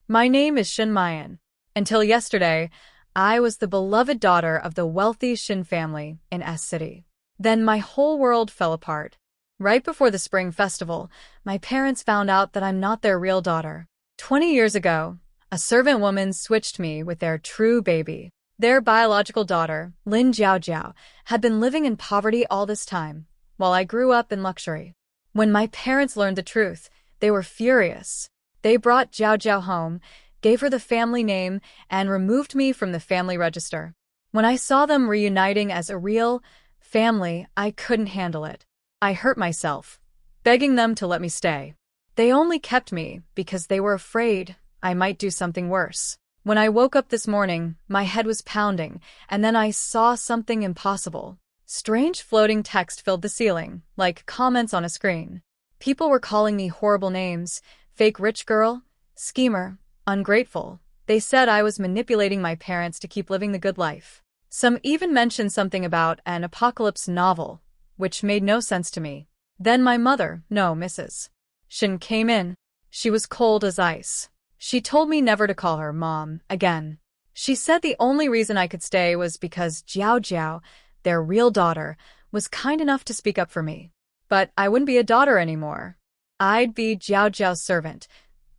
My name is Shin Mayan. Until yesterday, I was the beloved daughter of the wealthy Shin family in S City. Then my whole world fell apart. Right before the Spring Festival, my parents found out that I'm not their real daughter. 20 years ago, a servant woman switched me with their true baby. Their biological daughter, Lin Jiao, had been living in poverty all this time, while I grew up in luxury. When my parents learned the truth, they were furious. They brought Jiao home, gave her the family name, and removed me from the family register. When I saw them reuniting as a real family, I couldn't handle it. I hurt myself, begging them to let me stay. They only kept me because they were afraid I might do something worse. When I woke up this morning, my head was pounding, and then I saw something impossible. Strange floating text filled the ceiling, like comments on a screen. People were calling me horrible names: fake rich girl, schemer, ungrateful. They said I was manipulating my parents to keep living the good life. Some even mentioned something about an apocalypse novel, which made no sense to me. Then my mother, no, Mrs. Shin, came in. She was cold as ice. She told me never to call her Mom again. She said the only reason I could stay was because Jiao, their real daughter, was kind enough to speak up for me. But I wouldn't be a daughter anymore. I'd be Jiao's servant,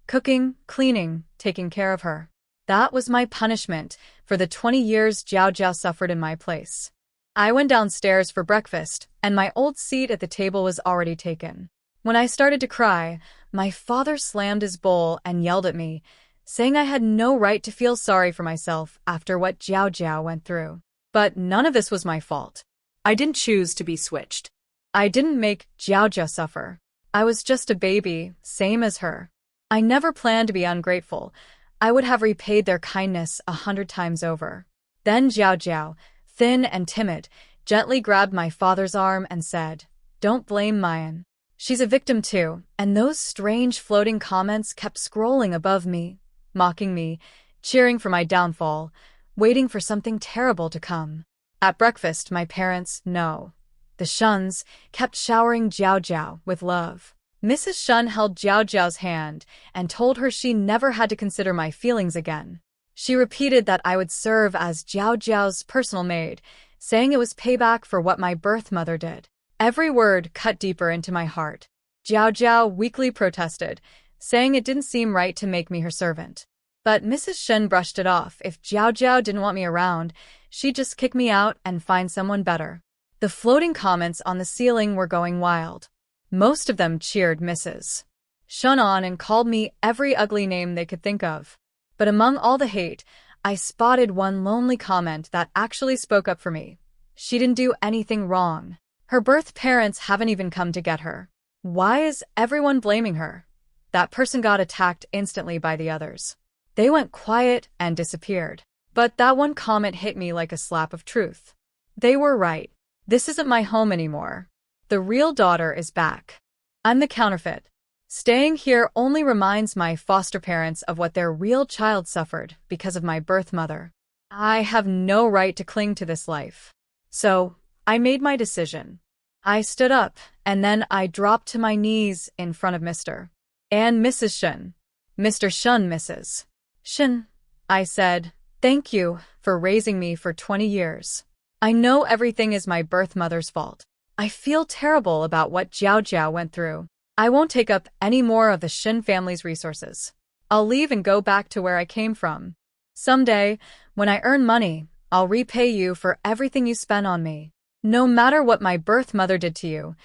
cooking, cleaning, taking care of her. That was my punishment for the 20 years Jiao suffered in my place. I went downstairs for breakfast, and my old seat at the table was already taken. When I started to cry, my father slammed his bowl and yelled at me, saying I had no right to feel sorry for myself after what Jiao went through. But none of this was my fault. I didn't choose to be switched. I didn't make Jiao suffer. I was just a baby, same as her. I never planned to be ungrateful. I would have repaid their kindness 100 times over. Then Jiao, thin and timid, gently grabbed my father's arm and said, "Don't blame Mayan. She's a victim too." And those strange floating comments kept scrolling above me, mocking me, cheering for my downfall, waiting for something terrible to come. At breakfast, my parents, no, the Shuns, kept showering Jiao with love. Mrs. Shun held Jiao's hand and told her she never had to consider my feelings again. She repeated that I would serve as Jiao's personal maid, saying it was payback for what my birth mother did. Every word cut deeper into my heart. Jiao weakly protested, saying it didn't seem right to make me her servant. But Mrs. Shen brushed it off. If Jiao didn't want me around, she'd just kick me out and find someone better. The floating comments on the ceiling were going wild. Most of them cheered Mrs. Shun on and called me every ugly name they could think of. But among all the hate, I spotted one lonely comment that actually spoke up for me. She didn't do anything wrong. Her birth parents haven't even come to get her. Why is everyone blaming her? That person got attacked instantly by the others. They went quiet and disappeared. But that one comment hit me like a slap of truth. They were right. This isn't my home anymore. The real daughter is back. I'm the counterfeit. Staying here only reminds my foster parents of what their real child suffered because of my birth mother. I have no right to cling to this life. So, I made my decision. I stood up, and then I dropped to my knees in front of Mr. and Mrs. Shin. "Mr. Shun, Mrs. Shin," I said, "thank you for raising me for 20 years. I know everything is my birth mother's fault. I feel terrible about what Jiao went through. I won't take up any more of the Shin family's resources. I'll leave and go back to where I came from. Someday, when I earn money, I'll repay you for everything you spent on me. No matter what my birth mother did to you,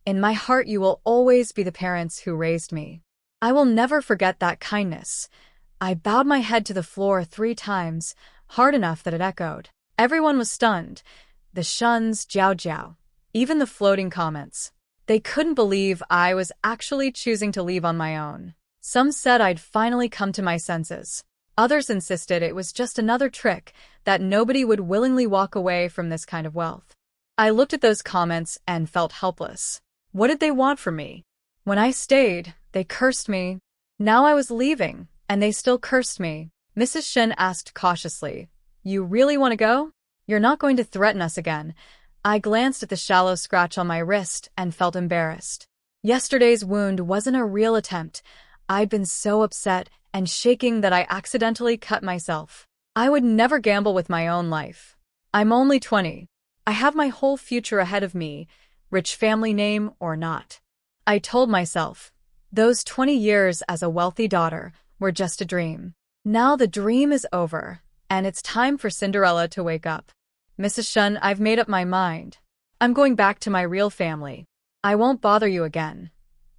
in my heart you will always be the parents who raised me. I will never forget that kindness." I bowed my head to the floor 3 times, hard enough that it echoed. Everyone was stunned. The Shuns, Jiao, even the floating comments. They couldn't believe I was actually choosing to leave on my own. Some said I'd finally come to my senses. Others insisted it was just another trick, that nobody would willingly walk away from this kind of wealth. I looked at those comments and felt helpless. What did they want from me? When I stayed, they cursed me. Now I was leaving, and they still cursed me. Mrs. Shin asked cautiously, "You really want to go? You're not going to threaten us again?" I glanced at the shallow scratch on my wrist and felt embarrassed. Yesterday's wound wasn't a real attempt. I'd been so upset and shaking that I accidentally cut myself. I would never gamble with my own life. I'm only 20. I have my whole future ahead of me, rich family name or not. I told myself, those 20 years as a wealthy daughter were just a dream. Now the dream is over, and it's time for Cinderella to wake up. Mrs. Shun, I've made up my mind. I'm going back to my real family. I won't bother you again.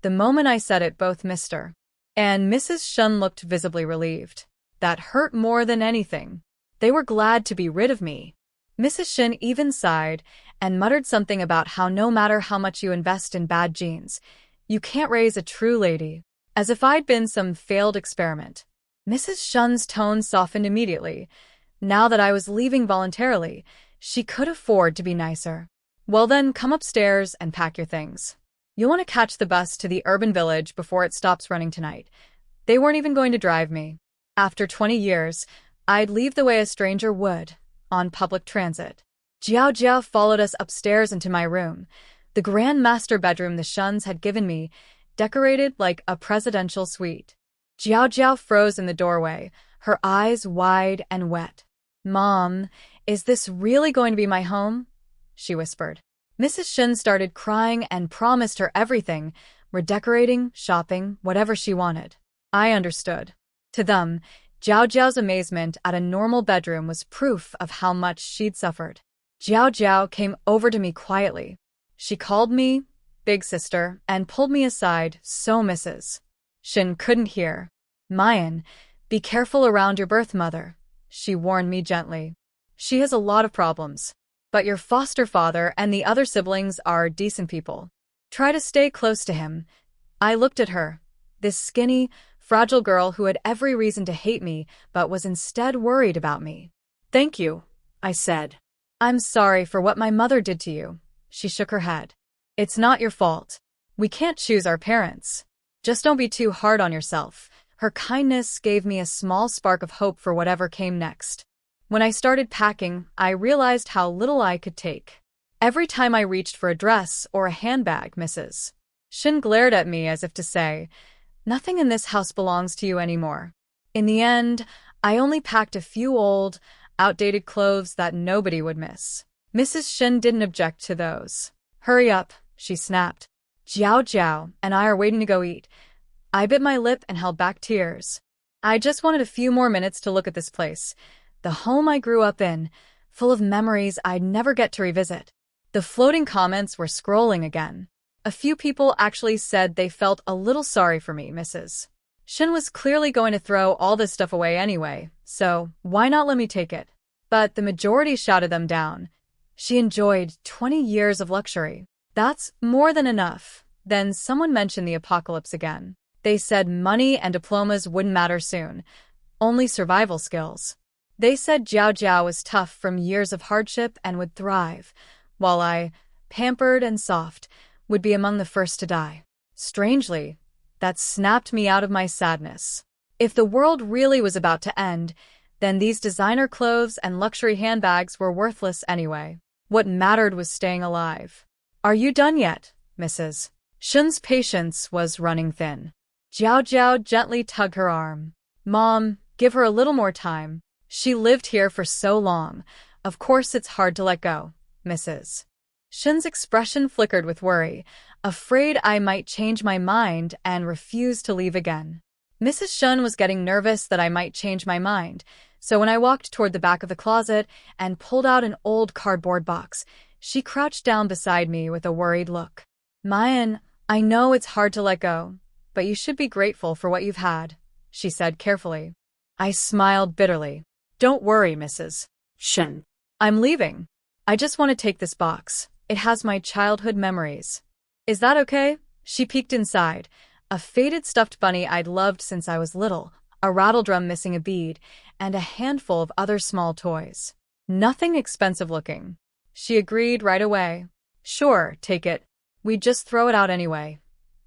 The moment I said it, both Mr. and Mrs. Shun looked visibly relieved. That hurt more than anything. They were glad to be rid of me. Mrs. Shin even sighed and muttered something about how no matter how much you invest in bad genes, you can't raise a true lady, as if I'd been some failed experiment. Mrs. Shun's tone softened immediately. Now that I was leaving voluntarily, she could afford to be nicer. Well then, come upstairs and pack your things. You'll want to catch the bus to the urban village before it stops running tonight. They weren't even going to drive me. After 20 years, I'd leave the way a stranger would, on public transit. Jiao Jiao followed us upstairs into my room, the grand master bedroom the Shuns had given me, decorated like a presidential suite. Jiao Jiao froze in the doorway, her eyes wide and wet. Mom, is this really going to be my home? She whispered. Mrs. Shin started crying and promised her everything, redecorating, shopping, whatever she wanted. I understood. To them, Jiao Jiao's amazement at a normal bedroom was proof of how much she'd suffered. Jiao Jiao came over to me quietly. She called me big sister and pulled me aside, so Mrs. Shin couldn't hear. Mayan, be careful around your birth mother, she warned me gently. She has a lot of problems. But your foster father and the other siblings are decent people. Try to stay close to him. I looked at her, this skinny, fragile girl who had every reason to hate me but was instead worried about me. Thank you, I said. I'm sorry for what my mother did to you. She shook her head. It's not your fault. We can't choose our parents. Just don't be too hard on yourself. Her kindness gave me a small spark of hope for whatever came next. When I started packing, I realized how little I could take. Every time I reached for a dress or a handbag, Mrs. Shin glared at me as if to say, nothing in this house belongs to you anymore. In the end, I only packed a few old, outdated clothes that nobody would miss. Mrs. Shin didn't object to those. Hurry up, she snapped. Jiao Jiao and I are waiting to go eat. I bit my lip and held back tears. I just wanted a few more minutes to look at this place, the home I grew up in, full of memories I'd never get to revisit. The floating comments were scrolling again. A few people actually said they felt a little sorry for me, Mrs. Shin was clearly going to throw all this stuff away anyway, so why not let me take it? But the majority shouted them down. She enjoyed 20 years of luxury. That's more than enough. Then someone mentioned the apocalypse again. They said money and diplomas wouldn't matter soon, only survival skills. They said Jiao Jiao was tough from years of hardship and would thrive, while I, pampered and soft, would be among the first to die. Strangely, that snapped me out of my sadness. If the world really was about to end, then these designer clothes and luxury handbags were worthless anyway. What mattered was staying alive. Are you done yet, Mrs. Shun's patience was running thin. Jiao Jiao gently tugged her arm. Mom, give her a little more time. She lived here for so long. Of course it's hard to let go, Mrs. Shin's expression flickered with worry, afraid I might change my mind and refuse to leave again. Mrs. Shun was getting nervous that I might change my mind, so when I walked toward the back of the closet and pulled out an old cardboard box, she crouched down beside me with a worried look. Mayan, I know it's hard to let go, but you should be grateful for what you've had, she said carefully. I smiled bitterly. Don't worry, Mrs. Shin. I'm leaving. I just want to take this box. It has my childhood memories. Is that okay? She peeked inside. A faded stuffed bunny I'd loved since I was little, a rattledrum missing a bead, and a handful of other small toys. Nothing expensive looking. She agreed right away. Sure, take it. We'd just throw it out anyway.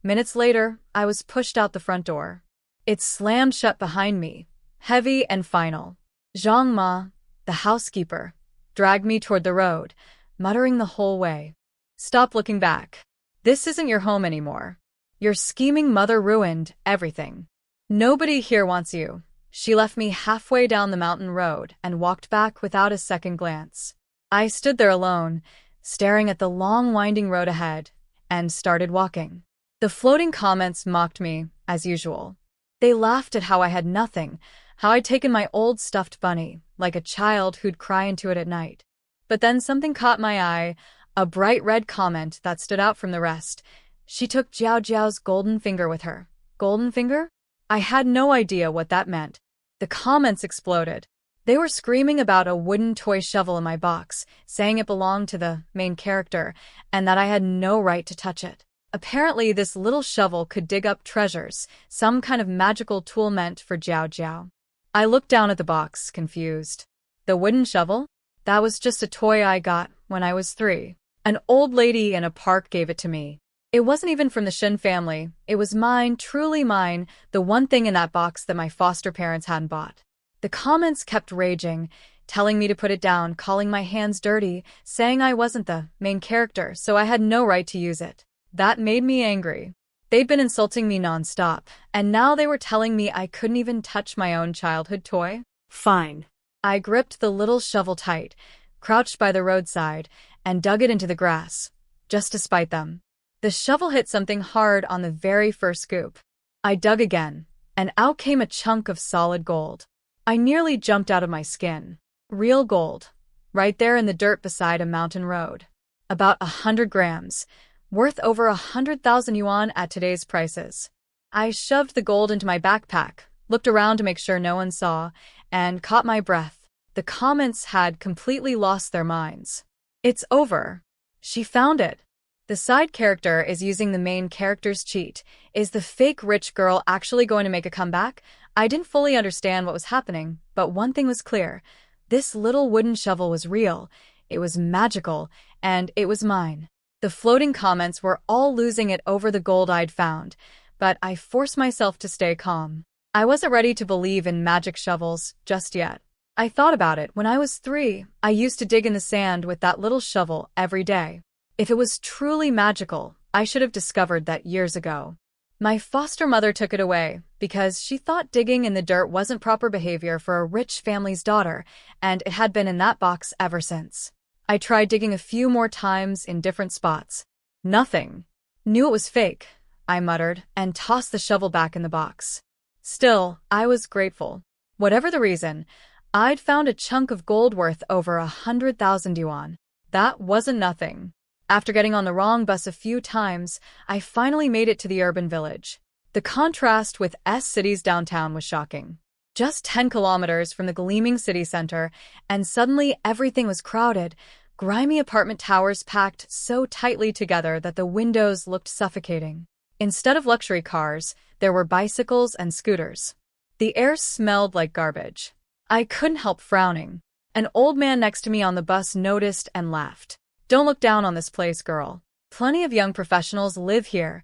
Minutes later, I was pushed out the front door. It slammed shut behind me, heavy and final. Zhang Ma, the housekeeper, dragged me toward the road, muttering the whole way. Stop looking back. This isn't your home anymore. Your scheming mother ruined everything. Nobody here wants you. She left me halfway down the mountain road and walked back without a second glance. I stood there alone, staring at the long winding road ahead, and started walking. The floating comments mocked me, as usual. They laughed at how I had nothing, how I'd taken my old stuffed bunny, like a child who'd cry into it at night. But then something caught my eye, a bright red comment that stood out from the rest. She took Jiao Jiao's golden finger with her. Golden finger? I had no idea what that meant. The comments exploded. They were screaming about a wooden toy shovel in my box, saying it belonged to the main character, and that I had no right to touch it. Apparently, this little shovel could dig up treasures, some kind of magical tool meant for Jiao Jiao. I looked down at the box, confused. The wooden shovel? That was just a toy I got when I was 3. An old lady in a park gave it to me. It wasn't even from the Shin family. It was mine, truly mine, the one thing in that box that my foster parents hadn't bought. The comments kept raging, telling me to put it down, calling my hands dirty, saying I wasn't the main character, so I had no right to use it. That made me angry. They'd been insulting me nonstop, and now they were telling me I couldn't even touch my own childhood toy? Fine. I gripped the little shovel tight, crouched by the roadside, and dug it into the grass, just to spite them. The shovel hit something hard on the very first scoop. I dug again, and out came a chunk of solid gold. I nearly jumped out of my skin. Real gold, right there in the dirt beside a mountain road. About 100 grams, worth over 100,000 yuan at today's prices. I shoved the gold into my backpack, looked around to make sure no one saw, and caught my breath. The comments had completely lost their minds. It's over. She found it. The side character is using the main character's cheat. Is the fake rich girl actually going to make a comeback? I didn't fully understand what was happening, but one thing was clear. This little wooden shovel was real, it was magical, and it was mine. The floating comments were all losing it over the gold I'd found, but I forced myself to stay calm. I wasn't ready to believe in magic shovels just yet. I thought about it. When I was 3, I used to dig in the sand with that little shovel every day. If it was truly magical, I should have discovered that years ago. My foster mother took it away because she thought digging in the dirt wasn't proper behavior for a rich family's daughter, and it had been in that box ever since. I tried digging a few more times in different spots. Nothing. Knew it was fake, I muttered, and tossed the shovel back in the box. Still, I was grateful. Whatever the reason, I'd found a chunk of gold worth over 100,000 yuan. That wasn't nothing. After getting on the wrong bus a few times, I finally made it to the urban village. The contrast with S-City's downtown was shocking. Just 10 kilometers from the gleaming city center, and suddenly everything was crowded. Grimy apartment towers packed so tightly together that the windows looked suffocating. Instead of luxury cars, there were bicycles and scooters. The air smelled like garbage. I couldn't help frowning. An old man next to me on the bus noticed and laughed. Don't look down on this place, girl. Plenty of young professionals live here.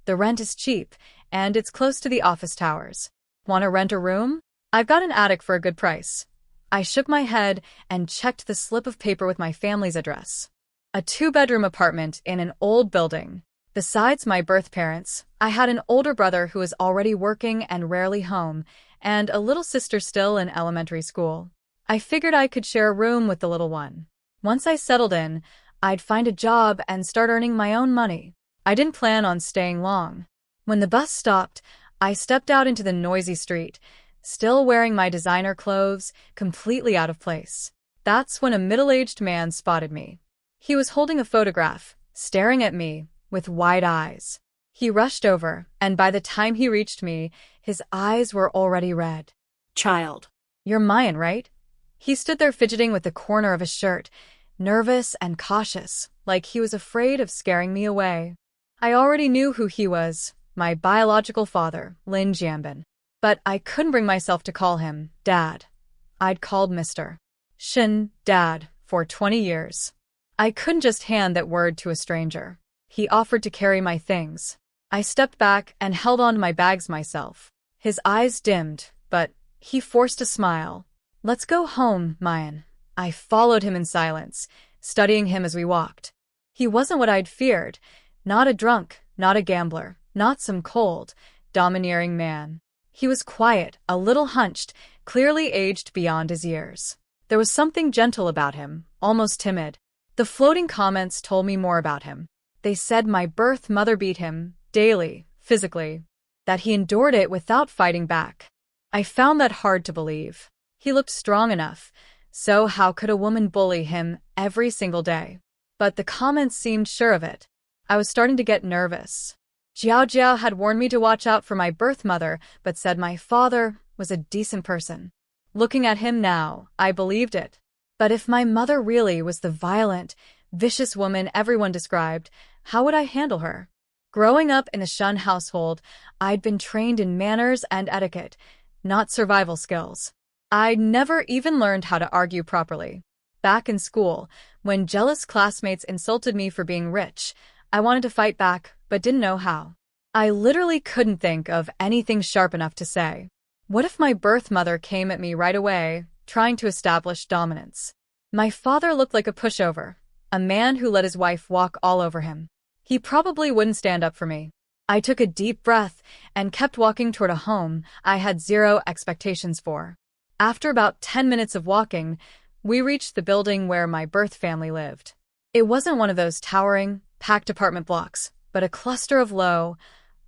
The rent is cheap, and it's close to the office towers. Want to rent a room? I've got an attic for a good price. I shook my head and checked the slip of paper with my family's address. A 2-bedroom apartment in an old building. Besides my birth parents, I had an older brother who was already working and rarely home, and a little sister still in elementary school. I figured I could share a room with the little one. Once I settled in, I'd find a job and start earning my own money. I didn't plan on staying long. When the bus stopped, I stepped out into the noisy street, still wearing my designer clothes, completely out of place. That's when a middle-aged man spotted me. He was holding a photograph, staring at me with wide eyes. He rushed over, and by the time he reached me, his eyes were already red. Child. You're Mayan, right? He stood there fidgeting with the corner of his shirt, nervous and cautious, like he was afraid of scaring me away. I already knew who he was, my biological father, Lin Jianbin. But I couldn't bring myself to call him Dad. I'd called Mr. Shin Dad for 20 years. I couldn't just hand that word to a stranger. He offered to carry my things. I stepped back and held on to my bags myself. His eyes dimmed, but he forced a smile. Let's go home, Mayan. I followed him in silence, studying him as we walked. He wasn't what I'd feared. Not a drunk, not a gambler, not some cold, domineering man. He was quiet, a little hunched, clearly aged beyond his years. There was something gentle about him, almost timid. The floating comments told me more about him. They said my birth mother beat him, daily, physically, that he endured it without fighting back. I found that hard to believe. He looked strong enough, so how could a woman bully him every single day? But the comments seemed sure of it. I was starting to get nervous. Jiao Jiao had warned me to watch out for my birth mother, but said my father was a decent person. Looking at him now, I believed it. But if my mother really was the violent, vicious woman everyone described, how would I handle her? Growing up in a Shun household, I'd been trained in manners and etiquette, not survival skills. I'd never even learned how to argue properly. Back in school, when jealous classmates insulted me for being rich, I wanted to fight back, but didn't know how. I literally couldn't think of anything sharp enough to say. What if my birth mother came at me right away, trying to establish dominance? My father looked like a pushover, a man who let his wife walk all over him. He probably wouldn't stand up for me. I took a deep breath and kept walking toward a home I had zero expectations for. After about 10 minutes of walking, we reached the building where my birth family lived. It wasn't one of those towering, packed apartment blocks, but a cluster of low,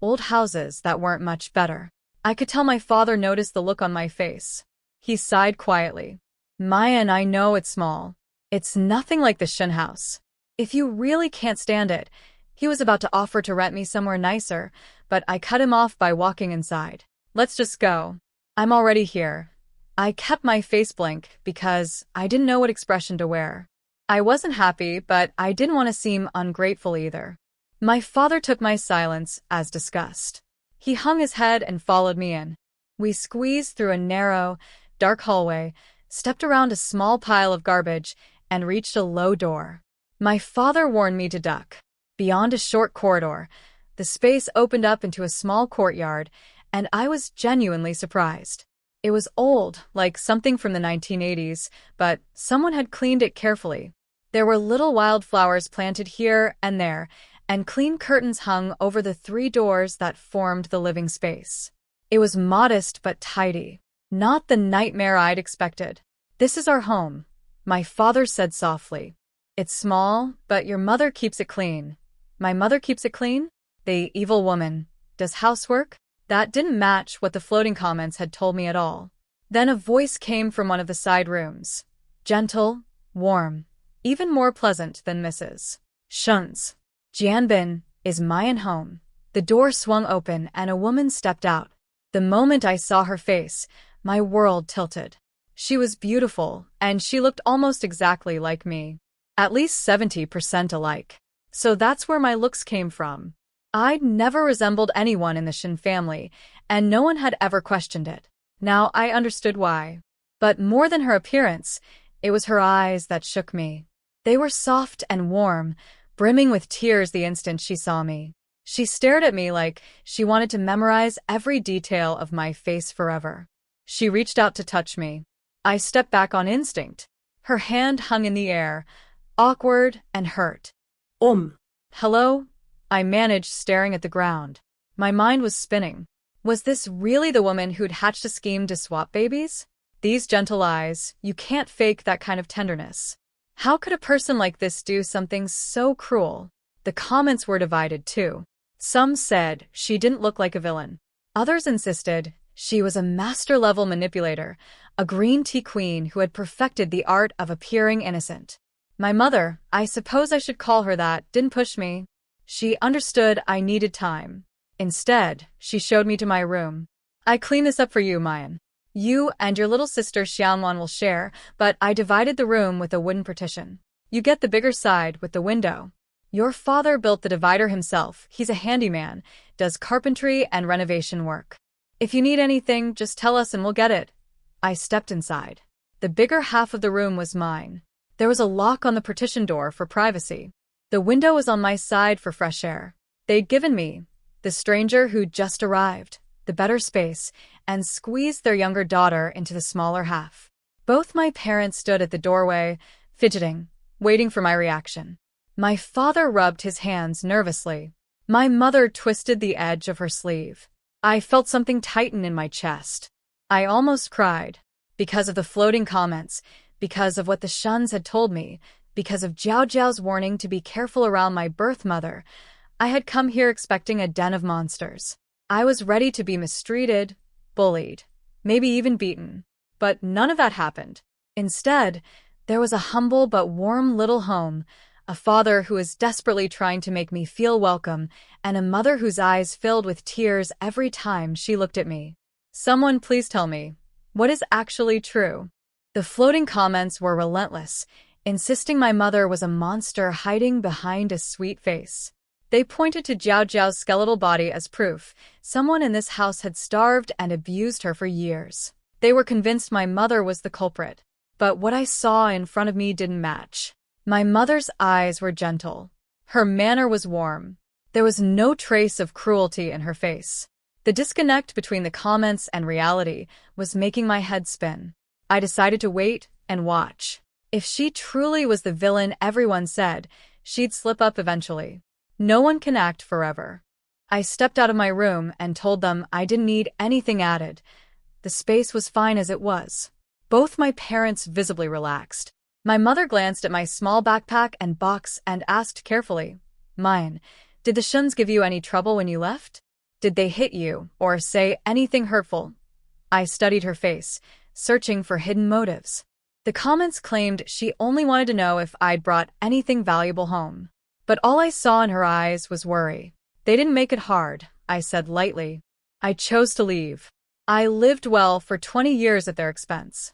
old houses that weren't much better. I could tell my father noticed the look on my face. He sighed quietly. Mayan, I know it's small. It's nothing like the Shin house. If you really can't stand it. He was about to offer to rent me somewhere nicer, but I cut him off by walking inside. Let's just go. I'm already here. I kept my face blank because I didn't know what expression to wear. I wasn't happy, but I didn't want to seem ungrateful either. My father took my silence as disgust. He hung his head and followed me in. We squeezed through a narrow, dark hallway, stepped around a small pile of garbage, and reached a low door. My father warned me to duck. Beyond a short corridor, the space opened up into a small courtyard, and I was genuinely surprised. It was old, like something from the 1980s, but someone had cleaned it carefully. There were little wildflowers planted here and there, and clean curtains hung over the 3 doors that formed the living space. It was modest but tidy, not the nightmare I'd expected. This is our home, my father said softly. It's small, but your mother keeps it clean. My mother keeps it clean? The evil woman. Does housework? That didn't match what the floating comments had told me at all. Then a voice came from one of the side rooms. Gentle, warm, even more pleasant than Mrs. Shun's. Jianbin, is Mayan home? The door swung open and a woman stepped out. The moment I saw her face, my world tilted. She was beautiful, and she looked almost exactly like me. At least 70% alike. So that's where my looks came from. I'd never resembled anyone in the Shin family, and no one had ever questioned it. Now I understood why. But more than her appearance, it was her eyes that shook me. They were soft and warm, brimming with tears the instant she saw me. She stared at me like she wanted to memorize every detail of my face forever. She reached out to touch me. I stepped back on instinct. Her hand hung in the air, awkward and hurt. Hello? I managed, staring at the ground. My mind was spinning. Was this really the woman who'd hatched a scheme to swap babies? These gentle eyes, you can't fake that kind of tenderness. How could a person like this do something so cruel? The comments were divided too. Some said she didn't look like a villain. Others insisted she was a master-level manipulator, a green tea queen who had perfected the art of appearing innocent. My mother, I suppose I should call her that, didn't push me. She understood I needed time. Instead, she showed me to my room. I clean this up for you, Mayan. You and your little sister Xianwan will share, but I divided the room with a wooden partition. You get the bigger side with the window. Your father built the divider himself. He's a handyman, does carpentry and renovation work. If you need anything, just tell us and we'll get it. I stepped inside. The bigger half of the room was mine. There was a lock on the partition door for privacy. The window was on my side for fresh air. They'd given me, the stranger who'd just arrived, the better space, and squeezed their younger daughter into the smaller half. Both my parents stood at the doorway, fidgeting, waiting for my reaction. My father rubbed his hands nervously. My mother twisted the edge of her sleeve. I felt something tighten in my chest. I almost cried. Because of the floating comments, because of what the Shuns had told me, because of Jiao Jiao's warning to be careful around my birth mother, I had come here expecting a den of monsters. I was ready to be mistreated, bullied, maybe even beaten. But none of that happened. Instead, there was a humble but warm little home, a father who was desperately trying to make me feel welcome, and a mother whose eyes filled with tears every time she looked at me. Someone please tell me, what is actually true? The floating comments were relentless, insisting my mother was a monster hiding behind a sweet face. They pointed to Jiao Jiao's skeletal body as proof. Someone in this house had starved and abused her for years. They were convinced my mother was the culprit. But what I saw in front of me didn't match. My mother's eyes were gentle. Her manner was warm. There was no trace of cruelty in her face. The disconnect between the comments and reality was making my head spin. I decided to wait and watch. If she truly was the villain everyone said, she'd slip up eventually. No one can act forever. I stepped out of my room and told them I didn't need anything added. The space was fine as it was. Both my parents visibly relaxed. My mother glanced at my small backpack and box and asked carefully, "Mine, did the Shuns give you any trouble when you left? Did they hit you or say anything hurtful?" I studied her face, searching for hidden motives. The comments claimed she only wanted to know if I'd brought anything valuable home. But all I saw in her eyes was worry. "They didn't make it hard," I said lightly. "I chose to leave. I lived well for 20 years at their expense.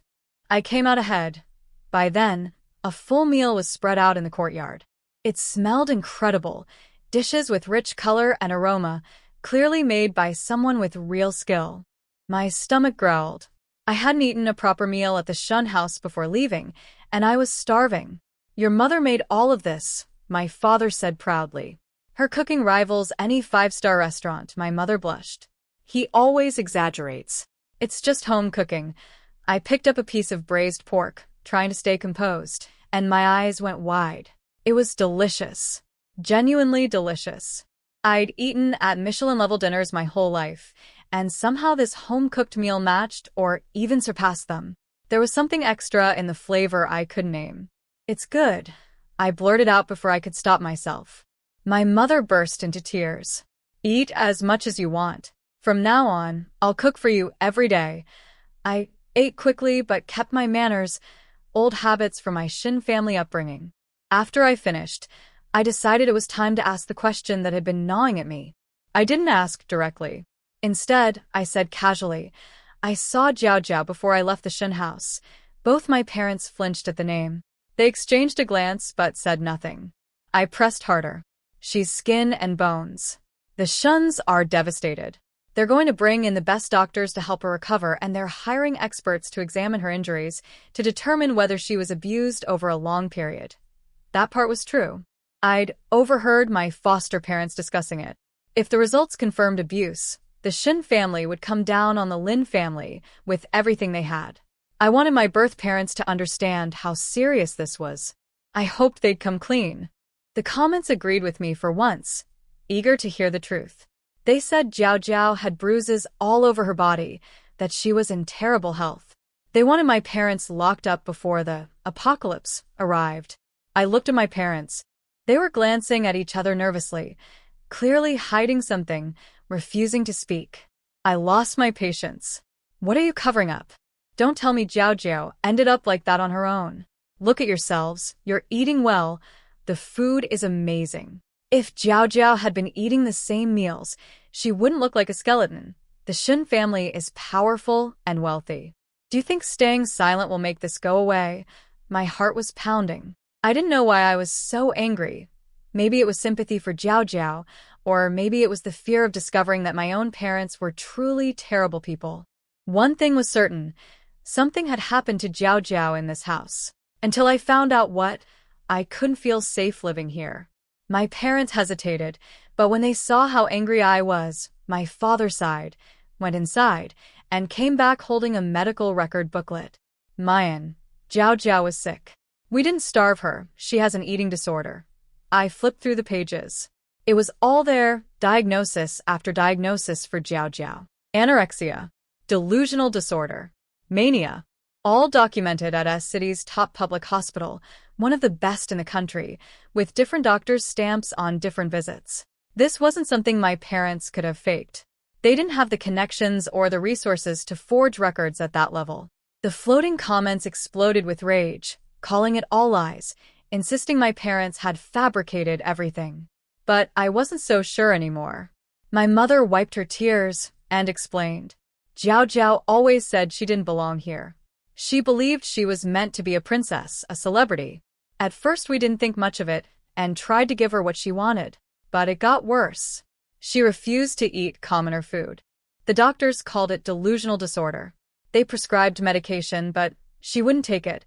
I came out ahead." By then, a full meal was spread out in the courtyard. It smelled incredible, dishes with rich color and aroma, clearly made by someone with real skill. My stomach growled. I hadn't eaten a proper meal at the Shun house before leaving, and I was starving. "Your mother made all of this," my father said proudly. "Her cooking rivals any five-star restaurant," my mother blushed. "He always exaggerates. It's just home cooking." I picked up a piece of braised pork, trying to stay composed, and my eyes went wide. It was delicious. Genuinely delicious. I'd eaten at Michelin-level dinners my whole life, and somehow this home-cooked meal matched or even surpassed them. There was something extra in the flavor I couldn't name. "It's good," I blurted out before I could stop myself. My mother burst into tears. "Eat as much as you want. From now on, I'll cook for you every day." I ate quickly but kept my manners, old habits from my Shin family upbringing. After I finished, I decided it was time to ask the question that had been gnawing at me. I didn't ask directly. Instead, I said casually, "I saw Jiao Jiao before I left the Shin house." Both my parents flinched at the name. They exchanged a glance but said nothing. I pressed harder. "She's skin and bones. The Shuns are devastated. They're going to bring in the best doctors to help her recover, and they're hiring experts to examine her injuries to determine whether she was abused over a long period." That part was true. I'd overheard my foster parents discussing it. If the results confirmed abuse, the Shin family would come down on the Lin family with everything they had. I wanted my birth parents to understand how serious this was. I hoped they'd come clean. The comments agreed with me for once, eager to hear the truth. They said Jiao Jiao had bruises all over her body, that she was in terrible health. They wanted my parents locked up before the apocalypse arrived. I looked at my parents. They were glancing at each other nervously, clearly hiding something, refusing to speak. I lost my patience. "What are you covering up? Don't tell me Jiao Jiao ended up like that on her own. Look at yourselves, you're eating well. The food is amazing." If Jiao Jiao had been eating the same meals, she wouldn't look like a skeleton. The Shin family is powerful and wealthy. "Do you think staying silent will make this go away?" My heart was pounding. I didn't know why I was so angry. Maybe it was sympathy for Jiao Jiao, or maybe it was the fear of discovering that my own parents were truly terrible people. One thing was certain. Something had happened to Jiao Jiao in this house. Until I found out what, I couldn't feel safe living here. My parents hesitated, but when they saw how angry I was, my father sighed, went inside, and came back holding a medical record booklet. "Mayan, Jiao Jiao was sick. We didn't starve her, she has an eating disorder." I flipped through the pages. It was all there, diagnosis after diagnosis for Jiao Jiao. Anorexia, delusional disorder, mania, all documented at S City's top public hospital, one of the best in the country, with different doctors' stamps on different visits. This wasn't something my parents could have faked. They didn't have the connections or the resources to forge records at that level. The floating comments exploded with rage, calling it all lies, insisting my parents had fabricated everything. But I wasn't so sure anymore. My mother wiped her tears and explained. Jiao Jiao always said she didn't belong here. She believed she was meant to be a princess, a celebrity. At first we didn't think much of it and tried to give her what she wanted. But it got worse. She refused to eat commoner food. The doctors called it delusional disorder. They prescribed medication, but she wouldn't take it.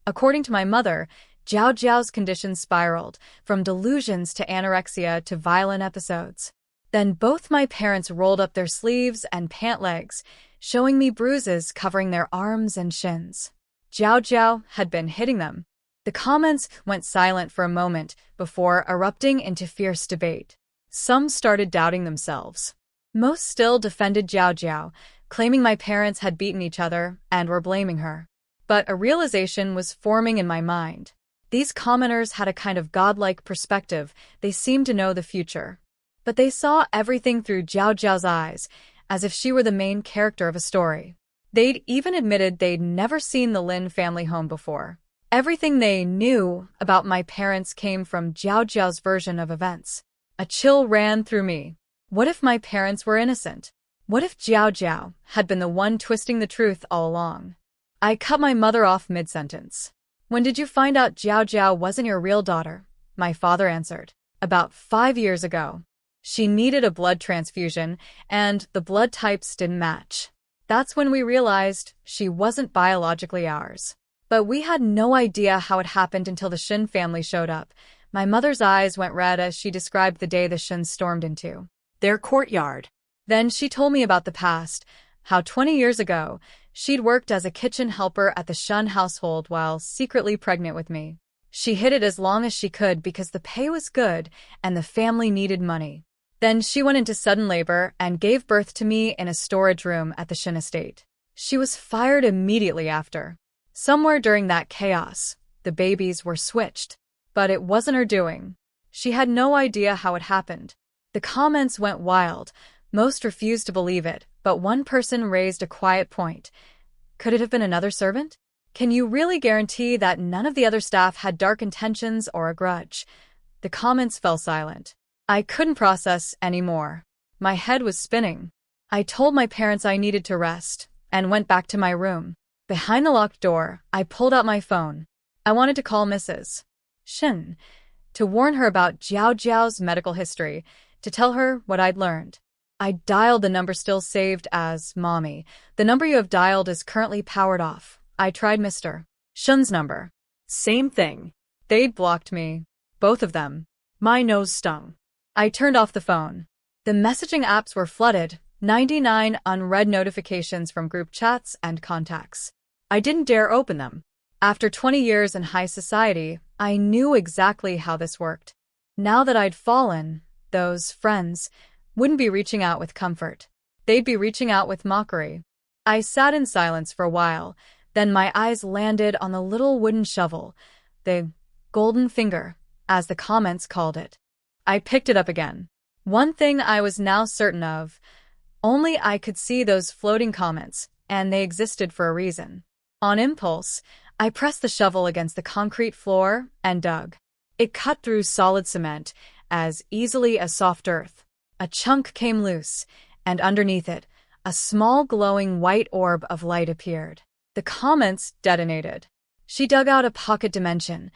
According to my mother, Jiao Jiao's condition spiraled, from delusions to anorexia to violent episodes. Then both my parents rolled up their sleeves and pant legs, showing me bruises covering their arms and shins. Jiao Jiao had been hitting them. The comments went silent for a moment before erupting into fierce debate. Some started doubting themselves. Most still defended Jiao Jiao, claiming my parents had beaten each other and were blaming her. But a realization was forming in my mind. These commenters had a kind of godlike perspective. They seemed to know the future. But they saw everything through Jiao Jiao's eyes, as if she were the main character of a story. They'd even admitted they'd never seen the Lin family home before. Everything they knew about my parents came from Jiao Jiao's version of events. A chill ran through me. What if my parents were innocent? What if Jiao Jiao had been the one twisting the truth all along? I cut my mother off mid-sentence. When did you find out Jiao Jiao wasn't your real daughter? My father answered. About 5 years ago. She needed a blood transfusion, and the blood types didn't match. That's when we realized she wasn't biologically ours. But we had no idea how it happened until the Shin family showed up. My mother's eyes went red as she described the day the Shin stormed into their courtyard. Then she told me about the past, how 20 years ago, she'd worked as a kitchen helper at the Shun household while secretly pregnant with me. She hid it as long as she could because the pay was good and the family needed money. Then she went into sudden labor and gave birth to me in a storage room at the Shin estate. She was fired immediately after. Somewhere during that chaos, the babies were switched. But it wasn't her doing. She had no idea how it happened. The comments went wild. Most refused to believe it, but one person raised a quiet point. Could it have been another servant? Can you really guarantee that none of the other staff had dark intentions or a grudge? The comments fell silent. I couldn't process anymore. My head was spinning. I told my parents I needed to rest and went back to my room. Behind the locked door, I pulled out my phone. I wanted to call Mrs. Shin to warn her about Jiao Jiao's medical history, to tell her what I'd learned. I dialed the number still saved as Mommy. The number you have dialed is currently powered off. I tried Mr. Shin's number. Same thing. They'd blocked me. Both of them. My nose stung. I turned off the phone. The messaging apps were flooded, 99 unread notifications from group chats and contacts. I didn't dare open them. After 20 years in high society, I knew exactly how this worked. Now that I'd fallen, those friends wouldn't be reaching out with comfort. They'd be reaching out with mockery. I sat in silence for a while, then my eyes landed on the little wooden shovel, the golden finger, as the comments called it. I picked it up again. One thing I was now certain of, only I could see those floating comments, and they existed for a reason. On impulse, I pressed the shovel against the concrete floor and dug. It cut through solid cement as easily as soft earth. A chunk came loose, and underneath it, a small glowing white orb of light appeared. The comments detonated. She dug out a pocket dimension.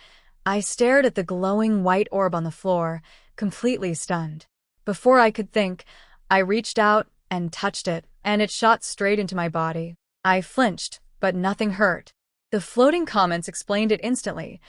I stared at the glowing white orb on the floor, completely stunned. Before I could think, I reached out and touched it, and it shot straight into my body. I flinched, but nothing hurt. The floating comments explained it instantly.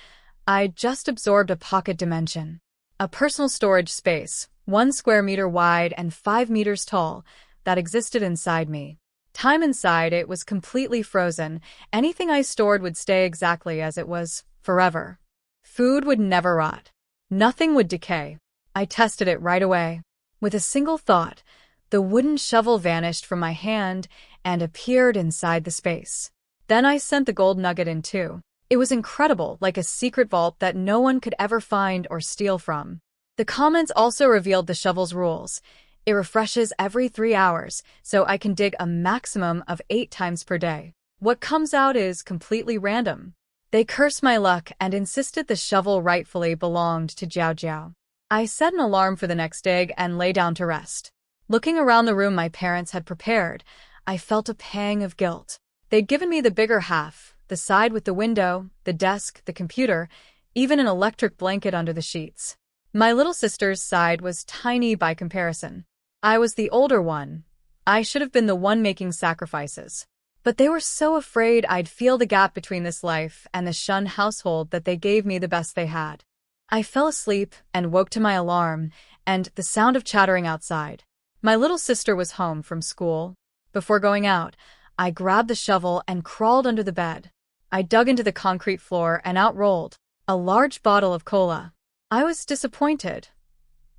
I just absorbed a pocket dimension. A personal storage space, 1 square meter wide and 5 meters tall, that existed inside me. Time inside it was completely frozen. Anything I stored would stay exactly as it was, forever. Food would never rot. Nothing would decay. I tested it right away. With a single thought, the wooden shovel vanished from my hand and appeared inside the space. Then I sent the gold nugget in too. It was incredible, like a secret vault that no one could ever find or steal from. The comments also revealed the shovel's rules. It refreshes every 3 hours, so I can dig a maximum of 8 times per day. What comes out is completely random. They cursed my luck and insisted the shovel rightfully belonged to Jiao Jiao. I set an alarm for the next dig and lay down to rest. Looking around the room my parents had prepared, I felt a pang of guilt. They'd given me the bigger half, the side with the window, the desk, the computer, even an electric blanket under the sheets. My little sister's side was tiny by comparison. I was the older one. I should have been the one making sacrifices. But they were so afraid I'd feel the gap between this life and the Shun household that they gave me the best they had. I fell asleep and woke to my alarm and the sound of chattering outside. My little sister was home from school. Before going out, I grabbed the shovel and crawled under the bed. I dug into the concrete floor and out rolled a large bottle of cola. I was disappointed.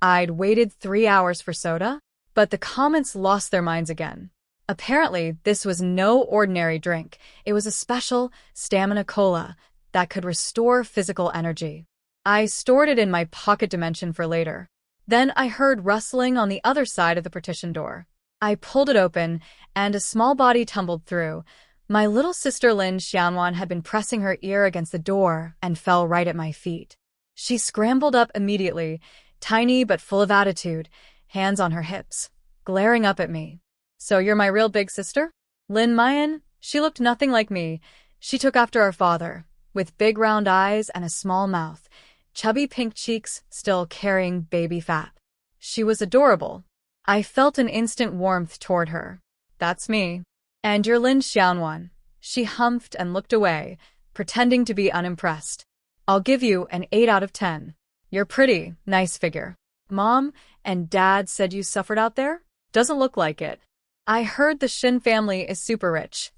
I'd waited 3 hours for soda, but the comments lost their minds again. Apparently, this was no ordinary drink. It was a special stamina cola that could restore physical energy. I stored it in my pocket dimension for later. Then I heard rustling on the other side of the partition door. I pulled it open, and a small body tumbled through. My little sister Lin Xianwan had been pressing her ear against the door and fell right at my feet. She scrambled up immediately, tiny but full of attitude, hands on her hips, glaring up at me. "So you're my real big sister?" Lin Mayan, she looked nothing like me. She took after our father, with big round eyes and a small mouth, chubby pink cheeks still carrying baby fat. She was adorable. I felt an instant warmth toward her. "That's me." "And you're Lin Xianwan." She humphed and looked away, pretending to be unimpressed. "I'll give you an 8 out of 10. You're pretty, nice figure." "Mom and Dad said you suffered out there?" "Doesn't look like it." "I heard the Shin family is super rich.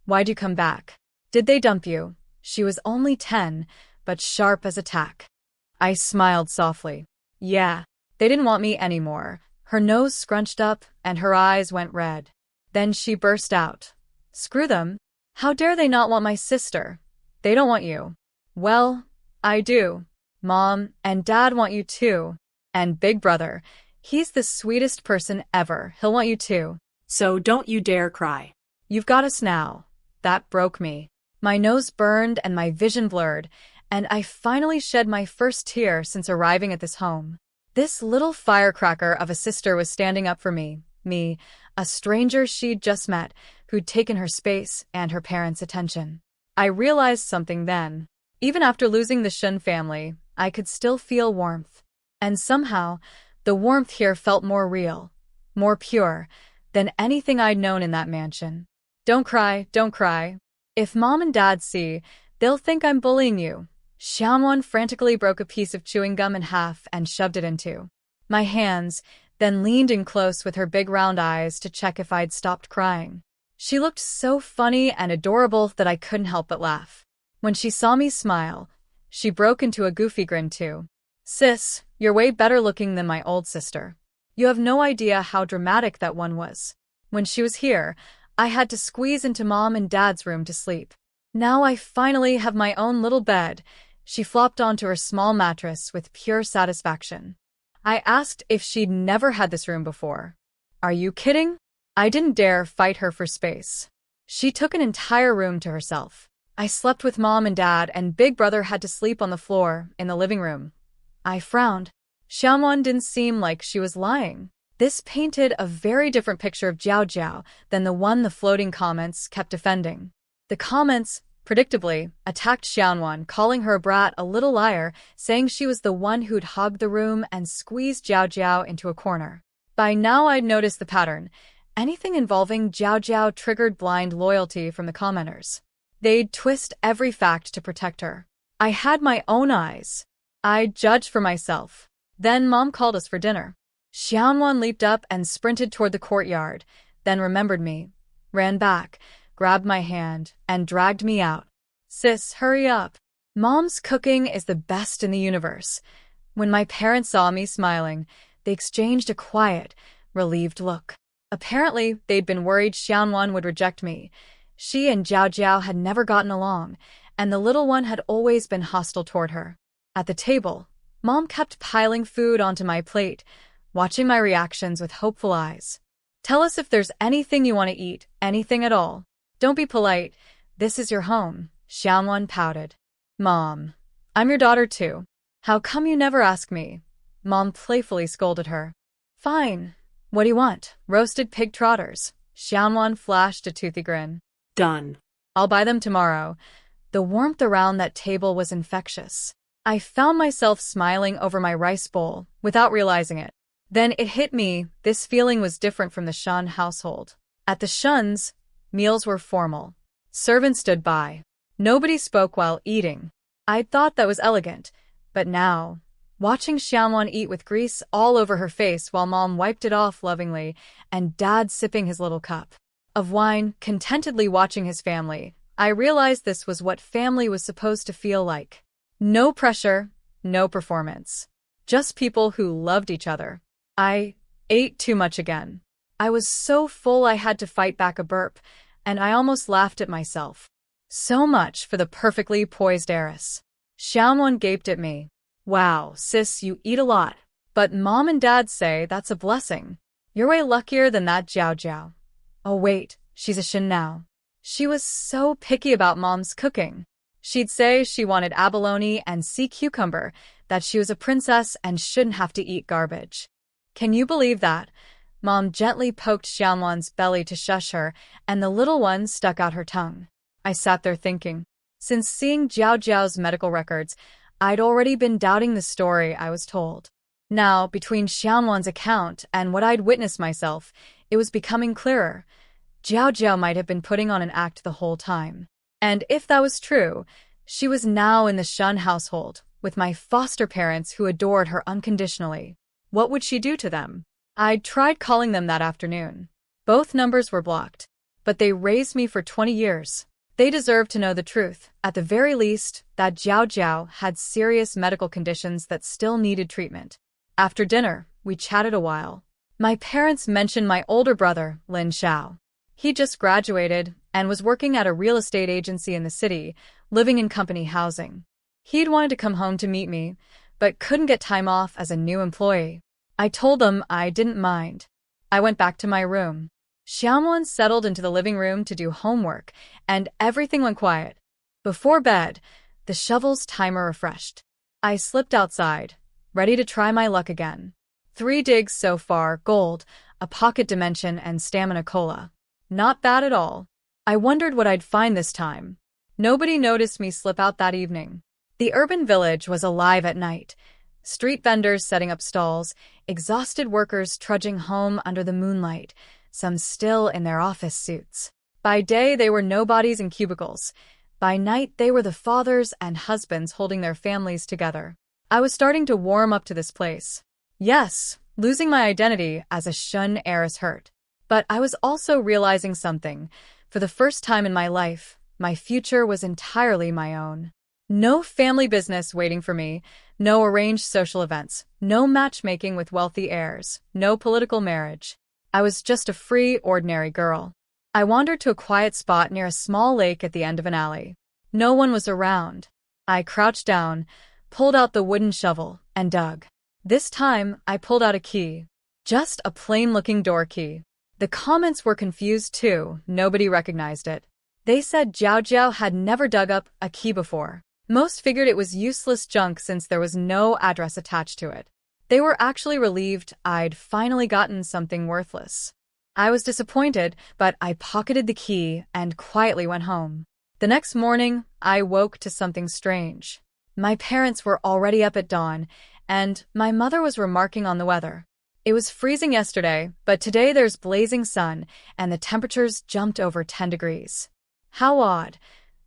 Why'd you come back?" "Did they dump you?" She was only 10, but sharp as a tack. I smiled softly. "Yeah, they didn't want me anymore." Her nose scrunched up and her eyes went red. Then she burst out. "Screw them. How dare they not want my sister? They don't want you." "Well, I do. Mom and Dad want you too. And Big Brother, he's the sweetest person ever. He'll want you too. So don't you dare cry. You've got us now." That broke me. My nose burned and my vision blurred, and I finally shed my first tear since arriving at this home. This little firecracker of a sister was standing up for me, a stranger she'd just met, who'd taken her space and her parents' attention. I realized something then. Even after losing the Shun family, I could still feel warmth. And somehow, the warmth here felt more real, more pure, than anything I'd known in that mansion. "Don't cry, don't cry. If Mom and Dad see, they'll think I'm bullying you." Xianwan frantically broke a piece of chewing gum in half and shoved it into my hands, then leaned in close with her big round eyes to check if I'd stopped crying. She looked so funny and adorable that I couldn't help but laugh. When she saw me smile, she broke into a goofy grin too. "Sis, you're way better looking than my old sister. You have no idea how dramatic that one was. When she was here, I had to squeeze into Mom and Dad's room to sleep. Now I finally have my own little bed." She flopped onto her small mattress with pure satisfaction. I asked if she'd never had this room before. "Are you kidding?" I didn't dare fight her for space. She took an entire room to herself. I slept with Mom and Dad, and Big Brother had to sleep on the floor in the living room. I frowned. Xianwan didn't seem like she was lying. This painted a very different picture of Jiao Jiao than the one the floating comments kept defending. The comments, predictably, attacked Xianwan, calling her a brat, a little liar, saying she was the one who'd hogged the room and squeezed Jiao Jiao into a corner. By now I'd noticed the pattern. Anything involving Jiao Jiao triggered blind loyalty from the commenters. They'd twist every fact to protect her. I had my own eyes. I'd judge for myself. Then Mom called us for dinner. Xianwan leaped up and sprinted toward the courtyard, then remembered me, ran back, grabbed my hand, and dragged me out. "Sis, hurry up. Mom's cooking is the best in the universe. When my parents saw me smiling, they exchanged a quiet, relieved look. Apparently, they'd been worried Xianwan would reject me. She and Jiao Jiao had never gotten along, and the little one had always been hostile toward her. At the table, Mom kept piling food onto my plate, watching my reactions with hopeful eyes. "Tell us if there's anything you want to eat, anything at all. Don't be polite. This is your home," Xianwan pouted. "Mom, I'm your daughter too. How come you never ask me?" Mom playfully scolded her. "Fine. What do you want? Roasted pig trotters?" Xianwan flashed a toothy grin. Done. "I'll buy them tomorrow." The warmth around that table was infectious. I found myself smiling over my rice bowl, without realizing it. Then it hit me, this feeling was different from the Shun household. At the Shuns, meals were formal. Servants stood by. Nobody spoke while eating. I'd thought that was elegant, but now, watching Xianwan eat with grease all over her face while Mom wiped it off lovingly, and Dad sipping his little cup of wine, contentedly watching his family, I realized this was what family was supposed to feel like. No pressure, no performance. Just people who loved each other. I ate too much again. I was so full I had to fight back a burp, and I almost laughed at myself. So much for the perfectly poised heiress. Xianwan gaped at me. "Wow, sis, you eat a lot. But Mom and Dad say that's a blessing. You're way luckier than that Jiao Jiao." Oh wait, she's a Shin now. She was so picky about Mom's cooking. She'd say she wanted abalone and sea cucumber, that she was a princess and shouldn't have to eat garbage. Can you believe that? Mom gently poked Xianwan's belly to shush her, and the little one stuck out her tongue. I sat there thinking. Since seeing Jiao Jiao's medical records, I'd already been doubting the story I was told. Now, between Xianwan's account and what I'd witnessed myself, it was becoming clearer. Jiao Jiao might have been putting on an act the whole time. And if that was true, she was now in the Shun household, with my foster parents who adored her unconditionally. What would she do to them? I'd tried calling them that afternoon. Both numbers were blocked, but they raised me for 20 years. They deserved to know the truth. At the very least, that Jiao Jiao had serious medical conditions that still needed treatment. After dinner, we chatted a while. My parents mentioned my older brother, Lin Xiao. He just graduated and was working at a real estate agency in the city, living in company housing. He'd wanted to come home to meet me, but couldn't get time off as a new employee. I told them I didn't mind. I went back to my room. Xiaomon settled into the living room to do homework, and everything went quiet. Before bed, the shovel's timer refreshed. I slipped outside, ready to try my luck again. 3 digs so far, gold, a pocket dimension, and stamina cola. Not bad at all. I wondered what I'd find this time. Nobody noticed me slip out that evening. The urban village was alive at night. Street vendors setting up stalls, exhausted workers trudging home under the moonlight, some still in their office suits. By day, they were nobodies in cubicles. By night, they were the fathers and husbands holding their families together. I was starting to warm up to this place. Yes, losing my identity as a Shun heiress hurt. But I was also realizing something. For the first time in my life, my future was entirely my own. No family business waiting for me, no arranged social events, no matchmaking with wealthy heirs, no political marriage. I was just a free, ordinary girl. I wandered to a quiet spot near a small lake at the end of an alley. No one was around. I crouched down, pulled out the wooden shovel, and dug. This time, I pulled out a key. Just a plain-looking door key. The comments were confused too, nobody recognized it. They said Jiao Jiao had never dug up a key before. Most figured it was useless junk since there was no address attached to it. They were actually relieved I'd finally gotten something worthless. I was disappointed, but I pocketed the key and quietly went home. The next morning, I woke to something strange. My parents were already up at dawn, and my mother was remarking on the weather. It was freezing yesterday, but today there's blazing sun, and the temperatures jumped over 10 degrees. How odd.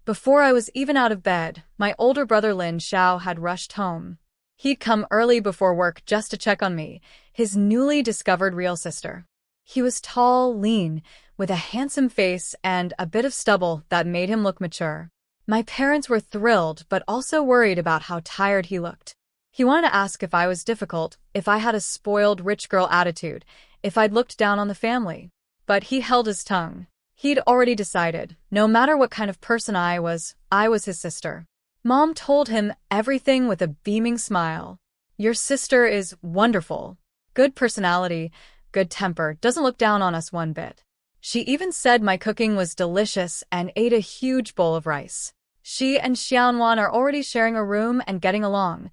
Before I was even out of bed, my older brother Lin Xiao had rushed home. He'd come early before work just to check on me, his newly discovered real sister. He was tall, lean, with a handsome face and a bit of stubble that made him look mature. My parents were thrilled but also worried about how tired he looked. He wanted to ask if I was difficult, if I had a spoiled rich girl attitude, if I'd looked down on the family. But he held his tongue. He'd already decided, no matter what kind of person I was his sister. Mom told him everything with a beaming smile. Your sister is wonderful. Good personality, good temper, doesn't look down on us one bit. She even said my cooking was delicious and ate a huge bowl of rice. She and Xianwan are already sharing a room and getting along.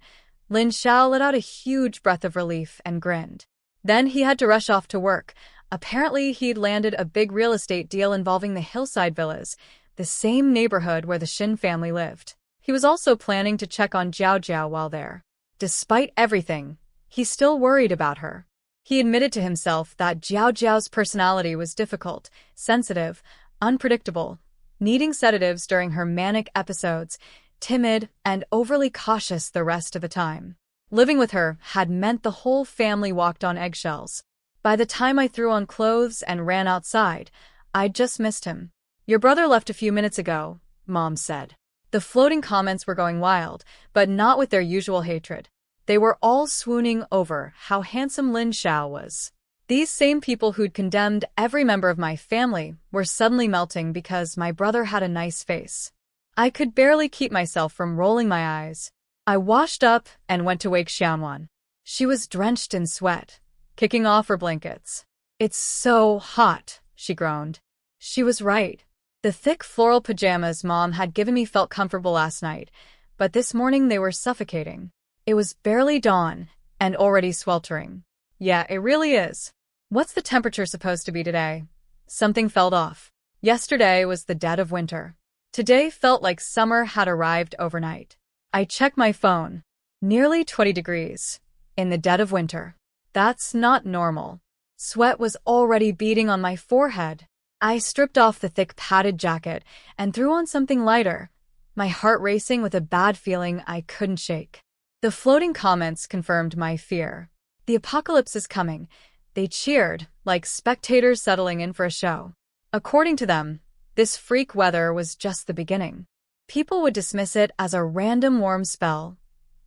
Lin Xiao let out a huge breath of relief and grinned. Then he had to rush off to work. Apparently, he'd landed a big real estate deal involving the hillside villas, the same neighborhood where the Shin family lived. He was also planning to check on Jiao Jiao while there. Despite everything, he still worried about her. He admitted to himself that Jiao Jiao's personality was difficult, sensitive, unpredictable, needing sedatives during her manic episodes, timid, and overly cautious the rest of the time. Living with her had meant the whole family walked on eggshells. By the time I threw on clothes and ran outside, I'd just missed him. Your brother left a few minutes ago, Mom said. The floating comments were going wild, but not with their usual hatred. They were all swooning over how handsome Lin Xiao was. These same people who'd condemned every member of my family were suddenly melting because my brother had a nice face. I could barely keep myself from rolling my eyes. I washed up and went to wake Xianwan. She was drenched in sweat, kicking off her blankets. It's so hot, she groaned. She was right. The thick floral pajamas Mom had given me felt comfortable last night, but this morning they were suffocating. It was barely dawn, and already sweltering. Yeah, it really is. What's the temperature supposed to be today? Something felt off. Yesterday was the dead of winter. Today felt like summer had arrived overnight. I checked my phone. Nearly 20 degrees. In the dead of winter. That's not normal. Sweat was already beading on my forehead. I stripped off the thick padded jacket and threw on something lighter, my heart racing with a bad feeling I couldn't shake. The floating comments confirmed my fear. The apocalypse is coming. They cheered, like spectators settling in for a show. According to them, this freak weather was just the beginning. People would dismiss it as a random warm spell,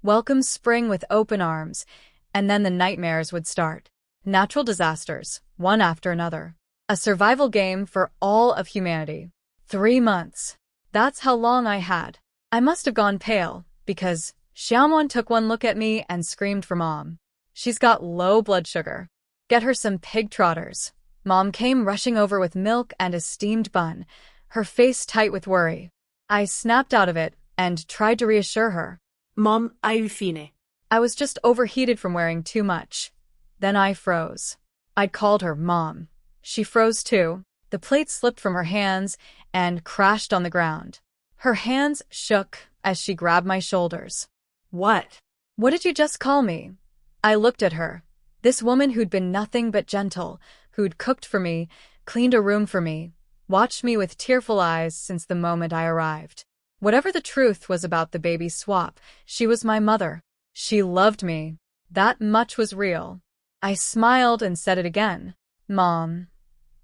welcome spring with open arms, and then the nightmares would start. Natural disasters, one after another. A survival game for all of humanity. 3 months. That's how long I had. I must have gone pale, because Xiaomon took one look at me and screamed for Mom. She's got low blood sugar. Get her some pig trotters. Mom came rushing over with milk and a steamed bun, her face tight with worry. I snapped out of it and tried to reassure her. Mom, hai fine. I was just overheated from wearing too much. Then I froze. I'd called her Mom. She froze too. The plate slipped from her hands and crashed on the ground. Her hands shook as she grabbed my shoulders. What? What did you just call me? I looked at her. This woman who'd been nothing but gentle, who'd cooked for me, cleaned a room for me, watched me with tearful eyes since the moment I arrived. Whatever the truth was about the baby swap, she was my mother. She loved me. That much was real. I smiled and said it again. Mom.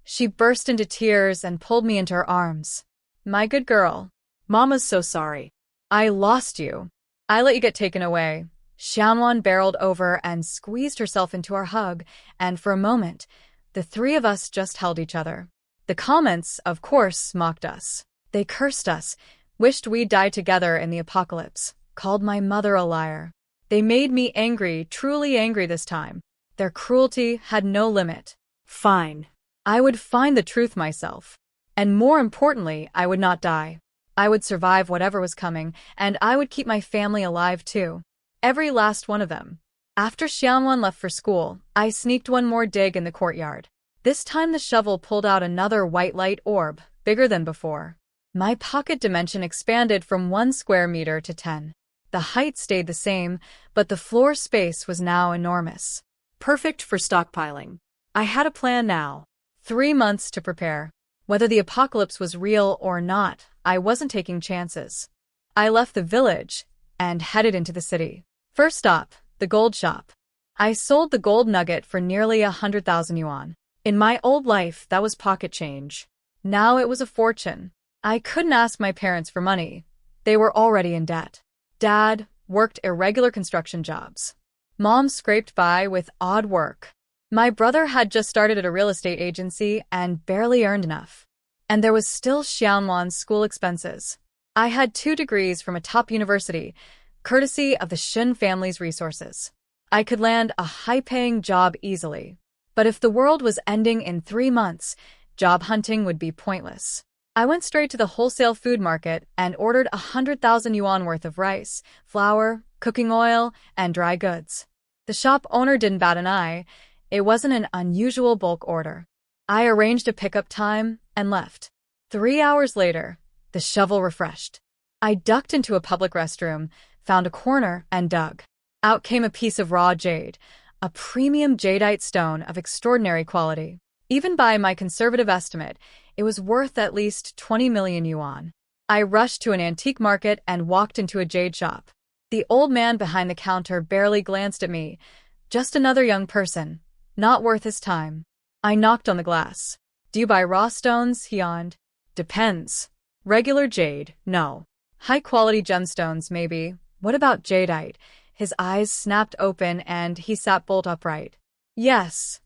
She burst into tears and pulled me into her arms. My good girl. Mama's so sorry. I lost you. I let you get taken away. Xianwan barreled over and squeezed herself into our hug, and for a moment, the three of us just held each other. The comments, of course, mocked us. They cursed us, wished we'd die together in the apocalypse, called my mother a liar. They made me angry, truly angry this time. Their cruelty had no limit. Fine. I would find the truth myself. And more importantly, I would not die. I would survive whatever was coming, and I would keep my family alive too. Every last one of them. After Xianwan left for school, I sneaked one more dig in the courtyard. This time the shovel pulled out another white light orb, bigger than before. My pocket dimension expanded from 1 square meter to 10. The height stayed the same, but the floor space was now enormous. Perfect for stockpiling. I had a plan now. 3 months to prepare. Whether the apocalypse was real or not, I wasn't taking chances. I left the village and headed into the city. First stop, the gold shop. I sold the gold nugget for nearly 100,000 yuan. In my old life, that was pocket change. Now it was a fortune. I couldn't ask my parents for money. They were already in debt. Dad, worked irregular construction jobs. Mom scraped by with odd work. My brother had just started at a real estate agency and barely earned enough. And there was still Xianwan's school expenses. I had 2 degrees from a top university, courtesy of the Shen family's resources. I could land a high-paying job easily. But if the world was ending in 3 months, job hunting would be pointless. I went straight to the wholesale food market and ordered 100,000 yuan worth of rice, flour, cooking oil, and dry goods. The shop owner didn't bat an eye. It wasn't an unusual bulk order. I arranged a pickup time and left. 3 hours later, the shovel refreshed. I ducked into a public restroom, found a corner, and dug. Out came a piece of raw jade, a premium jadeite stone of extraordinary quality. Even by my conservative estimate, it was worth at least 20 million yuan. I rushed to an antique market and walked into a jade shop. The old man behind the counter barely glanced at me. Just another young person, not worth his time. I knocked on the glass. "Do you buy raw stones?" he yawned. "Depends. Regular jade, no. High-quality gemstones, maybe. What about jadeite?" His eyes snapped open and he sat bolt upright. "Yes."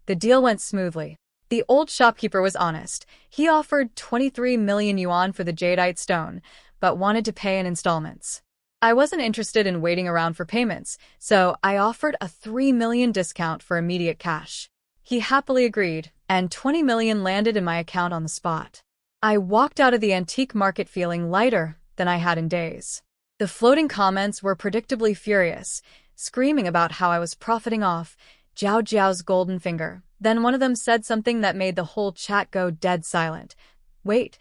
The deal went smoothly. The old shopkeeper was honest. He offered 23 million yuan for the jadeite stone, but wanted to pay in installments. I wasn't interested in waiting around for payments, so I offered a 3 million discount for immediate cash. He happily agreed, and 20 million landed in my account on the spot. I walked out of the antique market feeling lighter than I had in days. The floating comments were predictably furious, screaming about how I was profiting off Jiao Jiao's golden finger. Then one of them said something that made the whole chat go dead silent. "Wait,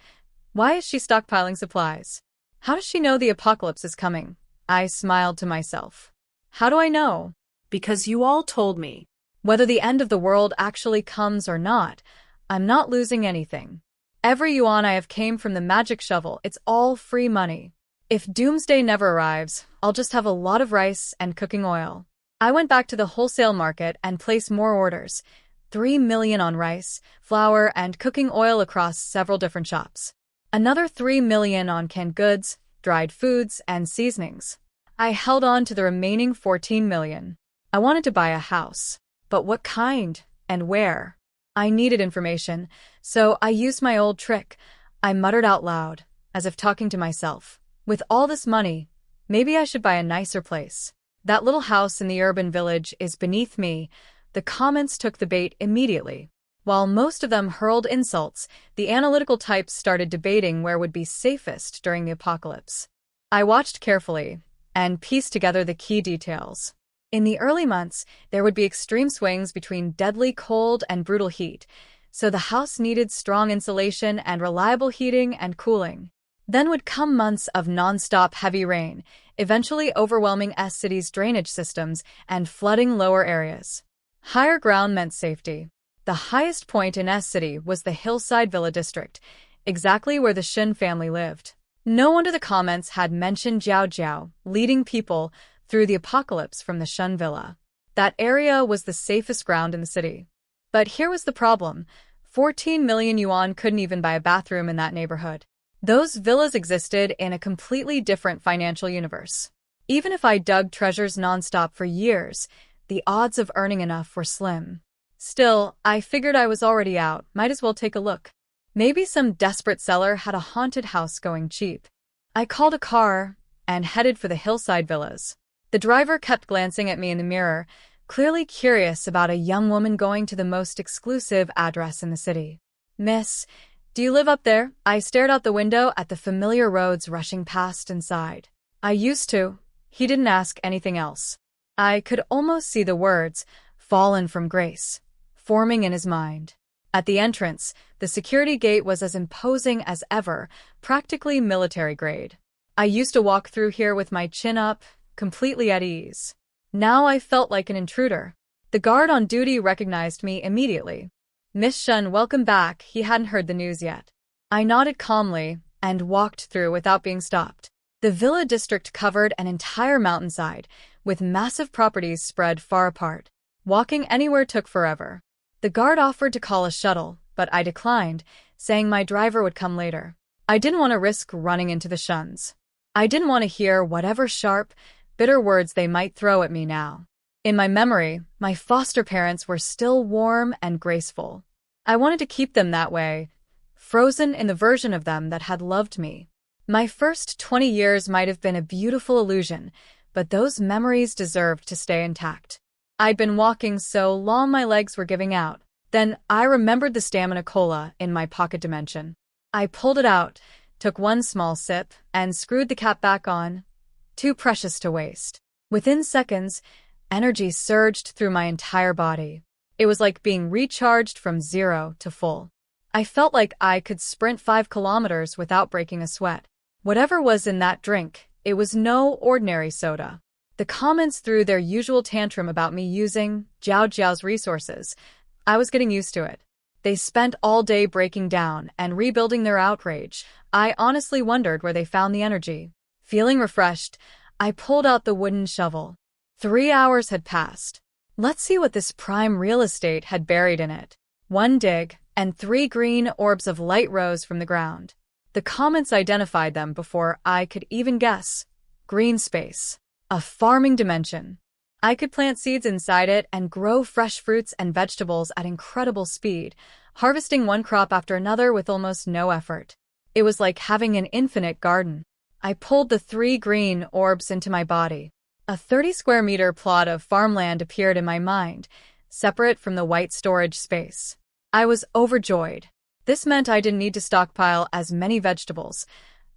why is she stockpiling supplies? How does she know the apocalypse is coming?" I smiled to myself. "How do I know?" Because you all told me. Whether the end of the world actually comes or not, I'm not losing anything. Every yuan I have came from the magic shovel. It's all free money. If doomsday never arrives, I'll just have a lot of rice and cooking oil. I went back to the wholesale market and placed more orders. 3 million on rice, flour, and cooking oil across several different shops. Another 3 million on canned goods, dried foods, and seasonings. I held on to the remaining 14 million. I wanted to buy a house. But what kind and where? I needed information, so I used my old trick. I muttered out loud, as if talking to myself. With all this money, maybe I should buy a nicer place. That little house in the urban village is beneath me. The comments took the bait immediately. While most of them hurled insults, the analytical types started debating where would be safest during the apocalypse. I watched carefully and pieced together the key details. In the early months, there would be extreme swings between deadly cold and brutal heat, so the house needed strong insulation and reliable heating and cooling. Then would come months of non-stop heavy rain, eventually overwhelming city's drainage systems and flooding lower areas. Higher ground meant safety. The highest point in city was the hillside villa district, exactly where the Shen family lived. No wonder the comments had mentioned Jiao Jiao, leading people through the apocalypse from the Shen villa. That area was the safest ground in the city. But here was the problem. 14 million yuan couldn't even buy a bathroom in that neighborhood. Those villas existed in a completely different financial universe. Even if I dug treasures nonstop for years, the odds of earning enough were slim. Still, I figured I was already out, might as well take a look. Maybe some desperate seller had a haunted house going cheap. I called a car and headed for the hillside villas. The driver kept glancing at me in the mirror, clearly curious about a young woman going to the most exclusive address in the city. "Miss, do you live up there?" I stared out the window at the familiar roads rushing past and sighed. "I used to." He didn't ask anything else. I could almost see the words, "fallen from grace," forming in his mind. At the entrance, the security gate was as imposing as ever, practically military grade. I used to walk through here with my chin up, completely at ease. Now I felt like an intruder. The guard on duty recognized me immediately. "Miss Shen, welcome back." He hadn't heard the news yet. I nodded calmly and walked through without being stopped. The villa district covered an entire mountainside, with massive properties spread far apart. Walking anywhere took forever. The guard offered to call a shuttle, but I declined, saying my driver would come later. I didn't want to risk running into the Shuns. I didn't want to hear whatever sharp, bitter words they might throw at me now. In my memory, my foster parents were still warm and graceful. I wanted to keep them that way, frozen in the version of them that had loved me. My first 20 years might have been a beautiful illusion, but those memories deserved to stay intact. I'd been walking so long my legs were giving out. Then I remembered the stamina cola in my pocket dimension. I pulled it out, took one small sip, and screwed the cap back on. Too precious to waste. Within seconds, energy surged through my entire body. It was like being recharged from 0 to full. I felt like I could sprint 5 kilometers without breaking a sweat. Whatever was in that drink, it was no ordinary soda. The comments threw their usual tantrum about me using Jiao Jiao's resources. I was getting used to it. They spent all day breaking down and rebuilding their outrage. I honestly wondered where they found the energy. Feeling refreshed, I pulled out the wooden shovel. 3 hours had passed. Let's see what this prime real estate had buried in it. One dig, and 3 green orbs of light rose from the ground. The comments identified them before I could even guess. Green space. A farming dimension. I could plant seeds inside it and grow fresh fruits and vegetables at incredible speed, harvesting one crop after another with almost no effort. It was like having an infinite garden. I pulled the 3 green orbs into my body. A 30-square-meter plot of farmland appeared in my mind, separate from the white storage space. I was overjoyed. This meant I didn't need to stockpile as many vegetables.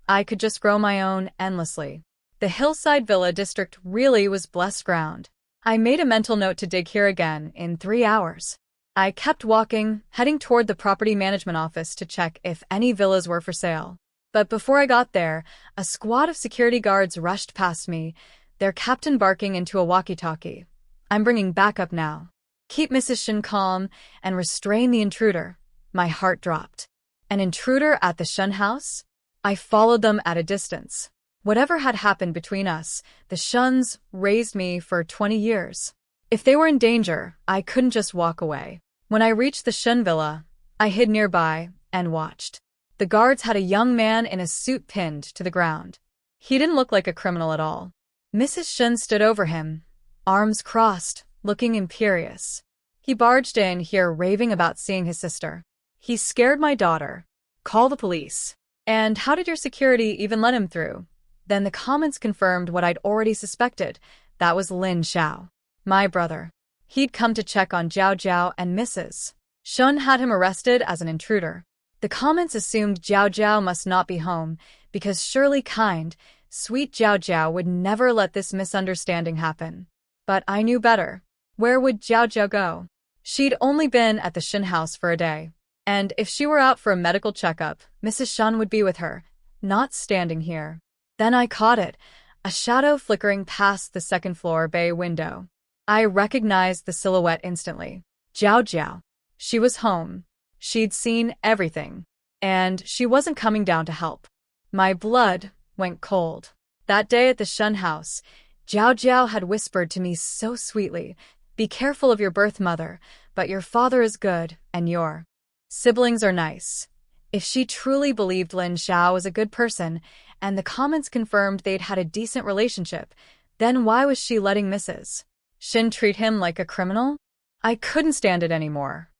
I could just grow my own endlessly. The hillside villa district really was blessed ground. I made a mental note to dig here again in 3 hours. I kept walking, heading toward the property management office to check if any villas were for sale. But before I got there, a squad of security guards rushed past me, their captain barking into a walkie-talkie. I'm bringing backup now. Keep Mrs. Shin calm and restrain the intruder. My heart dropped. An intruder at the Shun house? I followed them at a distance. Whatever had happened between us, the Shuns raised me for 20 years. If they were in danger, I couldn't just walk away. When I reached the Shun villa, I hid nearby and watched. The guards had a young man in a suit pinned to the ground. He didn't look like a criminal at all. Mrs. Shun stood over him, arms crossed, looking imperious. He barged in here raving about seeing his sister. He scared my daughter. Call the police. And how did your security even let him through? Then the comments confirmed what I'd already suspected. That was Lin Xiao, my brother. He'd come to check on Jiao Jiao and Mrs. Shun had him arrested as an intruder. The comments assumed Jiao Jiao must not be home, because surely kind, sweet Jiao Jiao would never let this misunderstanding happen. But I knew better. Where would Jiao Jiao go? She'd only been at the Shin house for a day. And if she were out for a medical checkup, Mrs. Shun would be with her, not standing here. Then I caught it, a shadow flickering past the second-floor bay window. I recognized the silhouette instantly. Jiao Jiao. She was home. She'd seen everything. And she wasn't coming down to help. My blood went cold. That day at the Shun house, Jiao Jiao had whispered to me so sweetly, "Be careful of your birth mother, but your father is good, and your siblings are nice." If she truly believed Lin Xiao was a good person, and the comments confirmed they'd had a decent relationship, then why was she letting Mrs. Shin treat him like a criminal? I couldn't stand it anymore.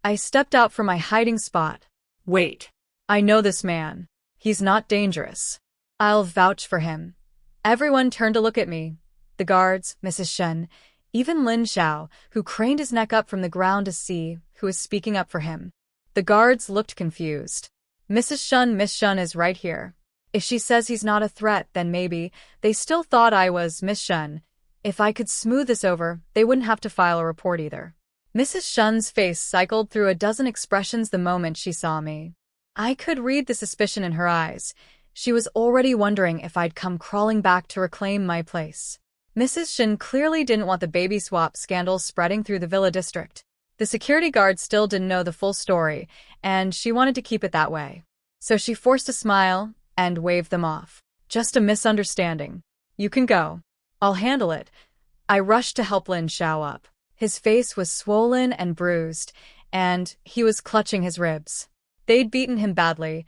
I stepped out from my hiding spot. Wait. I know this man. He's not dangerous. I'll vouch for him. Everyone turned to look at me. The guards, Mrs. Shen, even Lin Xiao, who craned his neck up from the ground to see who was speaking up for him. The guards looked confused. Mrs. Shun, Miss Shun is right here. If she says he's not a threat, then maybe. They still thought I was Miss Shun. If I could smooth this over, they wouldn't have to file a report either. Mrs. Shun's face cycled through a dozen expressions the moment she saw me. I could read the suspicion in her eyes. She was already wondering if I'd come crawling back to reclaim my place. Mrs. Shin clearly didn't want the baby swap scandal spreading through the villa district. The security guards still didn't know the full story, and she wanted to keep it that way. So she forced a smile and waved them off. Just a misunderstanding. You can go. I'll handle it. I rushed to help Lin Xiao up. His face was swollen and bruised, and he was clutching his ribs. They'd beaten him badly.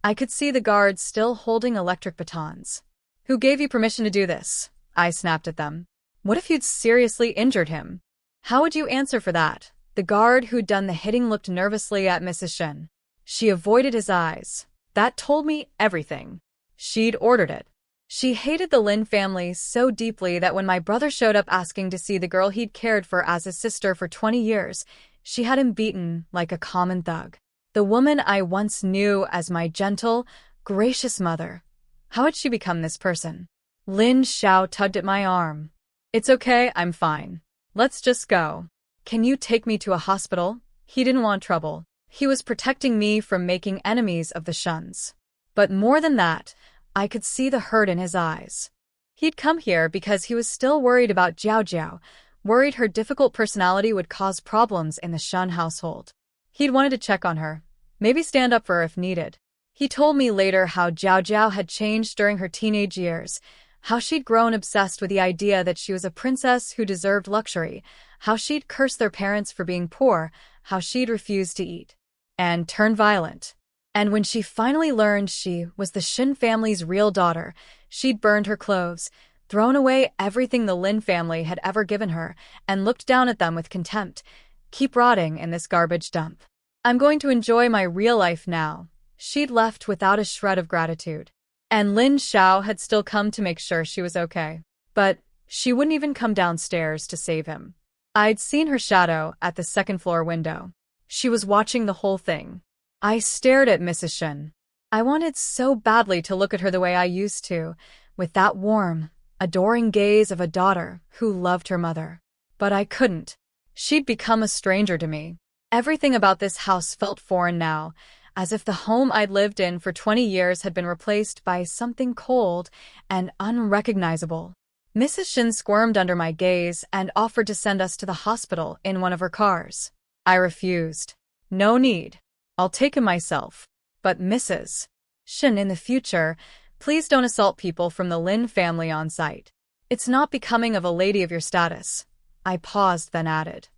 I could see the guards still holding electric batons. Who gave you permission to do this? I snapped at them. What if you'd seriously injured him? How would you answer for that? The guard who'd done the hitting looked nervously at Mrs. Shin. She avoided his eyes. That told me everything. She'd ordered it. She hated the Lin family so deeply that when my brother showed up asking to see the girl he'd cared for as his sister for 20 years, she had him beaten like a common thug. The woman I once knew as my gentle, gracious mother. How had she become this person? Lin Xiao tugged at my arm. It's okay, I'm fine. Let's just go. Can you take me to a hospital? He didn't want trouble. He was protecting me from making enemies of the Shuns. But more than that, I could see the hurt in his eyes. He'd come here because he was still worried about Jiao Jiao, worried her difficult personality would cause problems in the Shun household. He'd wanted to check on her, maybe stand up for her if needed. He told me later how Jiao Jiao had changed during her teenage years, how she'd grown obsessed with the idea that she was a princess who deserved luxury, how she'd cursed their parents for being poor, how she'd refused to eat, and turned violent. And when she finally learned she was the Shin family's real daughter, she'd burned her clothes, thrown away everything the Lin family had ever given her, and looked down at them with contempt. Keep rotting in this garbage dump. I'm going to enjoy my real life now. She'd left without a shred of gratitude. And Lin Xiao had still come to make sure she was okay. But she wouldn't even come downstairs to save him. I'd seen her shadow at the second-floor window. She was watching the whole thing. I stared at Mrs. Shin. I wanted so badly to look at her the way I used to, with that warm, adoring gaze of a daughter who loved her mother. But I couldn't. She'd become a stranger to me. Everything about this house felt foreign now, as if the home I'd lived in for 20 years had been replaced by something cold and unrecognizable. Mrs. Shin squirmed under my gaze and offered to send us to the hospital in one of her cars. I refused. No need. I'll take him myself. But Mrs. Shin, in the future, please don't assault people from the Lin family on sight. It's not becoming of a lady of your status. I paused, then added.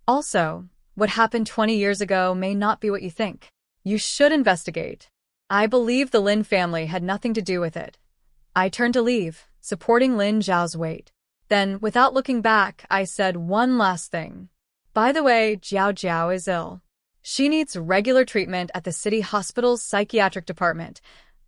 Also, what happened 20 years ago may not be what you think. You should investigate. I believe the Lin family had nothing to do with it. I turned to leave, supporting Lin Zhao's weight. Then, without looking back, I said one last thing. By the way, Jiao Jiao is ill. She needs regular treatment at the city hospital's psychiatric department,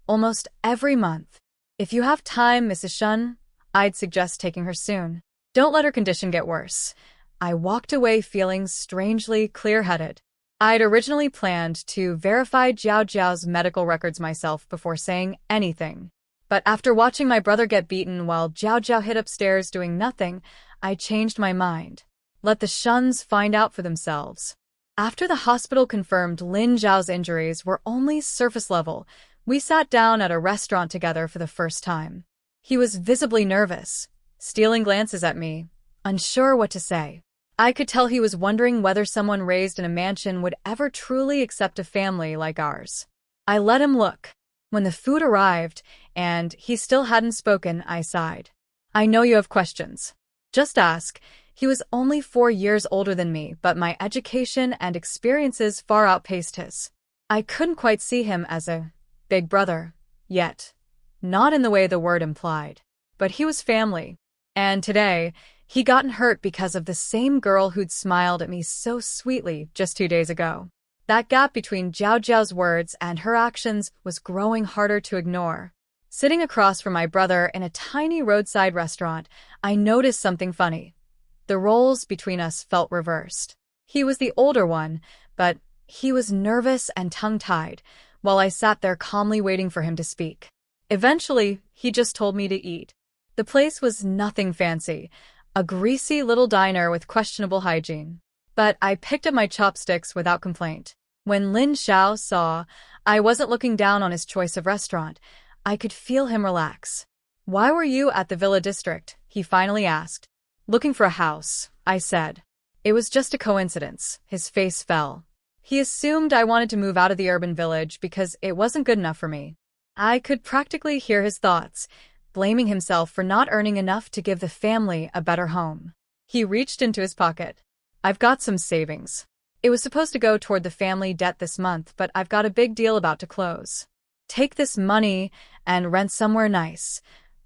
almost every month. If you have time, Mrs. Shun, I'd suggest taking her soon. Don't let her condition get worse. I walked away feeling strangely clear-headed. I'd originally planned to verify Jiao Jiao's medical records myself before saying anything. But after watching my brother get beaten while Jiao Jiao hid upstairs doing nothing, I changed my mind. Let the Shuns find out for themselves. After the hospital confirmed Lin Zhao's injuries were only surface level, we sat down at a restaurant together for the first time. He was visibly nervous, stealing glances at me, unsure what to say. I could tell he was wondering whether someone raised in a mansion would ever truly accept a family like ours. I let him look. When the food arrived, and he still hadn't spoken, I sighed. I know you have questions. Just ask. He was only 4 years older than me, but my education and experiences far outpaced his. I couldn't quite see him as a big brother, yet. Not in the way the word implied. But he was family. And today, he'd gotten hurt because of the same girl who'd smiled at me so sweetly just 2 days ago. That gap between Jiao Jiao's words and her actions was growing harder to ignore. Sitting across from my brother in a tiny roadside restaurant, I noticed something funny. The roles between us felt reversed. He was the older one, but he was nervous and tongue-tied, while I sat there calmly waiting for him to speak. Eventually, he just told me to eat. The place was nothing fancy, a greasy little diner with questionable hygiene. But I picked up my chopsticks without complaint. When Lin Xiao saw I wasn't looking down on his choice of restaurant, I could feel him relax. "Why were you at the Villa District?" he finally asked. "Looking for a house," I said. It was just a coincidence. His face fell. He assumed I wanted to move out of the urban village because it wasn't good enough for me. I could practically hear his thoughts, blaming himself for not earning enough to give the family a better home. He reached into his pocket. "I've got some savings. It was supposed to go toward the family debt this month, but I've got a big deal about to close. Take this money and rent somewhere nice.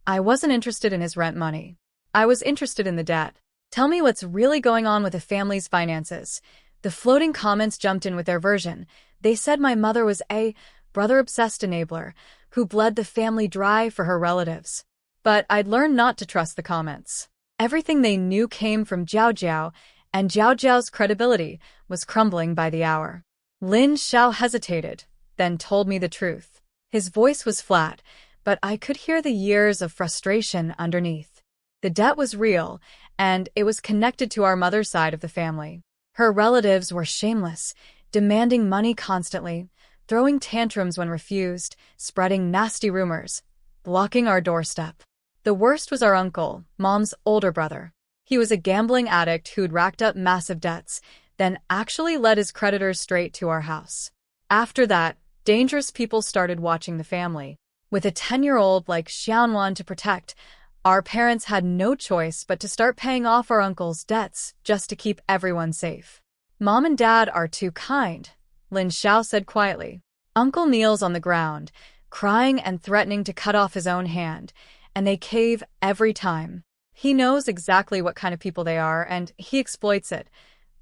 I wasn't interested in his rent money. I was interested in the debt. Tell me what's really going on with the family's finances. The floating comments jumped in with their version. They said my mother was a brother-obsessed enabler who bled the family dry for her relatives. But I'd learned not to trust the comments. Everything they knew came from Jiao Jiao, and Jiao Jiao's credibility was crumbling by the hour. Lin Xiao hesitated, then told me the truth. His voice was flat, but I could hear the years of frustration underneath. The debt was real, and it was connected to our mother's side of the family. Her relatives were shameless, demanding money constantly, throwing tantrums when refused, spreading nasty rumors, blocking our doorstep. The worst was our uncle, Mom's older brother. He was a gambling addict who'd racked up massive debts, then actually led his creditors straight to our house. After that, dangerous people started watching the family. With a 10-year-old like Xianwan to protect, our parents had no choice but to start paying off our uncle's debts just to keep everyone safe. Mom and Dad are too kind, Lin Xiao said quietly. Uncle kneels on the ground, crying and threatening to cut off his own hand, and they cave every time. He knows exactly what kind of people they are, and he exploits it.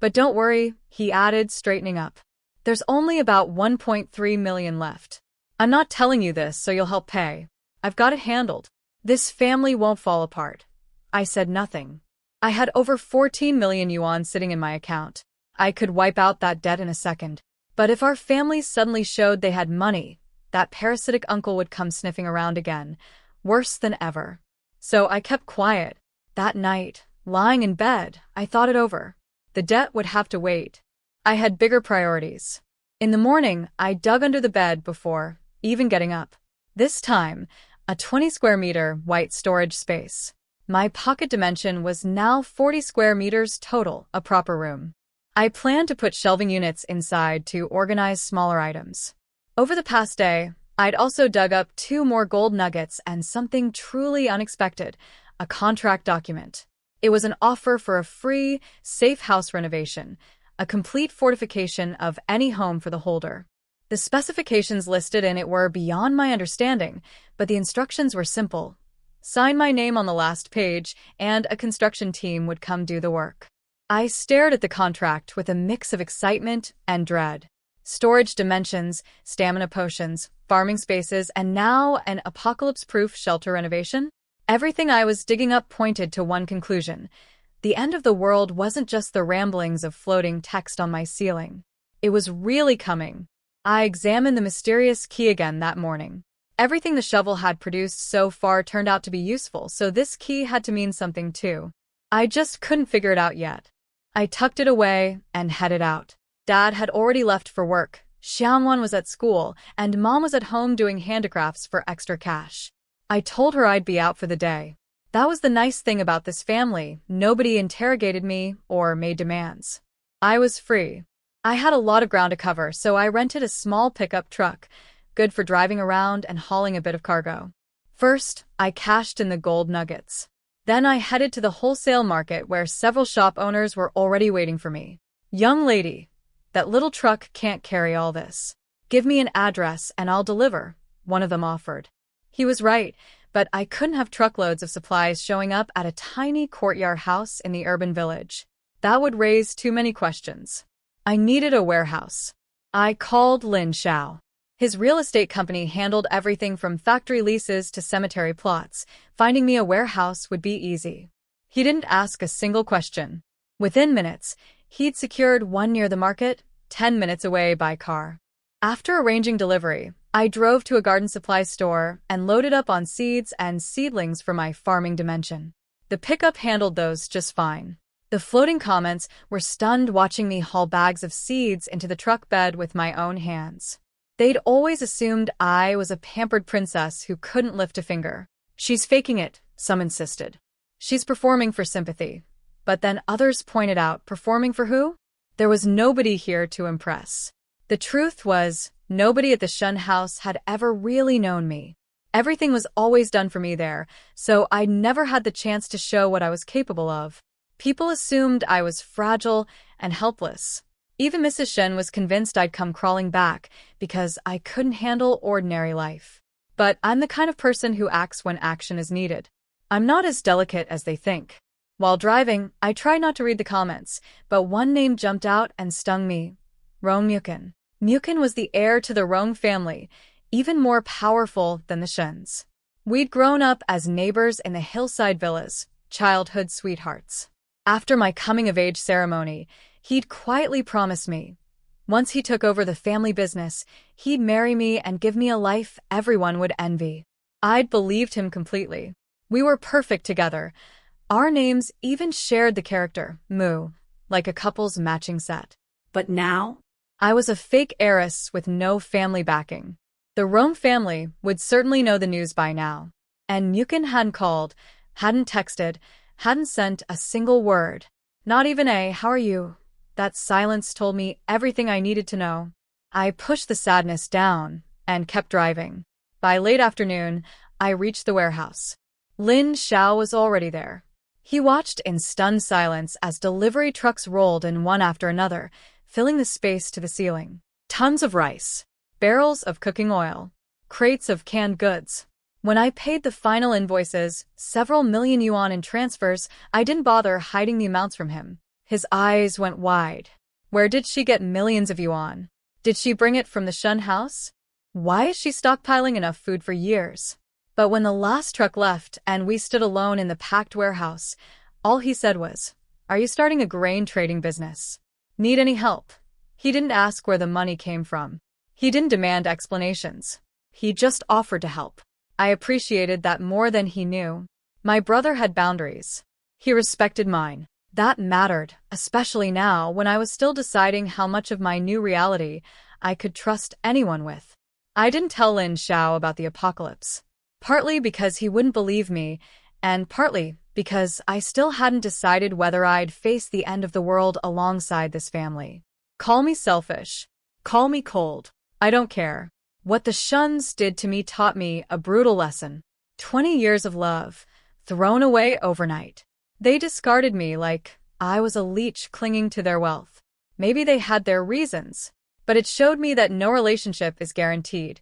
But don't worry, he added, straightening up. There's only about 1.3 million left. I'm not telling you this so you'll help pay. I've got it handled. This family won't fall apart. I said nothing. I had over 14 million yuan sitting in my account. I could wipe out that debt in a second. But if our families suddenly showed they had money, that parasitic uncle would come sniffing around again, worse than ever. So I kept quiet. That night, lying in bed, I thought it over. The debt would have to wait. I had bigger priorities. In the morning, I dug under the bed before even getting up. This time, a 20 square meter white storage space. My pocket dimension was now 40 square meters total, a proper room. I planned to put shelving units inside to organize smaller items. Over the past day, I'd also dug up 2 more gold nuggets and something truly unexpected, a contract document. It was an offer for a free, safe house renovation, a complete fortification of any home for the holder. The specifications listed in it were beyond my understanding, but the instructions were simple. Sign my name on the last page, and a construction team would come do the work. I stared at the contract with a mix of excitement and dread. Storage dimensions, stamina potions, farming spaces, and now an apocalypse-proof shelter renovation? Everything I was digging up pointed to one conclusion. The end of the world wasn't just the ramblings of floating text on my ceiling. It was really coming. I examined the mysterious key again that morning. Everything the shovel had produced so far turned out to be useful, so this key had to mean something too. I just couldn't figure it out yet. I tucked it away and headed out. Dad had already left for work, Xianwan was at school, and Mom was at home doing handicrafts for extra cash. I told her I'd be out for the day. That was the nice thing about this family. Nobody interrogated me or made demands. I was free. I had a lot of ground to cover, so I rented a small pickup truck, good for driving around and hauling a bit of cargo. First, I cashed in the gold nuggets. Then I headed to the wholesale market where several shop owners were already waiting for me. Young lady, that little truck can't carry all this. Give me an address and I'll deliver, one of them offered. He was right, but I couldn't have truckloads of supplies showing up at a tiny courtyard house in the urban village. That would raise too many questions. I needed a warehouse. I called Lin Xiao. His real estate company handled everything from factory leases to cemetery plots. Finding me a warehouse would be easy. He didn't ask a single question. Within minutes, he'd secured one near the market, 10 minutes away by car. After arranging delivery, I drove to a garden supply store and loaded up on seeds and seedlings for my farming dimension. The pickup handled those just fine. The floating comments were stunned watching me haul bags of seeds into the truck bed with my own hands. They'd always assumed I was a pampered princess who couldn't lift a finger. She's faking it, some insisted. She's performing for sympathy. But then others pointed out, performing for who? There was nobody here to impress. The truth was, nobody at the Shun house had ever really known me. Everything was always done for me there, so I never had the chance to show what I was capable of. People assumed I was fragile and helpless. Even Mrs. Shen was convinced I'd come crawling back because I couldn't handle ordinary life. But I'm the kind of person who acts when action is needed. I'm not as delicate as they think. While driving, I tried not to read the comments, but one name jumped out and stung me. Rong Mukin. Mukin was the heir to the Rong family, even more powerful than the Shuns. We'd grown up as neighbors in the hillside villas, childhood sweethearts. After my coming-of-age ceremony, he'd quietly promised me, once he took over the family business, he'd marry me and give me a life everyone would envy. I'd believed him completely. We were perfect together. Our names even shared the character, Mu, like a couple's matching set. But now? I was a fake heiress with no family backing. The Rome family would certainly know the news by now. And Mukin hadn't called, hadn't texted, hadn't sent a single word. Not even a, "How are you?" That silence told me everything I needed to know. I pushed the sadness down and kept driving. By late afternoon, I reached the warehouse. Lin Xiao was already there. He watched in stunned silence as delivery trucks rolled in one after another, filling the space to the ceiling. Tons of rice, barrels of cooking oil, crates of canned goods. When I paid the final invoices, several million yuan in transfers, I didn't bother hiding the amounts from him. His eyes went wide. Where did she get millions of yuan? Did she bring it from the Shun house? Why is she stockpiling enough food for years? But when the last truck left and we stood alone in the packed warehouse, all he said was, "Are you starting a grain trading business? Need any help?" He didn't ask where the money came from. He didn't demand explanations. He just offered to help. I appreciated that more than he knew. My brother had boundaries. He respected mine. That mattered, especially now when I was still deciding how much of my new reality I could trust anyone with. I didn't tell Lin Xiao about the apocalypse, partly because he wouldn't believe me, and partly because I still hadn't decided whether I'd face the end of the world alongside this family. Call me selfish. Call me cold. I don't care. What the Shuns did to me taught me a brutal lesson. 20 years of love, thrown away overnight. They discarded me like I was a leech clinging to their wealth. Maybe they had their reasons, but it showed me that no relationship is guaranteed.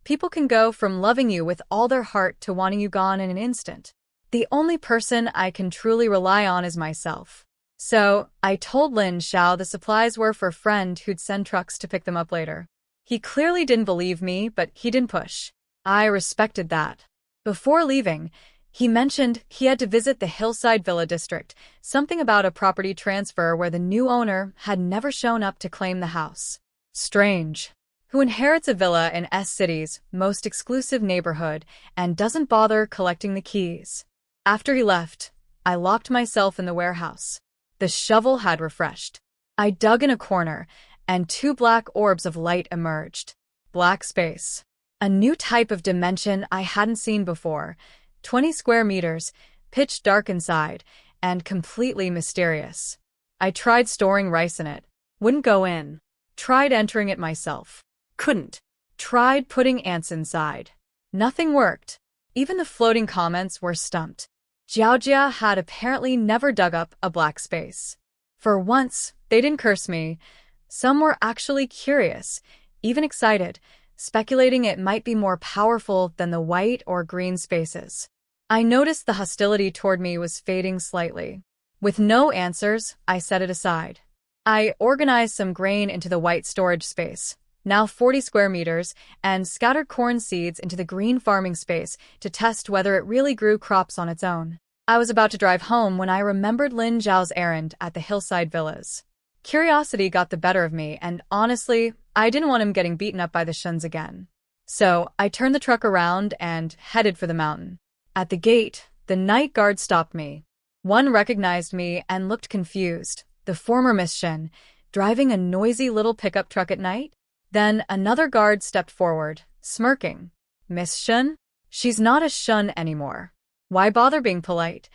People can go from loving you with all their heart to wanting you gone in an instant. The only person I can truly rely on is myself. So, I told Lin Xiao the supplies were for a friend who'd send trucks to pick them up later. He clearly didn't believe me, but he didn't push. I respected that. Before leaving, he mentioned he had to visit the Hillside Villa district, something about a property transfer where the new owner had never shown up to claim the house. Strange. Who inherits a villa in S-City's most exclusive neighborhood and doesn't bother collecting the keys? After he left, I locked myself in the warehouse. The shovel had refreshed. I dug in a corner, and 2 black orbs of light emerged. Black space. A new type of dimension I hadn't seen before. 20 square meters, pitch dark inside, and completely mysterious. I tried storing rice in it. Wouldn't go in. Tried entering it myself. Couldn't. Tried putting ants inside. Nothing worked. Even the floating comments were stumped. Jiaojia had apparently never dug up a black space. For once, they didn't curse me. Some were actually curious, even excited, speculating it might be more powerful than the white or green spaces. I noticed the hostility toward me was fading slightly. With no answers, I set it aside. I organized some grain into the white storage space, now 40 square meters, and scattered corn seeds into the green farming space to test whether it really grew crops on its own. I was about to drive home when I remembered Lin Zhao's errand at the Hillside Villas. Curiosity got the better of me, and honestly, I didn't want him getting beaten up by the Shuns again. So, I turned the truck around and headed for the mountain. At the gate, the night guard stopped me. One recognized me and looked confused, the former Miss Shen, driving a noisy little pickup truck at night. Then another guard stepped forward, smirking. Miss Shen? She's not a Shun anymore. Why bother being polite?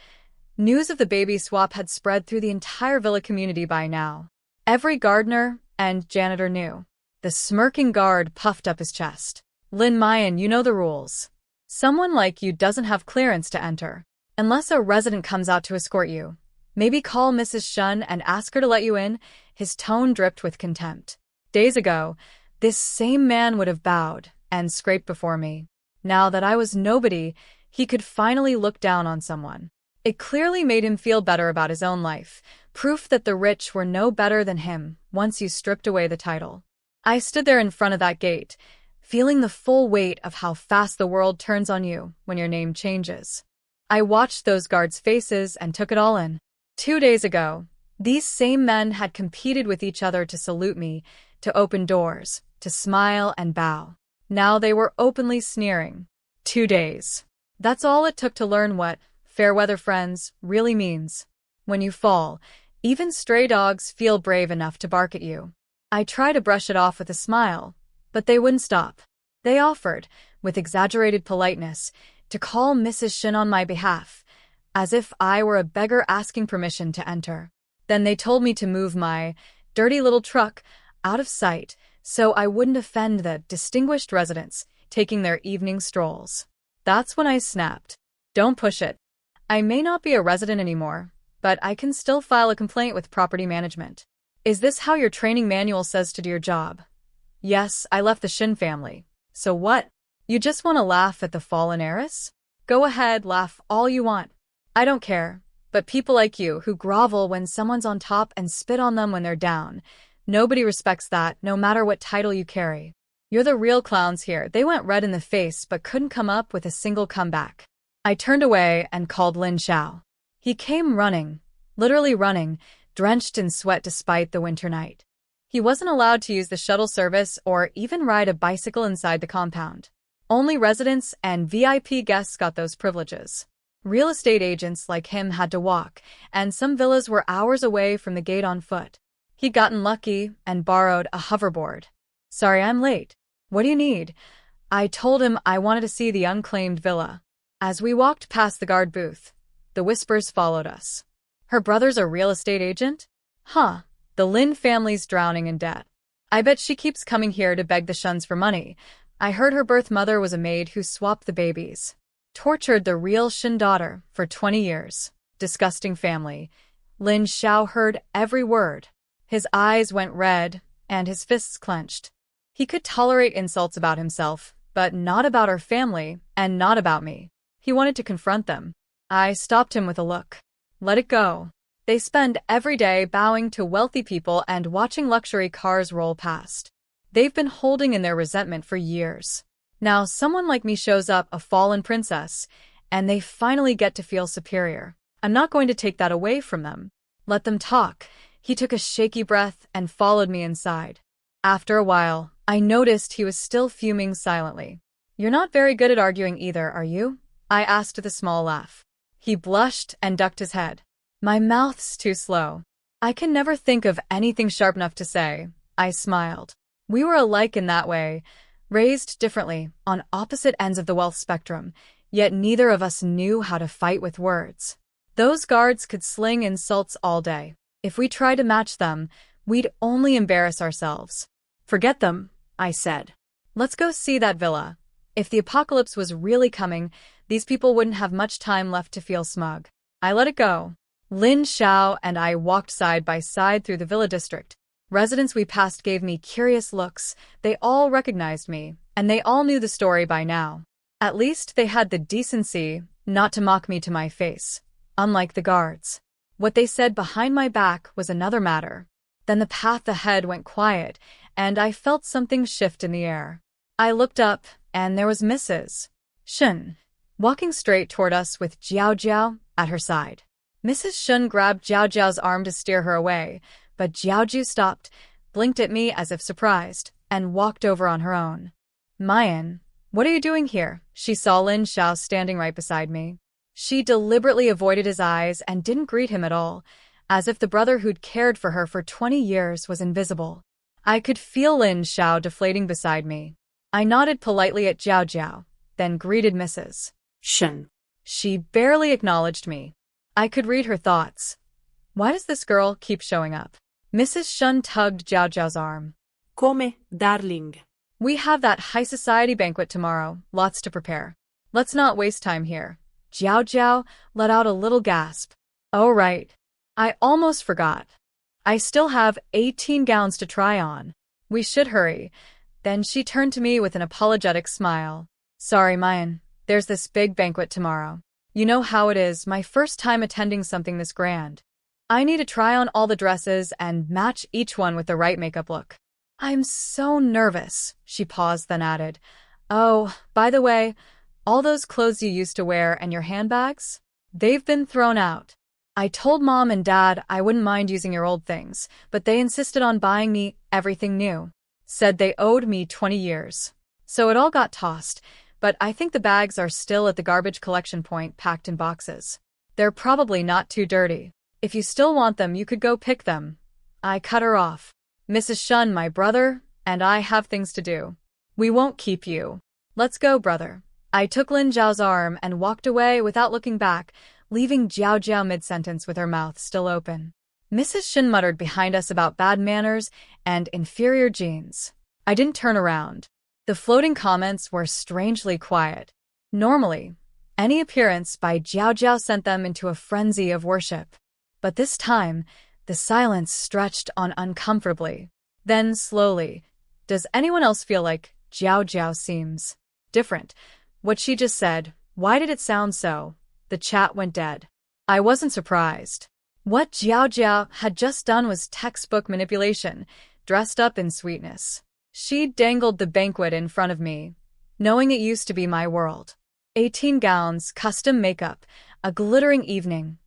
News of the baby swap had spread through the entire villa community by now. Every gardener and janitor knew. The smirking guard puffed up his chest. Lin Mayan, you know the rules. Someone like you doesn't have clearance to enter. Unless a resident comes out to escort you. Maybe call Mrs. Shun and ask her to let you in. His tone dripped with contempt. Days ago, this same man would have bowed and scraped before me. Now that I was nobody, he could finally look down on someone. It clearly made him feel better about his own life, proof that the rich were no better than him once you stripped away the title. I stood there in front of that gate, feeling the full weight of how fast the world turns on you when your name changes. I watched those guards' faces and took it all in. 2 days ago, these same men had competed with each other to salute me, to open doors, to smile and bow. Now they were openly sneering. 2 days. That's all it took to learn what fair weather friends really means. When you fall, even stray dogs feel brave enough to bark at you. I tried to brush it off with a smile, but they wouldn't stop. They offered, with exaggerated politeness, to call Mrs. Shin on my behalf, as if I were a beggar asking permission to enter. Then they told me to move my dirty little truck out of sight so I wouldn't offend the distinguished residents taking their evening strolls. That's when I snapped. Don't push it. I may not be a resident anymore, but I can still file a complaint with property management. Is this how your training manual says to do your job? Yes, I left the Shin family. So what? You just want to laugh at the fallen heiress? Go ahead, laugh all you want. I don't care. But people like you who grovel when someone's on top and spit on them when they're down, nobody respects that, no matter what title you carry. You're the real clowns here. They went red in the face but couldn't come up with a single comeback. I turned away and called Lin Xiao. He came running, literally running, drenched in sweat despite the winter night. He wasn't allowed to use the shuttle service or even ride a bicycle inside the compound. Only residents and VIP guests got those privileges. Real estate agents like him had to walk, and some villas were hours away from the gate on foot. He'd gotten lucky and borrowed a hoverboard. Sorry, I'm late. What do you need? I told him I wanted to see the unclaimed villa. As we walked past the guard booth, the whispers followed us. Her brother's a real estate agent? Huh, the Lin family's drowning in debt. I bet she keeps coming here to beg the Shuns for money. I heard her birth mother was a maid who swapped the babies. Tortured the real Shin daughter for 20 years. Disgusting family. Lin Xiao heard every word. His eyes went red, and his fists clenched. He could tolerate insults about himself, but not about our family, and not about me. He wanted to confront them. I stopped him with a look. Let it go. They spend every day bowing to wealthy people and watching luxury cars roll past. They've been holding in their resentment for years. Now someone like me shows up, a fallen princess, and they finally get to feel superior. I'm not going to take that away from them. Let them talk. He took a shaky breath and followed me inside. After a while, I noticed he was still fuming silently. You're not very good at arguing either, are you? I asked with a small laugh. He blushed and ducked his head. My mouth's too slow. I can never think of anything sharp enough to say. I smiled. We were alike in that way, raised differently, on opposite ends of the wealth spectrum, yet neither of us knew how to fight with words. Those guards could sling insults all day. If we tried to match them, we'd only embarrass ourselves. Forget them, I said. Let's go see that villa. If the apocalypse was really coming, these people wouldn't have much time left to feel smug. I let it go. Lin Xiao and I walked side by side through the villa district. Residents we passed gave me curious looks. They all recognized me, and they all knew the story by now. At least they had the decency not to mock me to my face, unlike the guards. What they said behind my back was another matter. Then the path ahead went quiet, and I felt something shift in the air. I looked up, and there was Mrs. Shin, walking straight toward us with Jiao Jiao at her side. Mrs. Shin grabbed Jiao Jiao's arm to steer her away, but Jiao Jiao stopped, blinked at me as if surprised, and walked over on her own. Mayan, what are you doing here? She saw Lin Xiao standing right beside me. She deliberately avoided his eyes and didn't greet him at all, as if the brother who'd cared for her for 20 years was invisible. I could feel Lin Xiao deflating beside me. I nodded politely at Jiao Jiao, then greeted Mrs. Shin. She barely acknowledged me. I could read her thoughts. Why does this girl keep showing up? Mrs. Shun tugged Jiao Jiao's arm. Come, darling. We have that high society banquet tomorrow, lots to prepare. Let's not waste time here. Jiao Jiao let out a little gasp. Oh right. I almost forgot. I still have 18 gowns to try on. We should hurry. Then she turned to me with an apologetic smile. Sorry, Mayan. There's this big banquet tomorrow. You know how it is, my first time attending something this grand. I need to try on all the dresses and match each one with the right makeup look. I'm so nervous, she paused, then added. Oh, by the way, all those clothes you used to wear and your handbags? They've been thrown out. I told Mom and Dad I wouldn't mind using your old things, but they insisted on buying me everything new. Said they owed me 20 years. So it all got tossed, but I think the bags are still at the garbage collection point packed in boxes. They're probably not too dirty. If you still want them, you could go pick them. I cut her off. Mrs. Shun, my brother, and I have things to do. We won't keep you. Let's go, brother. I took Lin Zhao's arm and walked away without looking back, leaving Jiao Jiao mid-sentence with her mouth still open. Mrs. Shin muttered behind us about bad manners and inferior genes. I didn't turn around. The floating comments were strangely quiet. Normally, any appearance by Jiao Jiao sent them into a frenzy of worship. But this time, the silence stretched on uncomfortably. Then, slowly, does anyone else feel like Jiao Jiao seems different? What she just said, why did it sound so? The chat went dead. I wasn't surprised. What Jiao Jiao had just done was textbook manipulation, dressed up in sweetness. She dangled the banquet in front of me, knowing it used to be my world. 18 gowns, custom makeup, a glittering evening.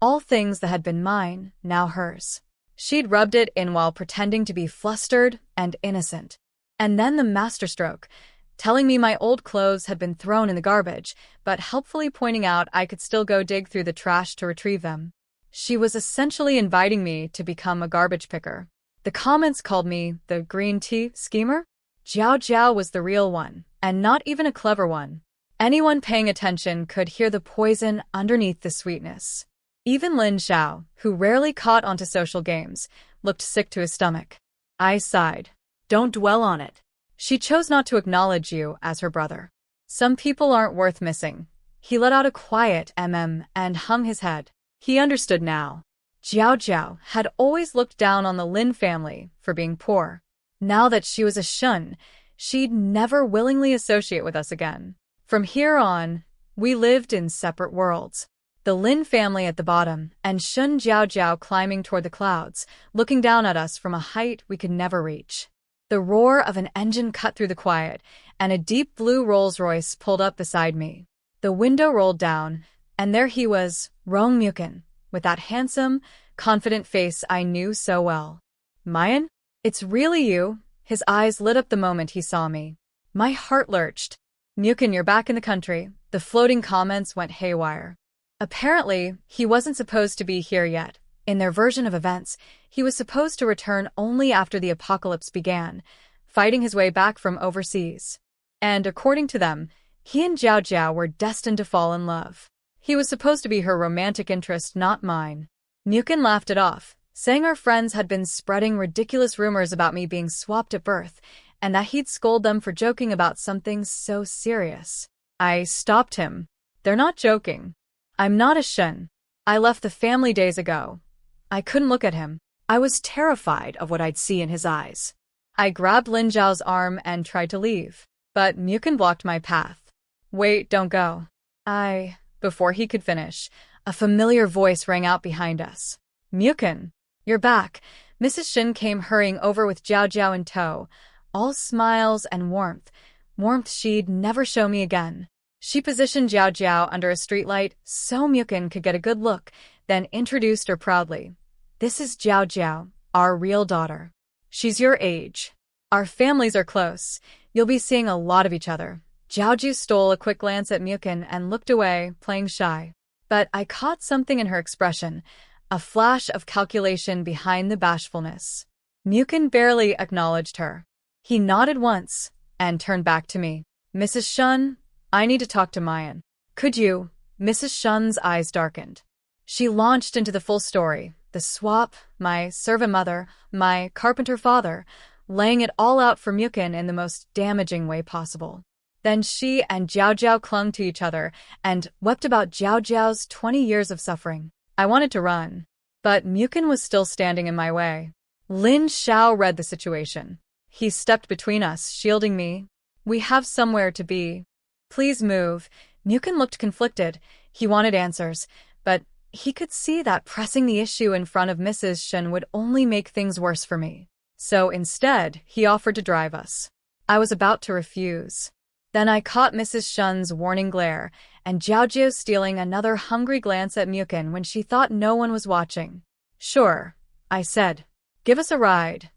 All things that had been mine, now hers. She'd rubbed it in while pretending to be flustered and innocent. And then the masterstroke, telling me my old clothes had been thrown in the garbage, but helpfully pointing out I could still go dig through the trash to retrieve them. She was essentially inviting me to become a garbage picker. The comments called me the green tea schemer. Jiao Jiao was the real one, and not even a clever one. Anyone paying attention could hear the poison underneath the sweetness. Even Lin Xiao, who rarely caught onto social games, looked sick to his stomach. I sighed. Don't dwell on it. She chose not to acknowledge you as her brother. Some people aren't worth missing. He let out a quiet and hung his head. He understood now. Jiao Jiao had always looked down on the Lin family for being poor. Now that she was a Shun, she'd never willingly associate with us again. From here on, we lived in separate worlds. The Lin family at the bottom, and Shun Jiao Jiao climbing toward the clouds, looking down at us from a height we could never reach. The roar of an engine cut through the quiet, and a deep blue Rolls-Royce pulled up beside me. The window rolled down, and there he was, Rong Mukin, with that handsome, confident face I knew so well. Mayan? It's really you? His eyes lit up the moment he saw me. My heart lurched. Mukin, you're back in the country. The floating comments went haywire. Apparently, he wasn't supposed to be here yet. In their version of events, he was supposed to return only after the apocalypse began, fighting his way back from overseas. And according to them, he and Jiao Jiao were destined to fall in love. He was supposed to be her romantic interest, not mine. Mukin laughed it off, saying our friends had been spreading ridiculous rumors about me being swapped at birth, and that he'd scold them for joking about something so serious. I stopped him. They're not joking. I'm not a Shun. I left the family days ago. I couldn't look at him. I was terrified of what I'd see in his eyes. I grabbed Lin Zhao's arm and tried to leave, but Mukin blocked my path. Wait, don't go. Before he could finish, a familiar voice rang out behind us. Mukin, you're back. Mrs. Shin came hurrying over with Jiao Jiao in tow, all smiles and warmth she'd never show me again. She positioned Jiao Jiao under a streetlight so Mukin could get a good look, then introduced her proudly. This is Jiao Jiao, our real daughter. She's your age. Our families are close. You'll be seeing a lot of each other. Jiao Jiao stole a quick glance at Mukin and looked away, playing shy. But I caught something in her expression, a flash of calculation behind the bashfulness. Mukin barely acknowledged her. He nodded once and turned back to me. Mrs. Shun, I need to talk to Mayan. Could you? Mrs. Shun's eyes darkened. She launched into the full story, the swap, my servant mother, my carpenter father, laying it all out for Mukin in the most damaging way possible. Then she and Jiao Jiao clung to each other and wept about Jiao Jiao's 20 years of suffering. I wanted to run, but Mukin was still standing in my way. Lin Xiao read the situation. He stepped between us, shielding me. We have somewhere to be. Please move. Mukin looked conflicted. He wanted answers, but he could see that pressing the issue in front of Mrs. Shen would only make things worse for me. So instead, he offered to drive us. I was about to refuse. Then I caught Mrs. Shen's warning glare, and Jiao stealing another hungry glance at Mukin when she thought no one was watching. Sure, I said. Give us a ride.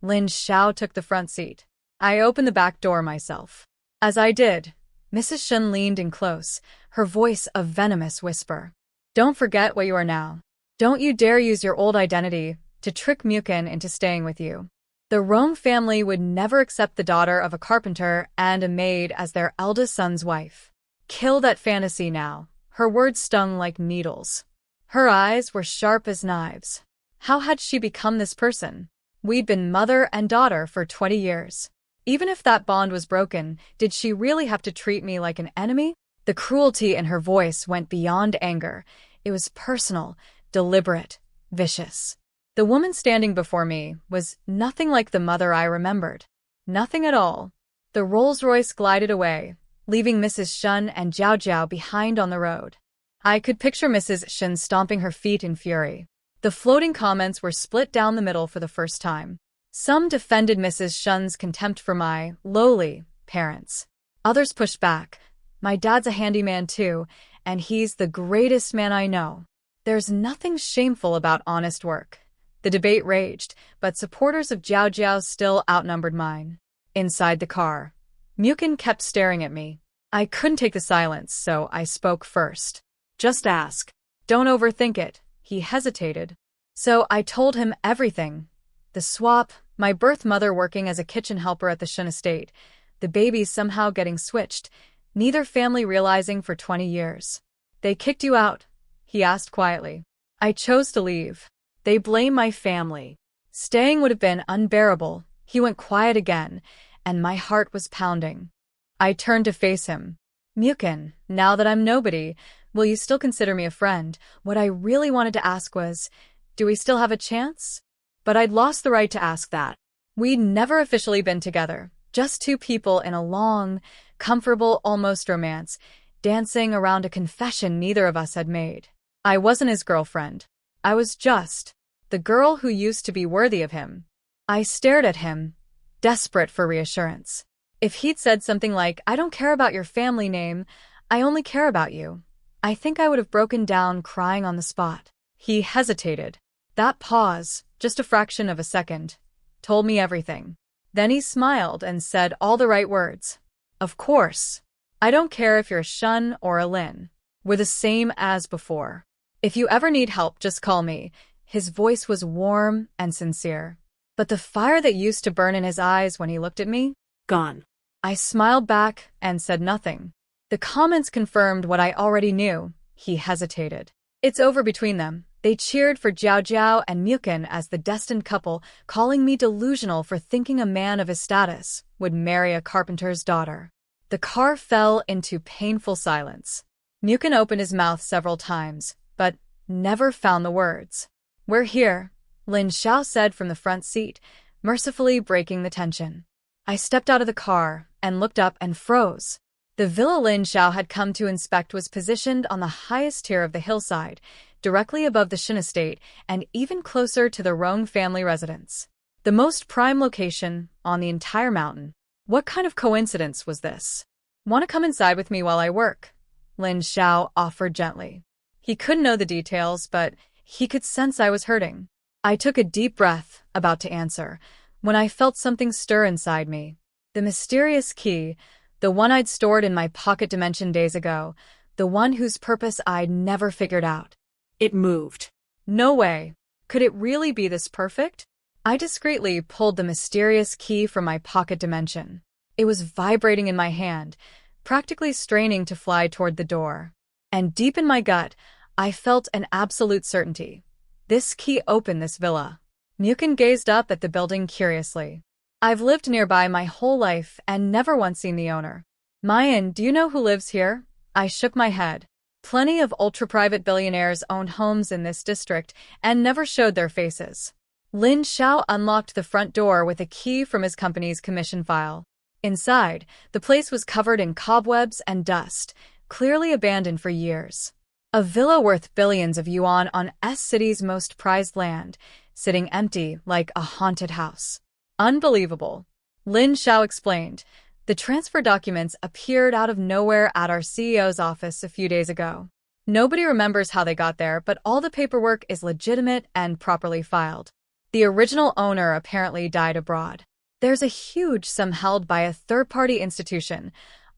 Lin Xiao took the front seat. I opened the back door myself. As I did, Mrs. Shen leaned in close, her voice a venomous whisper. Don't forget what you are now. Don't you dare use your old identity to trick Mukin into staying with you. The Rong family would never accept the daughter of a carpenter and a maid as their eldest son's wife. Kill that fantasy now. Her words stung like needles. Her eyes were sharp as knives. How had she become this person? We'd been mother and daughter for 20 years. Even if that bond was broken, did she really have to treat me like an enemy? The cruelty in her voice went beyond anger. It was personal, deliberate, vicious. The woman standing before me was nothing like the mother I remembered. Nothing at all. The Rolls-Royce glided away, leaving Mrs. Shen and Jiao behind on the road. I could picture Mrs. Shen stomping her feet in fury. The floating comments were split down the middle for the first time. Some defended Mrs. Shen's contempt for my lowly parents. Others pushed back. My dad's a handyman too, and he's the greatest man I know. There's nothing shameful about honest work. The debate raged, but supporters of Jiao still outnumbered mine. Inside the car, Mukin kept staring at me. I couldn't take the silence, so I spoke first. Just ask. Don't overthink it. He hesitated. So I told him everything. The swap, my birth mother working as a kitchen helper at the Shen estate, the babies somehow getting switched, neither family realizing for 20 years. They kicked you out? He asked quietly. I chose to leave. They blame my family. Staying would have been unbearable. He went quiet again, and my heart was pounding. I turned to face him. Mukin, now that I'm nobody, will you still consider me a friend? What I really wanted to ask was, do we still have a chance? But I'd lost the right to ask that. We'd never officially been together, just two people in a long, comfortable, almost romance, dancing around a confession neither of us had made. I wasn't his girlfriend. I was just the girl who used to be worthy of him. I stared at him, desperate for reassurance. If he'd said something like, I don't care about your family name, I only care about you, I think I would have broken down crying on the spot. He hesitated. That pause, just a fraction of a second, told me everything. Then he smiled and said all the right words. Of course. I don't care if you're a Shun or a Lin. We're the same as before. If you ever need help, just call me. His voice was warm and sincere. But the fire that used to burn in his eyes when he looked at me? Gone. I smiled back and said nothing. The comments confirmed what I already knew. He hesitated. It's over between them. They cheered for Jiao and Mukin as the destined couple, calling me delusional for thinking a man of his status would marry a carpenter's daughter. The car fell into painful silence. Mukin opened his mouth several times, but never found the words. We're here, Lin Xiao said from the front seat, mercifully breaking the tension. I stepped out of the car and looked up and froze. The villa Lin Xiao had come to inspect was positioned on the highest tier of the hillside, directly above the Shen estate and even closer to the Rong family residence. The most prime location on the entire mountain. What kind of coincidence was this? Want to come inside with me while I work? Lin Xiao offered gently. He couldn't know the details, but he could sense I was hurting. I took a deep breath, about to answer, when I felt something stir inside me. The mysterious key, the one I'd stored in my pocket dimension days ago, the one whose purpose I'd never figured out. It moved. No way. Could it really be this perfect? I discreetly pulled the mysterious key from my pocket dimension. It was vibrating in my hand, practically straining to fly toward the door. And deep in my gut, I felt an absolute certainty. This key opened this villa. Mukin gazed up at the building curiously. I've lived nearby my whole life and never once seen the owner. Mayan, do you know who lives here? I shook my head. Plenty of ultra-private billionaires owned homes in this district and never showed their faces. Lin Xiao unlocked the front door with a key from his company's commission file. Inside, the place was covered in cobwebs and dust, clearly abandoned for years. A villa worth billions of yuan on S-City's most prized land, sitting empty like a haunted house. Unbelievable. Lin Xiao explained. The transfer documents appeared out of nowhere at our CEO's office a few days ago. Nobody remembers how they got there, but all the paperwork is legitimate and properly filed. The original owner apparently died abroad. There's a huge sum held by a third-party institution.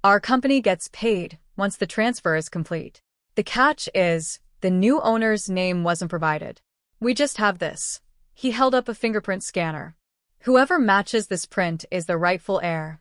Our company gets paid once the transfer is complete. The catch is, the new owner's name wasn't provided. We just have this. He held up a fingerprint scanner. Whoever matches this print is the rightful heir.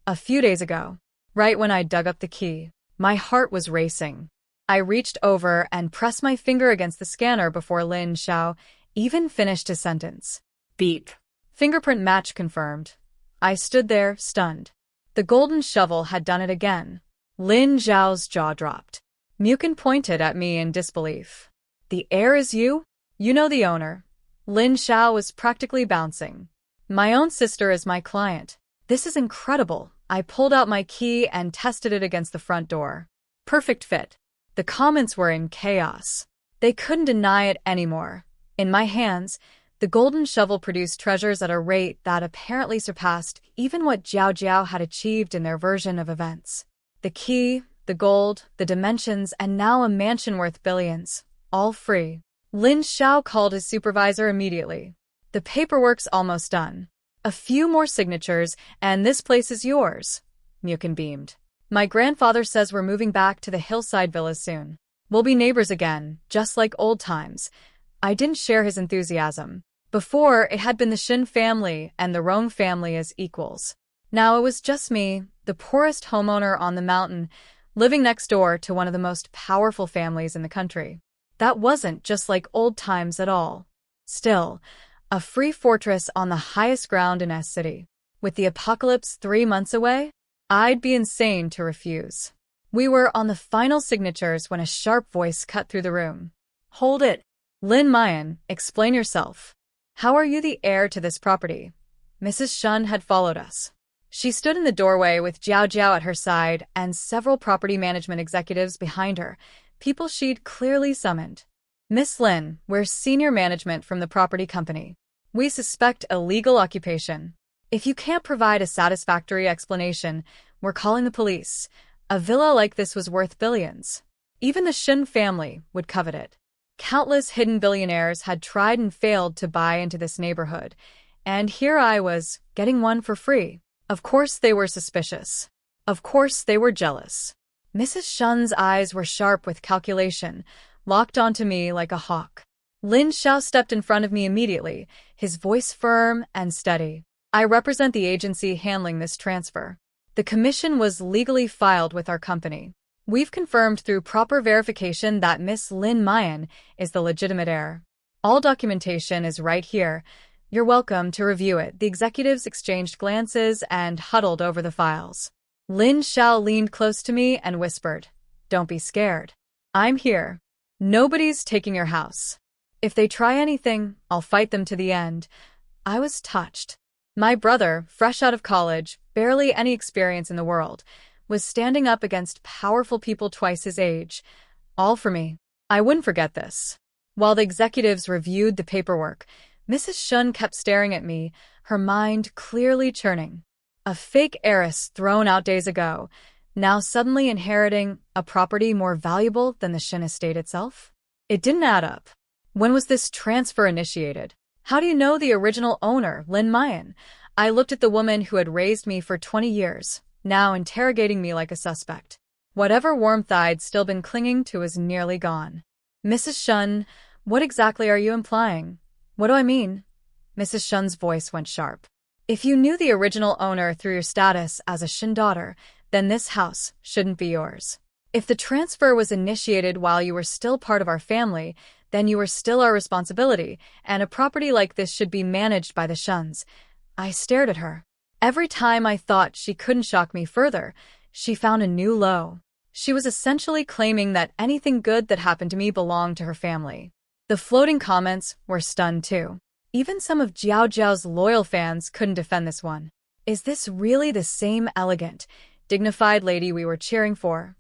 A few days ago, right when I dug up the key, my heart was racing. I reached over and pressed my finger against the scanner before Lin Xiao even finished his sentence. Beep. Fingerprint match confirmed. I stood there, stunned. The golden shovel had done it again. Lin Xiao's jaw dropped. Mukin pointed at me in disbelief. The heir is you? You know the owner. Lin Xiao was practically bouncing. My own sister is my client. This is incredible. I pulled out my key and tested it against the front door. Perfect fit. The comments were in chaos. They couldn't deny it anymore. In my hands, the golden shovel produced treasures at a rate that apparently surpassed even what Jiao Jiao had achieved in their version of events. The key, the gold, the dimensions, and now a mansion worth billions. All free. Lin Xiao called his supervisor immediately. The paperwork's almost done. A few more signatures, and this place is yours. Mukin beamed. My grandfather says we're moving back to the hillside villas soon. We'll be neighbors again, just like old times. I didn't share his enthusiasm. Before, it had been the Shin family and the Rong family as equals. Now it was just me, the poorest homeowner on the mountain, living next door to one of the most powerful families in the country. That wasn't just like old times at all. Still, a free fortress on the highest ground in S-City. With the apocalypse 3 months away, I'd be insane to refuse. We were on the final signatures when a sharp voice cut through the room. Hold it. Lin Mayan, explain yourself. How are you the heir to this property? Mrs. Shun had followed us. She stood in the doorway with Jiao Jiao at her side and several property management executives behind her, people she'd clearly summoned. Miss Lin, we're senior management from the property company. We suspect illegal occupation. If you can't provide a satisfactory explanation, we're calling the police. A villa like this was worth billions. Even the Shin family would covet it. Countless hidden billionaires had tried and failed to buy into this neighborhood, and here I was, getting one for free. Of course they were suspicious. Of course they were jealous. Mrs. Shun's eyes were sharp with calculation, locked onto me like a hawk. Lin Xiao stepped in front of me immediately, his voice firm and steady. I represent the agency handling this transfer. The commission was legally filed with our company. We've confirmed through proper verification that Miss Lin Mayan is the legitimate heir. All documentation is right here. You're welcome to review it. The executives exchanged glances and huddled over the files. Lin Xiao leaned close to me and whispered, "Don't be scared. I'm here. Nobody's taking your house. If they try anything, I'll fight them to the end." I was touched. My brother, fresh out of college, barely any experience in the world, was standing up against powerful people twice his age. All for me. I wouldn't forget this. While the executives reviewed the paperwork, Mrs. Shun kept staring at me, her mind clearly churning. A fake heiress thrown out days ago, now suddenly inheriting a property more valuable than the Shin estate itself? It didn't add up. When was this transfer initiated? How do you know the original owner, Lin Mayan? I looked at the woman who had raised me for 20 years, now interrogating me like a suspect. Whatever warmth I'd still been clinging to was nearly gone. Mrs. Shun, what exactly are you implying? What do I mean? Mrs. Shun's voice went sharp. If you knew the original owner through your status as a Shin daughter, then this house shouldn't be yours. If the transfer was initiated while you were still part of our family, then you were still our responsibility, and a property like this should be managed by the Shuns. I stared at her. Every time I thought she couldn't shock me further, she found a new low. She was essentially claiming that anything good that happened to me belonged to her family. The floating comments were stunned too. Even some of Jiao Jiao's loyal fans couldn't defend this one. Is this really the same elegant, dignified lady we were cheering for?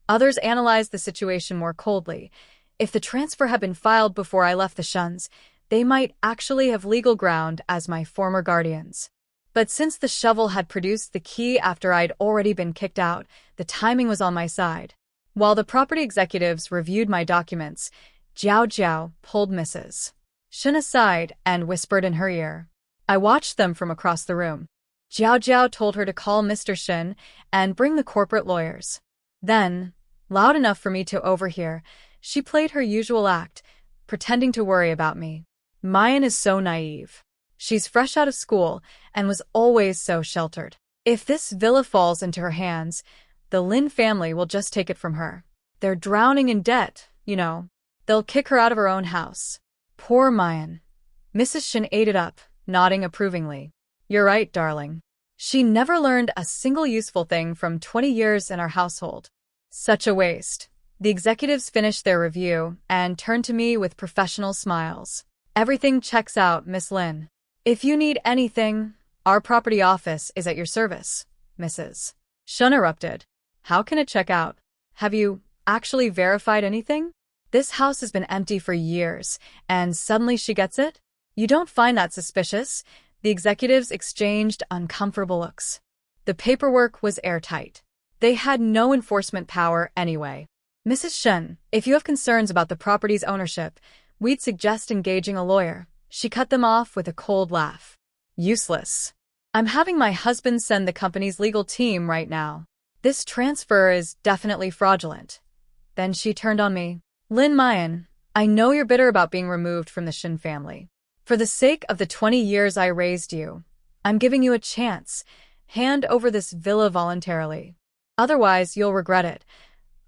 Others analyzed the situation more coldly. If the transfer had been filed before I left the Shuns, they might actually have legal ground as my former guardians. But since the shovel had produced the key after I'd already been kicked out, the timing was on my side. While the property executives reviewed my documents, Jiao Jiao pulled Mrs. Shen aside and whispered in her ear. I watched them from across the room. Jiao Jiao told her to call Mr. Shen and bring the corporate lawyers. Then, loud enough for me to overhear, she played her usual act, pretending to worry about me. Mayan is so naive. She's fresh out of school and was always so sheltered. If this villa falls into her hands, the Lin family will just take it from her. They're drowning in debt, you know. They'll kick her out of her own house. Poor Mayan. Mrs. Shen ate it up, nodding approvingly. You're right, darling. She never learned a single useful thing from 20 years in our household. Such a waste. The executives finished their review and turned to me with professional smiles. Everything checks out, Miss Lin. If you need anything, our property office is at your service, Mrs. Shen erupted. How can it check out? Have you actually verified anything? This house has been empty for years, and suddenly she gets it? You don't find that suspicious? The executives exchanged uncomfortable looks. The paperwork was airtight. They had no enforcement power anyway. Mrs. Shen, if you have concerns about the property's ownership, we'd suggest engaging a lawyer. She cut them off with a cold laugh. Useless. I'm having my husband send the company's legal team right now. This transfer is definitely fraudulent. Then she turned on me. Lin Mayan, I know you're bitter about being removed from the Shen family. For the sake of the 20 years I raised you, I'm giving you a chance. Hand over this villa voluntarily. Otherwise, you'll regret it.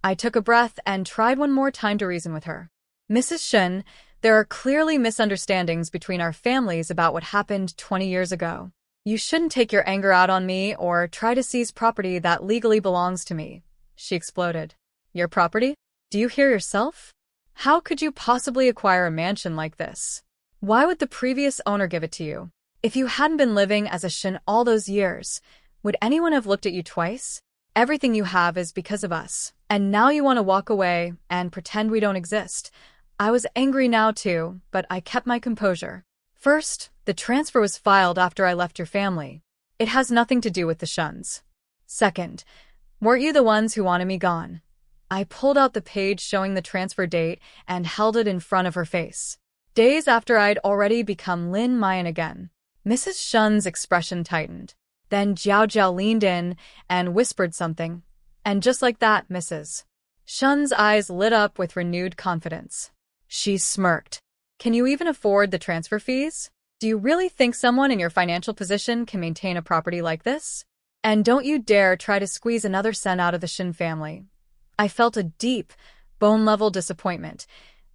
I took a breath and tried one more time to reason with her. Mrs. Shen, there are clearly misunderstandings between our families about what happened 20 years ago. You shouldn't take your anger out on me or try to seize property that legally belongs to me, she exploded. Your property? Do you hear yourself? How could you possibly acquire a mansion like this? Why would the previous owner give it to you? If you hadn't been living as a Shen all those years, would anyone have looked at you twice? Everything you have is because of us, and now you want to walk away and pretend we don't exist. I was angry now too, but I kept my composure. First, the transfer was filed after I left your family. It has nothing to do with the Shuns. Second, weren't you the ones who wanted me gone? I pulled out the page showing the transfer date and held it in front of her face. Days after I'd already become Lin Mayan again. Mrs. Shen's expression tightened. Then Jiao Jiao leaned in and whispered something. And just like that, Mrs. Shen's eyes lit up with renewed confidence. She smirked. Can you even afford the transfer fees? Do you really think someone in your financial position can maintain a property like this? And don't you dare try to squeeze another cent out of the Shen family. I felt a deep, bone-level disappointment.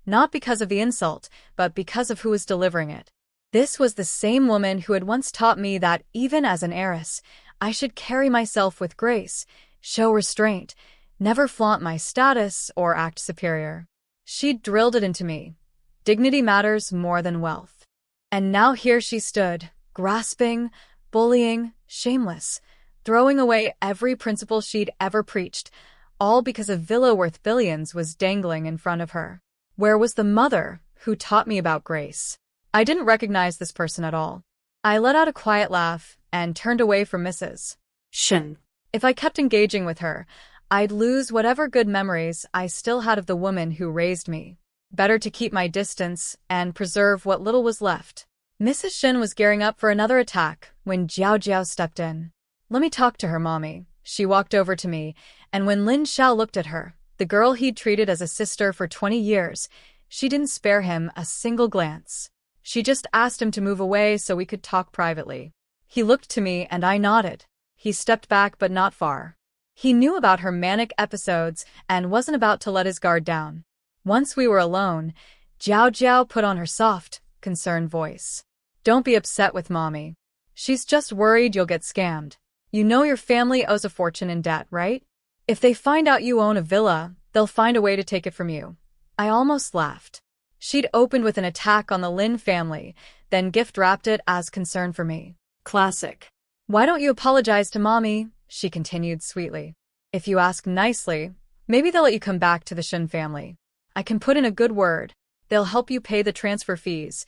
Not because of the insult, but because of who was delivering it. This was the same woman who had once taught me that even as an heiress, I should carry myself with grace, show restraint, never flaunt my status or act superior. She'd drilled it into me. Dignity matters more than wealth. And now here she stood, grasping, bullying, shameless, throwing away every principle she'd ever preached, all because a villa worth billions was dangling in front of her. Where was the mother who taught me about grace? I didn't recognize this person at all. I let out a quiet laugh and turned away from Mrs. Shen. If I kept engaging with her, I'd lose whatever good memories I still had of the woman who raised me. Better to keep my distance and preserve what little was left. Mrs. Shen was gearing up for another attack when Jiao Jiao stepped in. Let me talk to her, Mommy. She walked over to me, and when Lin Xiao looked at her, the girl he'd treated as a sister for 20 years, she didn't spare him a single glance. She just asked him to move away so we could talk privately. He looked to me and I nodded. He stepped back but not far. He knew about her manic episodes and wasn't about to let his guard down. Once we were alone, Jiao Jiao put on her soft, concerned voice. Don't be upset with Mommy. She's just worried you'll get scammed. You know your family owes a fortune in debt, right? If they find out you own a villa, they'll find a way to take it from you. I almost laughed. She'd opened with an attack on the Lin family, then gift-wrapped it as concern for me. Classic. Why don't you apologize to mommy? She continued sweetly. If you ask nicely, maybe they'll let you come back to the Shin family. I can put in a good word. They'll help you pay the transfer fees.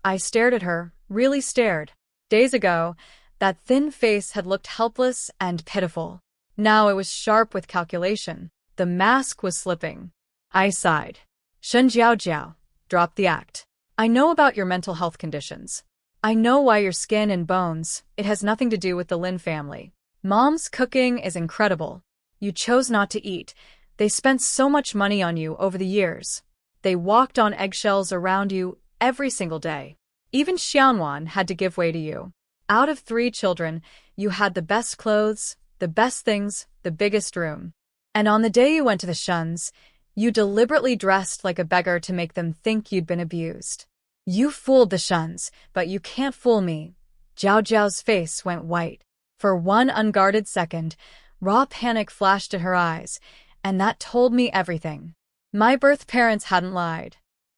I stared at her, really stared. Days ago, that thin face had looked helpless and pitiful. Now it was sharp with calculation. The mask was slipping. I sighed. Shen Jiao, drop the act. I know about your mental health conditions. I know why your skin and bones. It has nothing to do with the Lin family. Mom's cooking is incredible. You chose not to eat. They spent so much money on you over the years. They walked on eggshells around you every single day. Even Xianwan had to give way to you. Out of 3 children, you had the best clothes, the best things, the biggest room. And on the day you went to the Shuns, you deliberately dressed like a beggar to make them think you'd been abused. You fooled the Shuns, but you can't fool me. Jiao Jiao's face went white. For one unguarded second, raw panic flashed at her eyes, and that told me everything. My birth parents hadn't lied.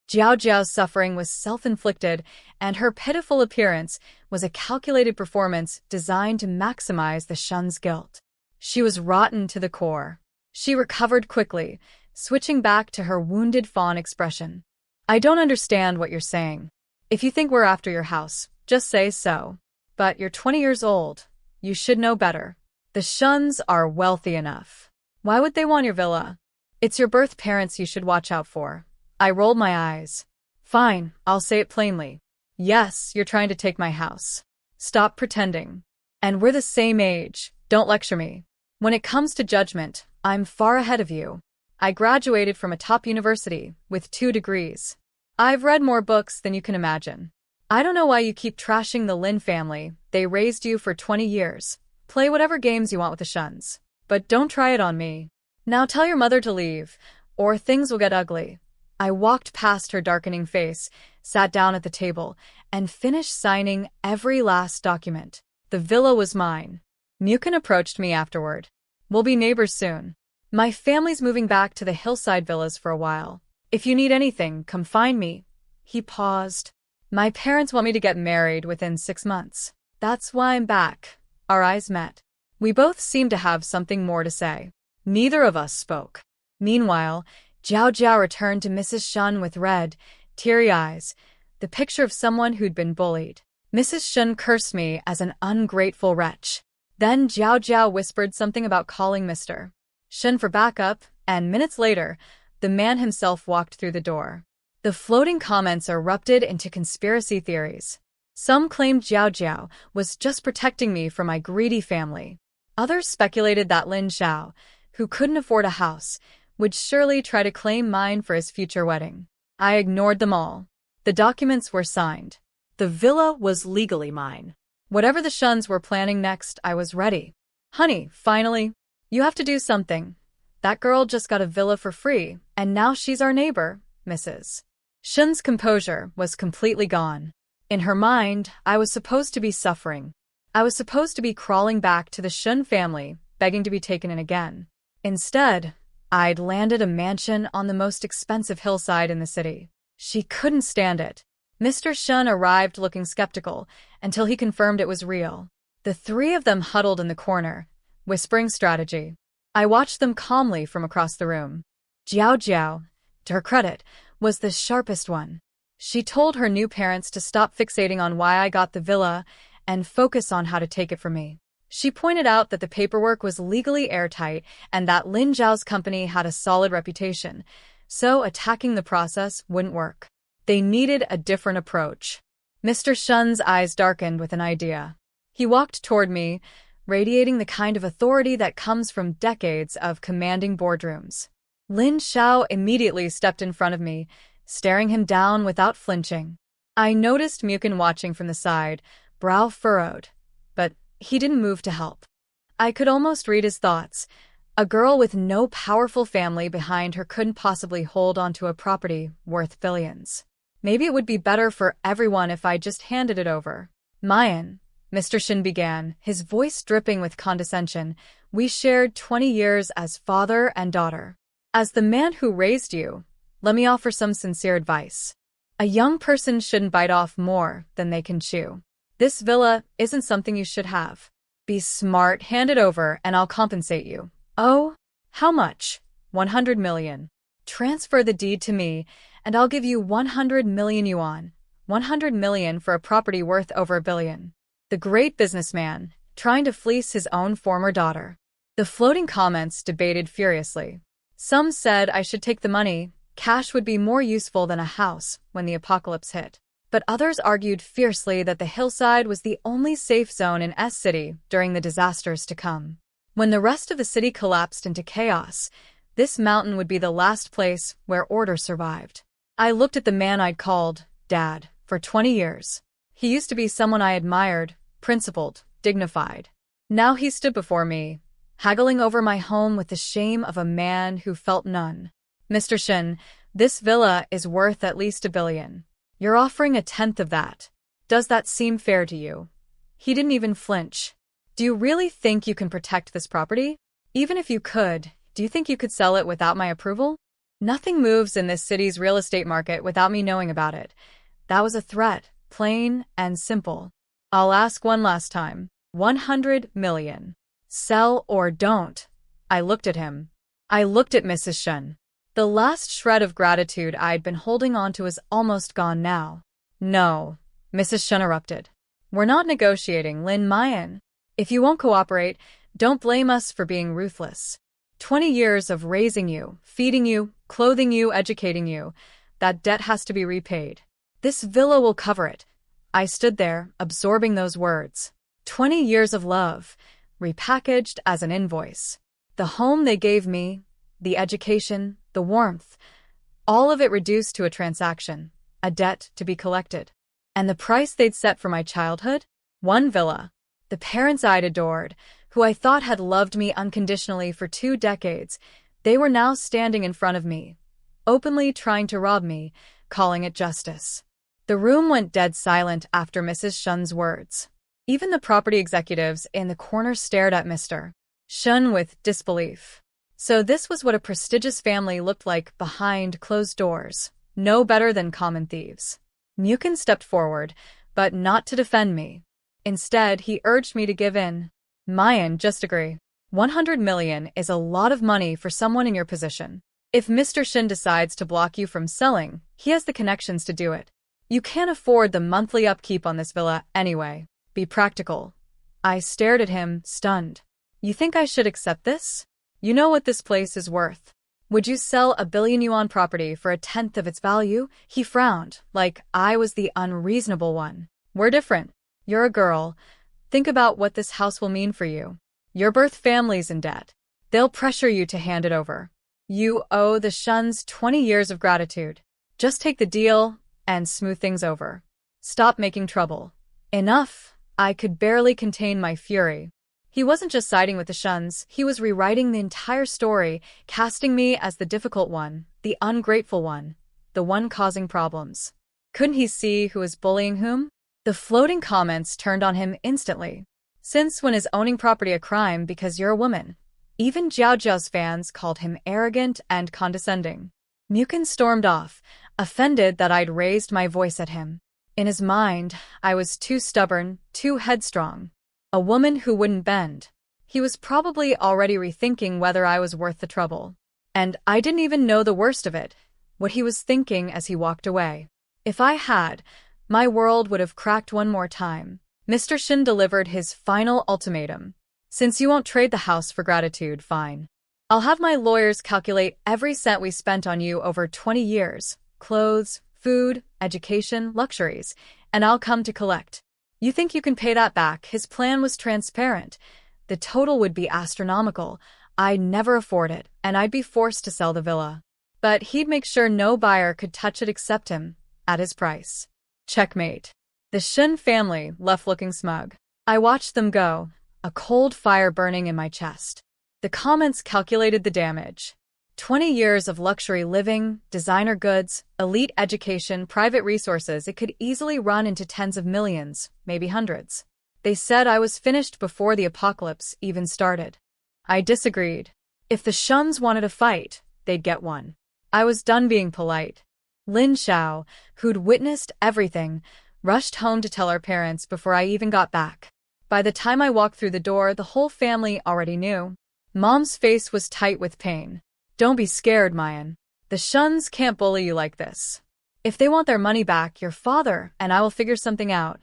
Jiao Jiao's suffering was self-inflicted, and her pitiful appearance was a calculated performance designed to maximize the Shun's guilt. She was rotten to the core. She recovered quickly, switching back to her wounded fawn expression. I don't understand what you're saying. If you think we're after your house, just say so. But you're 20 years old. You should know better. The Shuns are wealthy enough. Why would they want your villa? It's your birth parents you should watch out for. I rolled my eyes. Fine, I'll say it plainly. Yes, you're trying to take my house. Stop pretending. And we're the same age. Don't lecture me. When it comes to judgment, I'm far ahead of you. I graduated from a top university with 2 degrees. I've read more books than you can imagine. I don't know why you keep trashing the Lin family. They raised you for 20 years. Play whatever games you want with the Shuns. But don't try it on me. Now tell your mother to leave, or things will get ugly. I walked past her darkening face, sat down at the table, and finished signing every last document. The villa was mine. Mukin approached me afterward. We'll be neighbors soon. My family's moving back to the hillside villas for a while. If you need anything, come find me. He paused. My parents want me to get married within 6 months. That's why I'm back. Our eyes met. We both seemed to have something more to say. Neither of us spoke. Meanwhile, Jiao Jiao returned to Mrs. Shun with red, teary eyes, the picture of someone who'd been bullied. Mrs. Shun cursed me as an ungrateful wretch. Then Jiao Jiao whispered something about calling Mr. Shun for backup, and minutes later, the man himself walked through the door. The floating comments erupted into conspiracy theories. Some claimed Jiao Jiao was just protecting me from my greedy family. Others speculated that Lin Xiao, who couldn't afford a house, would surely try to claim mine for his future wedding. I ignored them all. The documents were signed. The villa was legally mine. Whatever the Shuns were planning next, I was ready. Honey, finally. You have to do something. That girl just got a villa for free, and now she's our neighbor, Mrs. Shun's composure was completely gone. In her mind, I was supposed to be suffering. I was supposed to be crawling back to the Shun family, begging to be taken in again. Instead, I'd landed a mansion on the most expensive hillside in the city. She couldn't stand it. Mr. Shun arrived looking skeptical until he confirmed it was real. The 3 of them huddled in the corner, whispering strategy. I watched them calmly from across the room. Jiao Jiao, to her credit, was the sharpest one. She told her new parents to stop fixating on why I got the villa and focus on how to take it from me. She pointed out that the paperwork was legally airtight and that Lin Zhao's company had a solid reputation, so attacking the process wouldn't work. They needed a different approach. Mr. Shun's eyes darkened with an idea. He walked toward me, radiating the kind of authority that comes from decades of commanding boardrooms. Lin Xiao immediately stepped in front of me, staring him down without flinching. I noticed Mukin watching from the side, brow furrowed, but he didn't move to help. I could almost read his thoughts. A girl with no powerful family behind her couldn't possibly hold onto a property worth billions. Maybe it would be better for everyone if I just handed it over. Mayan, Mr. Shin began, his voice dripping with condescension, we shared 20 years as father and daughter. As the man who raised you, let me offer some sincere advice. A young person shouldn't bite off more than they can chew. This villa isn't something you should have. Be smart, hand it over, and I'll compensate you. Oh, how much? 100 million. Transfer the deed to me, and I'll give you 100 million yuan. 100 million for a property worth over a billion. The great businessman, trying to fleece his own former daughter. The floating comments debated furiously. Some said I should take the money, cash would be more useful than a house when the apocalypse hit. But others argued fiercely that the hillside was the only safe zone in S City during the disasters to come. When the rest of the city collapsed into chaos, this mountain would be the last place where order survived. I looked at the man I'd called Dad for 20 years. He used to be someone I admired, principled, dignified. Now he stood before me, haggling over my home with the shame of a man who felt none. Mr. Shin, this villa is worth at least $1 billion. You're offering 1/10 of that. Does that seem fair to you? He didn't even flinch. Do you really think you can protect this property? Even if you could, do you think you could sell it without my approval? Nothing moves in this city's real estate market without me knowing about it. That was a threat, plain and simple. I'll ask one last time. 100 million. Sell or don't. I looked at him. I looked at Mrs. Shen. The last shred of gratitude I'd been holding on to is almost gone now. No, Mrs. Shen erupted. We're not negotiating, Lin Mayan. If you won't cooperate, don't blame us for being ruthless. 20 years of raising you, feeding you, clothing you, educating you. That debt has to be repaid. This villa will cover it. I stood there, absorbing those words. 20 years of love, repackaged as an invoice. The home they gave me, the education, the warmth, all of it reduced to a transaction, a debt to be collected. And the price they'd set for my childhood? One villa. The parents I'd adored, who I thought had loved me unconditionally for 2 decades, they were now standing in front of me, openly trying to rob me, calling it justice. The room went dead silent after Mrs. Shen's words. Even the property executives in the corner stared at Mr. Shen with disbelief. So this was what a prestigious family looked like behind closed doors, no better than common thieves. Mukin stepped forward, but not to defend me. Instead, he urged me to give in. Mayan, just agree. 100 million is a lot of money for someone in your position. If Mr. Shin decides to block you from selling, he has the connections to do it. You can't afford the monthly upkeep on this villa anyway. Be practical. I stared at him, stunned. You think I should accept this? You know what this place is worth. Would you sell a 1 billion yuan property for 1/10 of its value? He frowned, like I was the unreasonable one. We're different. You're a girl. Think about what this house will mean for you. Your birth family's in debt. They'll pressure you to hand it over. You owe the Shuns 20 years of gratitude. Just take the deal and smooth things over. Stop making trouble. Enough. I could barely contain my fury. He wasn't just siding with the Shuns, he was rewriting the entire story, casting me as the difficult one, the ungrateful one, the one causing problems. Couldn't he see who was bullying whom? The floating comments turned on him instantly. Since when is owning property a crime because you're a woman? Even Jiao Jiao's fans called him arrogant and condescending. Mukin stormed off, offended that I'd raised my voice at him. In his mind, I was too stubborn, too headstrong. A woman who wouldn't bend. He was probably already rethinking whether I was worth the trouble. And I didn't even know the worst of it, what he was thinking as he walked away. If I had, my world would have cracked one more time. Mr. Shin delivered his final ultimatum. Since you won't trade the house for gratitude, fine. I'll have my lawyers calculate every cent we spent on you over 20 years. Clothes, food, education, luxuries, and I'll come to collect. You think you can pay that back? His plan was transparent. The total would be astronomical. I'd never afford it, and I'd be forced to sell the villa. But he'd make sure no buyer could touch it except him, at his price. Checkmate. The Shin family left looking smug. I watched them go, a cold fire burning in my chest. The comments calculated the damage. 20 years of luxury living, designer goods, elite education, private resources, it could easily run into tens of millions, maybe hundreds. They said I was finished before the apocalypse even started. I disagreed. If the Shuns wanted a fight, they'd get one. I was done being polite. Lin Xiao, who'd witnessed everything, rushed home to tell our parents before I even got back. By the time I walked through the door, the whole family already knew. Mom's face was tight with pain. Don't be scared, Mayan. The Shuns can't bully you like this. If they want their money back, your father and I will figure something out.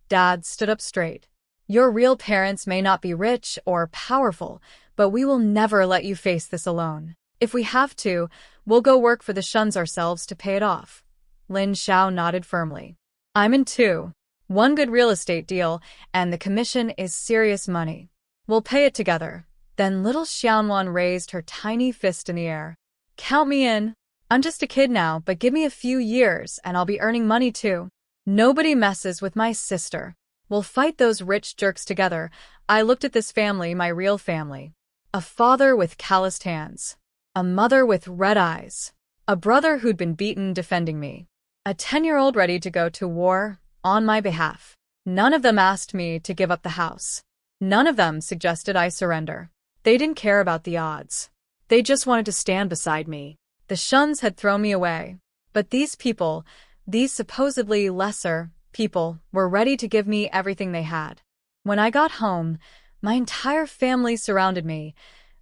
Dad stood up straight. Your real parents may not be rich or powerful, but we will never let you face this alone. If we have to, we'll go work for the Shuns ourselves to pay it off. Lin Xiao nodded firmly. I'm in too. One good real estate deal, and the commission is serious money. We'll pay it together. Then little Xiaonan raised her tiny fist in the air. Count me in. I'm just a kid now, but give me a few years and I'll be earning money too. Nobody messes with my sister. We'll fight those rich jerks together. I looked at this family, my real family. A father with calloused hands. A mother with red eyes. A brother who'd been beaten defending me. A 10-year-old ready to go to war on my behalf. None of them asked me to give up the house. None of them suggested I surrender. They didn't care about the odds. They just wanted to stand beside me. The Shuns had thrown me away. But these people, these supposedly lesser people, were ready to give me everything they had. When I got home, my entire family surrounded me,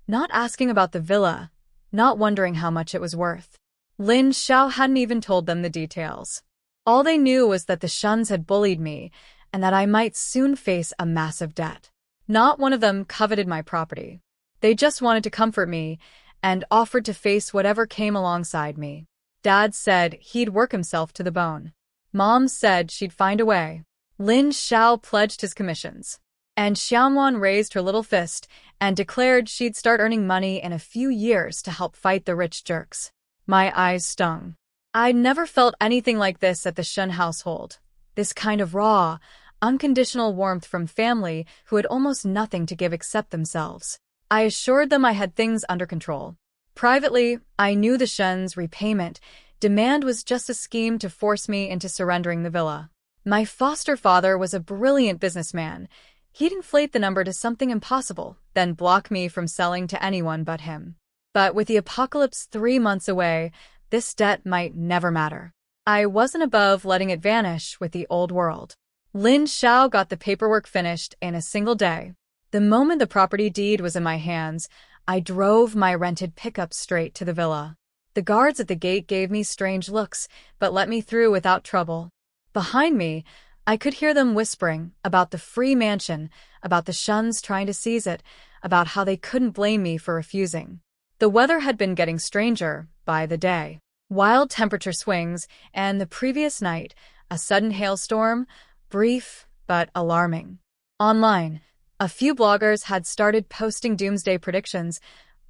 not asking about the villa, not wondering how much it was worth. Lin Xiao hadn't even told them the details. All they knew was that the Shuns had bullied me and that I might soon face a massive debt. Not one of them coveted my property. They just wanted to comfort me and offered to face whatever came alongside me. Dad said he'd work himself to the bone. Mom said she'd find a way. Lin Xiao pledged his commissions. And Xiaonan raised her little fist and declared she'd start earning money in a few years to help fight the rich jerks. My eyes stung. I'd never felt anything like this at the Shun household. This kind of raw, unconditional warmth from family who had almost nothing to give except themselves. I assured them I had things under control. Privately, I knew the Shun's repayment demand was just a scheme to force me into surrendering the villa. My foster father was a brilliant businessman. He'd inflate the number to something impossible, then block me from selling to anyone but him. But with the apocalypse 3 months away, this debt might never matter. I wasn't above letting it vanish with the old world. Lin Xiao got the paperwork finished in a single day. The moment the property deed was in my hands, I drove my rented pickup straight to the villa. The guards at the gate gave me strange looks, but let me through without trouble. Behind me, I could hear them whispering about the free mansion, about the Shuns trying to seize it, about how they couldn't blame me for refusing. The weather had been getting stranger by the day. Wild temperature swings, and the previous night, a sudden hailstorm, brief but alarming. Online, a few bloggers had started posting doomsday predictions,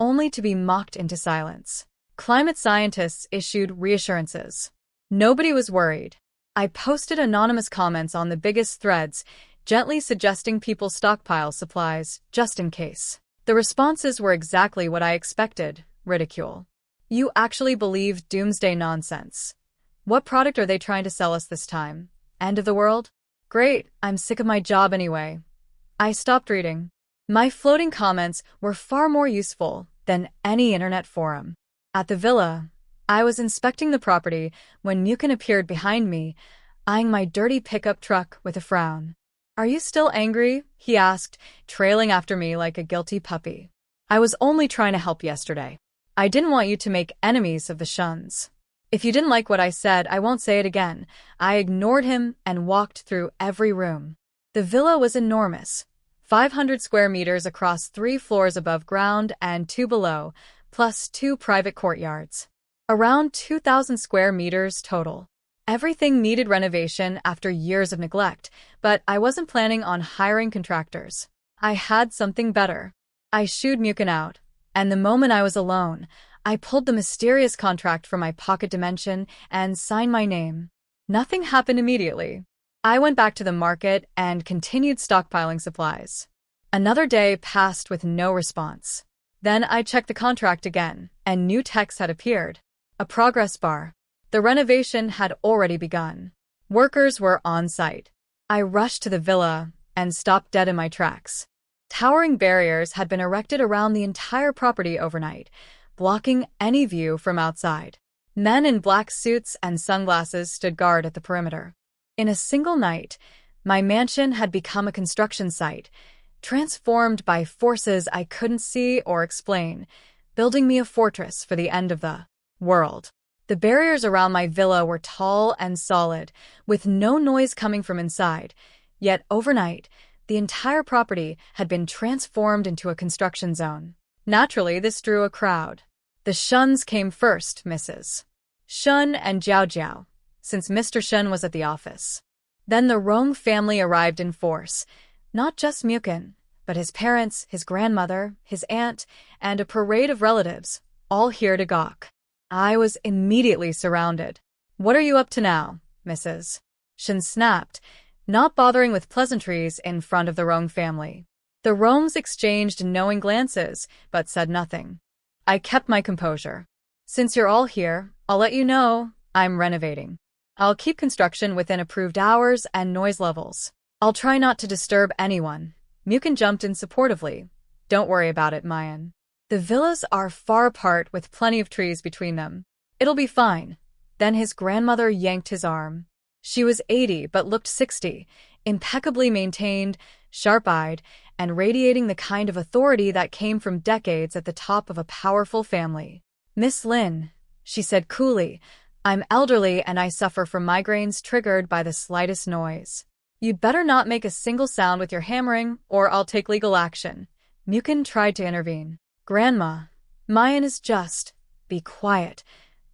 only to be mocked into silence. Climate scientists issued reassurances. Nobody was worried. I posted anonymous comments on the biggest threads, gently suggesting people stockpile supplies, just in case. The responses were exactly what I expected: ridicule. You actually believe doomsday nonsense? What product are they trying to sell us this time? End of the world? Great, I'm sick of my job anyway. I stopped reading. My floating comments were far more useful than any internet forum. At the villa, I was inspecting the property when Mukin appeared behind me, eyeing my dirty pickup truck with a frown. Are you still angry? He asked, trailing after me like a guilty puppy. I was only trying to help yesterday. I didn't want you to make enemies of the Shuns. If you didn't like what I said, I won't say it again. I ignored him and walked through every room. The villa was enormous. 500 square meters across 3 floors above ground and 2 below, plus 2 private courtyards. Around 2,000 square meters total. Everything needed renovation after years of neglect, but I wasn't planning on hiring contractors. I had something better. I shooed Mukin out, and the moment I was alone, I pulled the mysterious contract from my pocket dimension and signed my name. Nothing happened immediately. I went back to the market and continued stockpiling supplies. Another day passed with no response. Then I checked the contract again, and new text had appeared. A progress bar. The renovation had already begun. Workers were on site. I rushed to the villa and stopped dead in my tracks. Towering barriers had been erected around the entire property overnight, blocking any view from outside. Men in black suits and sunglasses stood guard at the perimeter. In a single night, My mansion had become a construction site, transformed by forces I couldn't see or explain, building me a fortress for the end of the world. The barriers around my villa were tall and solid, with no noise coming from inside, yet overnight, the entire property had been transformed into a construction zone. Naturally, this drew a crowd. The Shuns came first, Mrs. Shun and Jiao Jiao, since Mr. Shun was at the office. Then the Rong family arrived in force, not just Mukin, but his parents, his grandmother, his aunt, and a parade of relatives, all here to gawk. I was immediately surrounded. "What are you up to now, Mrs. Shun snapped, not bothering with pleasantries in front of the Rong family. The Rongs exchanged knowing glances, but said nothing. I kept my composure. "Since you're all here, I'll let you know I'm renovating. I'll keep construction within approved hours and noise levels. I'll try not to disturb anyone." Mukin jumped in supportively. "Don't worry about it, Mayan. The villas are far apart with plenty of trees between them. It'll be fine." Then his grandmother yanked his arm. She was 80 but looked 60, impeccably maintained, sharp-eyed, and radiating the kind of authority that came from decades at the top of a powerful family. "Miss Lin," she said coolly, "I'm elderly and I suffer from migraines triggered by the slightest noise. You'd better not make a single sound with your hammering, or I'll take legal action." Mukin tried to intervene. "Grandma, Mayan is just. Be quiet."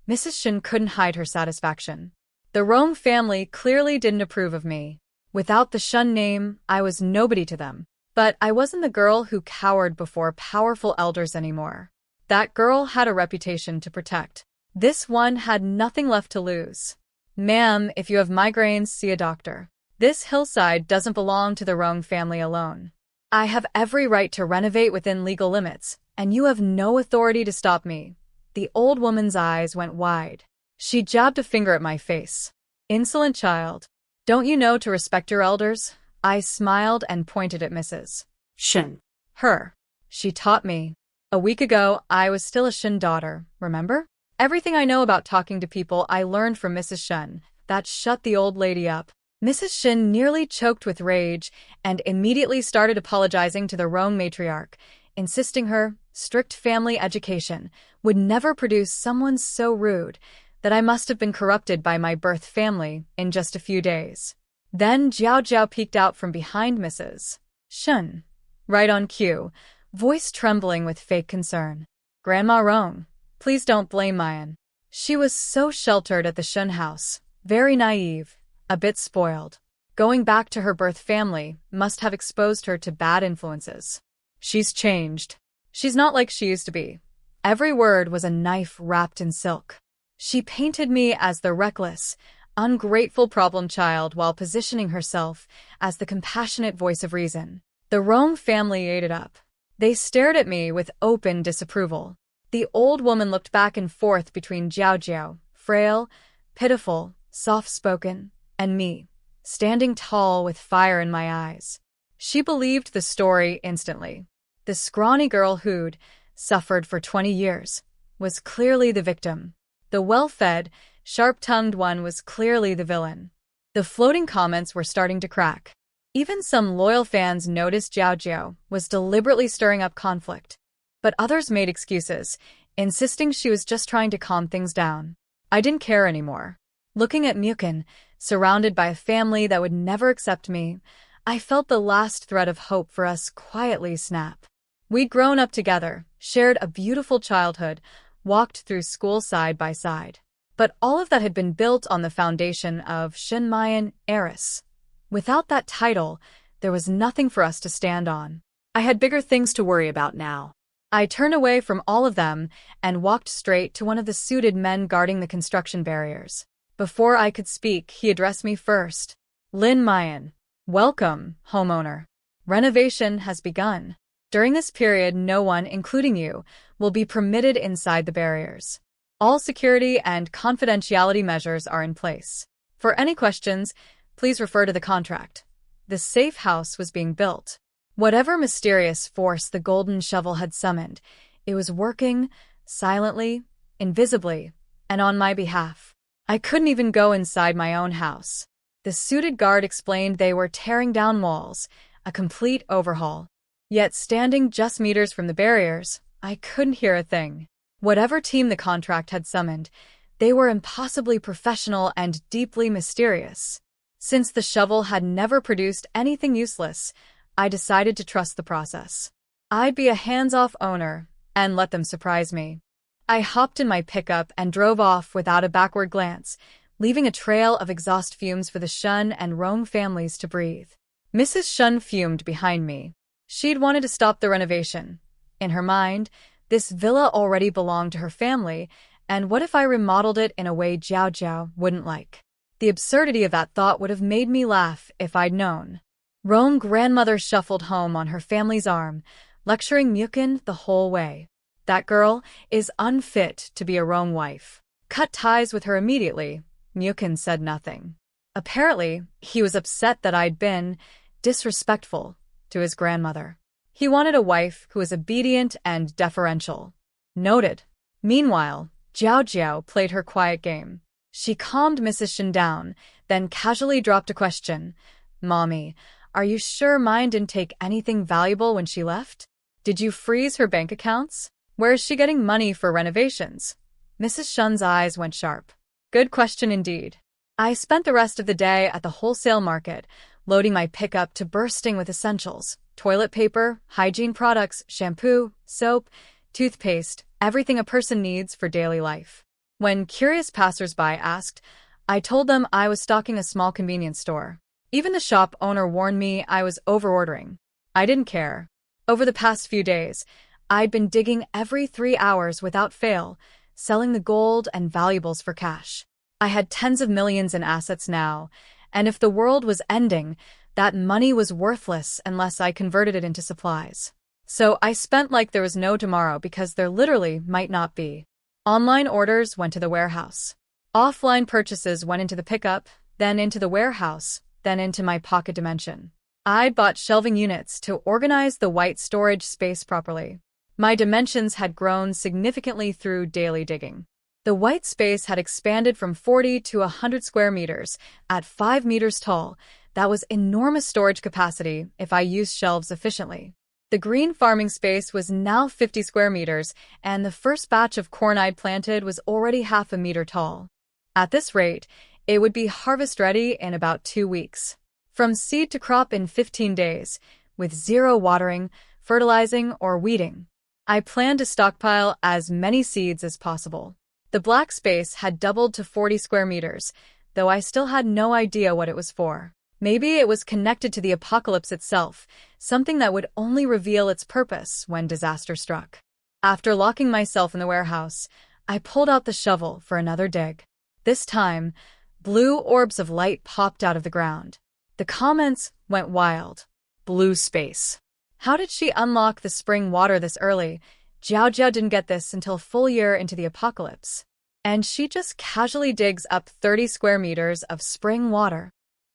Mrs. Shin couldn't hide her satisfaction. The Rong family clearly didn't approve of me. Without the Shun name, I was nobody to them. But I wasn't the girl who cowered before powerful elders anymore. That girl had a reputation to protect. This one had nothing left to lose. "Ma'am, if you have migraines, see a doctor. This hillside doesn't belong to the Rong family alone. I have every right to renovate within legal limits, and you have no authority to stop me." The old woman's eyes went wide. She jabbed a finger at my face. "Insolent child. Don't you know to respect your elders?" I smiled and pointed at Mrs. Shin. Her. "She taught me. A week ago, I was still a Shin daughter, remember? Everything I know about talking to people I learned from Mrs. Shun." That shut the old lady up. Mrs. Shin nearly choked with rage and immediately started apologizing to the Rong matriarch, insisting her strict family education would never produce someone so rude that I must have been corrupted by my birth family in just a few days. Then Jiao Jiao peeked out from behind Mrs. Shun, right on cue, voice trembling with fake concern. "Grandma Rong, please don't blame Mayan. She was so sheltered at the Shun house, very naive, a bit spoiled. Going back to her birth family must have exposed her to bad influences. She's changed. She's not like she used to be." Every word was a knife wrapped in silk. She painted me as the reckless, ungrateful problem child while positioning herself as the compassionate voice of reason. The Rong family ate it up. They stared at me with open disapproval. The old woman looked back and forth between Jiao Jiao, frail, pitiful, soft-spoken, and me, standing tall with fire in my eyes. She believed the story instantly. The scrawny girl who'd suffered for 20 years was clearly the victim. The well-fed, sharp-tongued one was clearly the villain. The floating comments were starting to crack. Even some loyal fans noticed Jiao Jiao was deliberately stirring up conflict. But others made excuses, insisting she was just trying to calm things down. I didn't care anymore. Looking at Mukin, surrounded by a family that would never accept me, I felt the last thread of hope for us quietly snap. We'd grown up together, shared a beautiful childhood, walked through school side by side. But all of that had been built on the foundation of Shin Mayan, heiress. Without that title, there was nothing for us to stand on. I had bigger things to worry about now. I turned away from all of them and walked straight to one of the suited men guarding the construction barriers. Before I could speak, he addressed me first. "Lin Mayan. Welcome, homeowner. Renovation has begun. During this period, no one, including you, will be permitted inside the barriers. All security and confidentiality measures are in place. For any questions, please refer to the contract." The safe house was being built. Whatever mysterious force the golden shovel had summoned, it was working, silently, invisibly, and on my behalf. I couldn't even go inside my own house. The suited guard explained they were tearing down walls, a complete overhaul. Yet standing just meters from the barriers, I couldn't hear a thing. Whatever team the contract had summoned, they were impossibly professional and deeply mysterious. Since the shovel had never produced anything useless, I decided to trust the process. I'd be a hands-off owner and let them surprise me. I hopped in my pickup and drove off without a backward glance, leaving a trail of exhaust fumes for the Shun and Rong families to breathe. Mrs. Shun fumed behind me. She'd wanted to stop the renovation. In her mind, this villa already belonged to her family, and what if I remodeled it in a way Jiao Jiao wouldn't like? The absurdity of that thought would have made me laugh if I'd known. Rong grandmother shuffled home on her family's arm, lecturing Mukin the whole way. That girl is unfit to be a Rong wife. Cut ties with her immediately. Mukin said nothing. Apparently, he was upset that I'd been disrespectful to his grandmother. He wanted a wife who was obedient and deferential. Noted. Meanwhile, Jiao Jiao played her quiet game. She calmed Mrs. Shin down, then casually dropped a question. "Mommy, are you sure mine didn't take anything valuable when she left? Did you freeze her bank accounts? Where is she getting money for renovations?" Mrs. Shun's eyes went sharp. Good question indeed. I spent the rest of the day at the wholesale market, loading my pickup to bursting with essentials: toilet paper, hygiene products, shampoo, soap, toothpaste, everything a person needs for daily life. When curious passers-by asked, I told them I was stocking a small convenience store. Even the shop owner warned me I was overordering. I didn't care. Over the past few days, I'd been digging every 3 hours without fail, selling the gold and valuables for cash. I had tens of millions in assets now, and if the world was ending, that money was worthless unless I converted it into supplies. So I spent like there was no tomorrow because there literally might not be. Online orders went to the warehouse. Offline purchases went into the pickup, then into the warehouse, then into my pocket dimension. I'd bought shelving units to organize the white storage space properly. My dimensions had grown significantly through daily digging. The white space had expanded from 40 to 100 square meters at 5 meters tall. That was enormous storage capacity if I used shelves efficiently. The green farming space was now 50 square meters, and the first batch of corn I'd planted was already half a meter tall. At this rate, it would be harvest-ready in about 2 weeks. From seed to crop in 15 days, with zero watering, fertilizing, or weeding. I planned to stockpile as many seeds as possible. The black space had doubled to 40 square meters, though I still had no idea what it was for. Maybe it was connected to the apocalypse itself, something that would only reveal its purpose when disaster struck. After locking myself in the warehouse, I pulled out the shovel for another dig. This time, blue orbs of light popped out of the ground. The comments went wild. Blue space. How did she unlock the spring water this early? Jiao Jiao didn't get this until full year into the apocalypse. And she just casually digs up 30 square meters of spring water.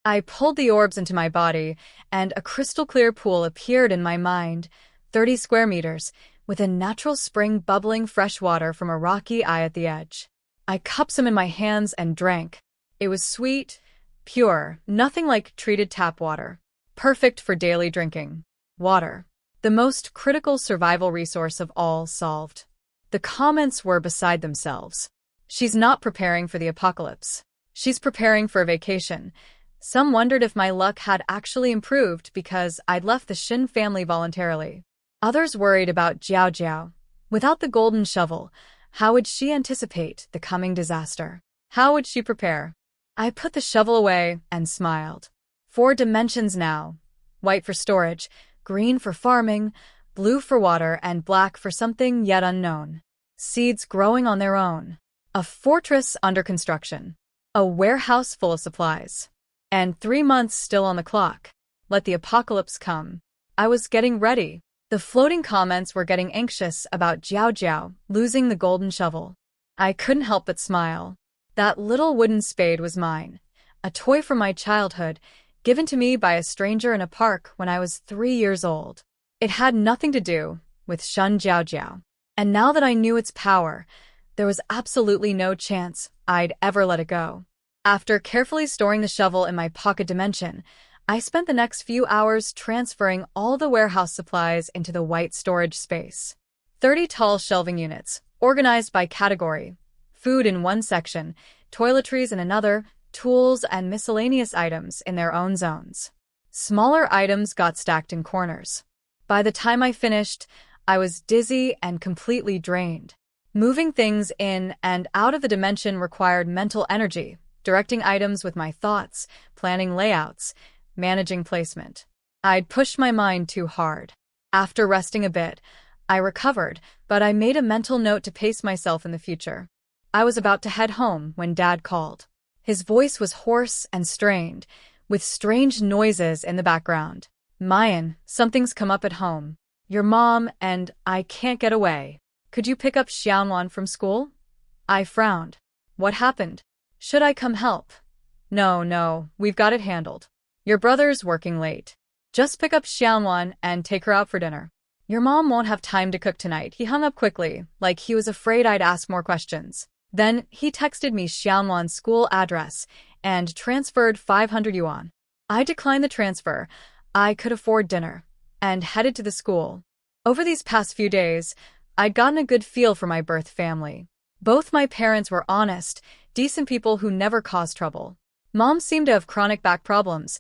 I pulled the orbs into my body, and a crystal-clear pool appeared in my mind, 30 square meters, with a natural spring bubbling fresh water from a rocky eye at the edge. I cupped some in my hands and drank. It was sweet, pure, nothing like treated tap water. Perfect for daily drinking. Water. The most critical survival resource of all solved. The comments were beside themselves. She's not preparing for the apocalypse. She's preparing for a vacation. Some wondered if my luck had actually improved because I'd left the Shin family voluntarily. Others worried about Jiao Jiao. Without the golden shovel, how would she anticipate the coming disaster? How would she prepare? I put the shovel away and smiled. 4 dimensions now. White for storage, green for farming, blue for water, and black for something yet unknown. Seeds growing on their own. A fortress under construction. A warehouse full of supplies. And 3 months still on the clock. Let the apocalypse come. I was getting ready. The floating comments were getting anxious about Jiao Jiao losing the golden shovel. I couldn't help but smile. That little wooden spade was mine. A toy from my childhood, given to me by a stranger in a park when I was 3 years old. It had nothing to do with Shun Jiao Jiao. And now that I knew its power, there was absolutely no chance I'd ever let it go. After carefully storing the shovel in my pocket dimension, I spent the next few hours transferring all the warehouse supplies into the white storage space. 30 tall shelving units, organized by category. Food in one section, toiletries in another, tools and miscellaneous items in their own zones. Smaller items got stacked in corners. By the time I finished, I was dizzy and completely drained. Moving things in and out of the dimension required mental energy, directing items with my thoughts, planning layouts, managing placement. I'd pushed my mind too hard. After resting a bit, I recovered, but I made a mental note to pace myself in the future. I was about to head home when Dad called. His voice was hoarse and strained, with strange noises in the background. Mayan, something's come up at home. Your mom and I can't get away. Could you pick up Xianwan from school? I frowned. What happened? Should I come help? No, we've got it handled. Your brother's working late. Just pick up Xianwan and take her out for dinner. Your mom won't have time to cook tonight. He hung up quickly, like he was afraid I'd ask more questions. Then he texted me Xianwan's school address and transferred 500 yuan. I declined the transfer. I could afford dinner, and headed to the school. Over these past few days, I'd gotten a good feel for my birth family. Both my parents were honest, decent people who never caused trouble. Mom seemed to have chronic back problems.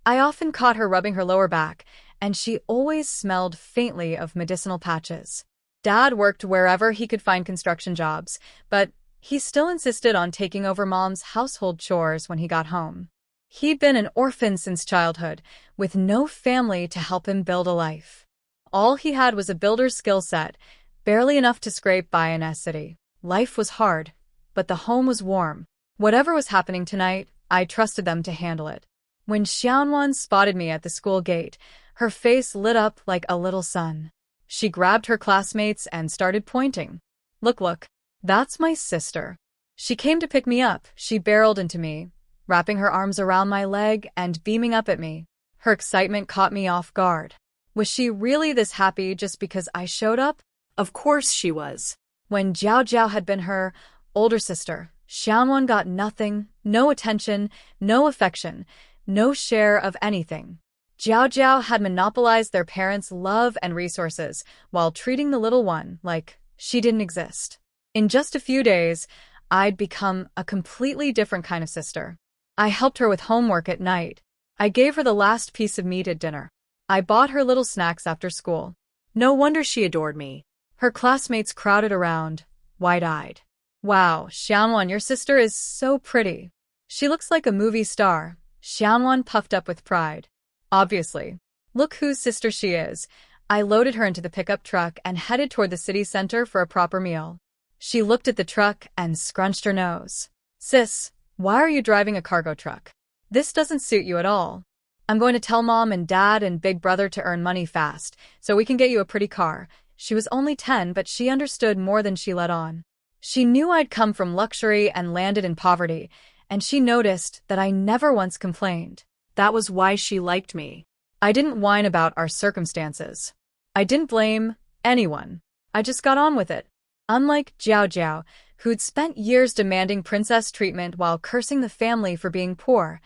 I often caught her rubbing her lower back, and she always smelled faintly of medicinal patches. Dad worked wherever he could find construction jobs, but he still insisted on taking over Mom's household chores when he got home. He'd been an orphan since childhood, with no family to help him build a life. All he had was a builder's skill set, barely enough to scrape by in a city. Life was hard, but the home was warm. Whatever was happening tonight, I trusted them to handle it. When Xianwan spotted me at the school gate, her face lit up like a little sun. She grabbed her classmates and started pointing. Look, that's my sister. She came to pick me up. She barreled into me, wrapping her arms around my leg and beaming up at me. Her excitement caught me off guard. Was she really this happy just because I showed up? Of course she was. When Jiao had been her older sister, Xianwan got nothing, no attention, no affection, no share of anything. Jiao had monopolized their parents' love and resources while treating the little one like she didn't exist. In just a few days, I'd become a completely different kind of sister. I helped her with homework at night. I gave her the last piece of meat at dinner. I bought her little snacks after school. No wonder she adored me. Her classmates crowded around, wide-eyed. Wow, Xianwan, your sister is so pretty. She looks like a movie star. Xianwan puffed up with pride. Obviously. Look whose sister she is. I loaded her into the pickup truck and headed toward the city center for a proper meal. She looked at the truck and scrunched her nose. Sis, why are you driving a cargo truck? This doesn't suit you at all. I'm going to tell Mom and Dad and Big Brother to earn money fast, so we can get you a pretty car. She was only 10, but she understood more than she let on. She knew I'd come from luxury and landed in poverty, and she noticed that I never once complained. That was why she liked me. I didn't whine about our circumstances. I didn't blame anyone. I just got on with it. Unlike Jiao, who'd spent years demanding princess treatment while cursing the family for being poor,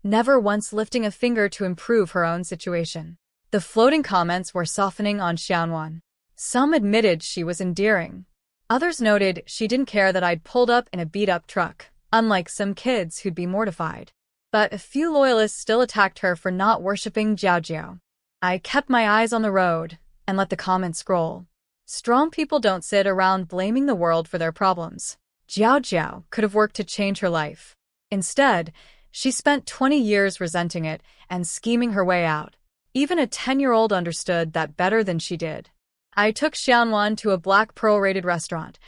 never once lifting a finger to improve her own situation. The floating comments were softening on Xianwan. Some admitted she was endearing. Others noted she didn't care that I'd pulled up in a beat-up truck, unlike some kids who'd be mortified. But a few loyalists still attacked her for not worshipping Jiao. I kept my eyes on the road and let the comments scroll. Strong people don't sit around blaming the world for their problems. Jiao could have worked to change her life. Instead, she spent 20 years resenting it and scheming her way out. Even a 10-year-old understood that better than she did. I took Xianwan to a Black Pearl-rated restaurant,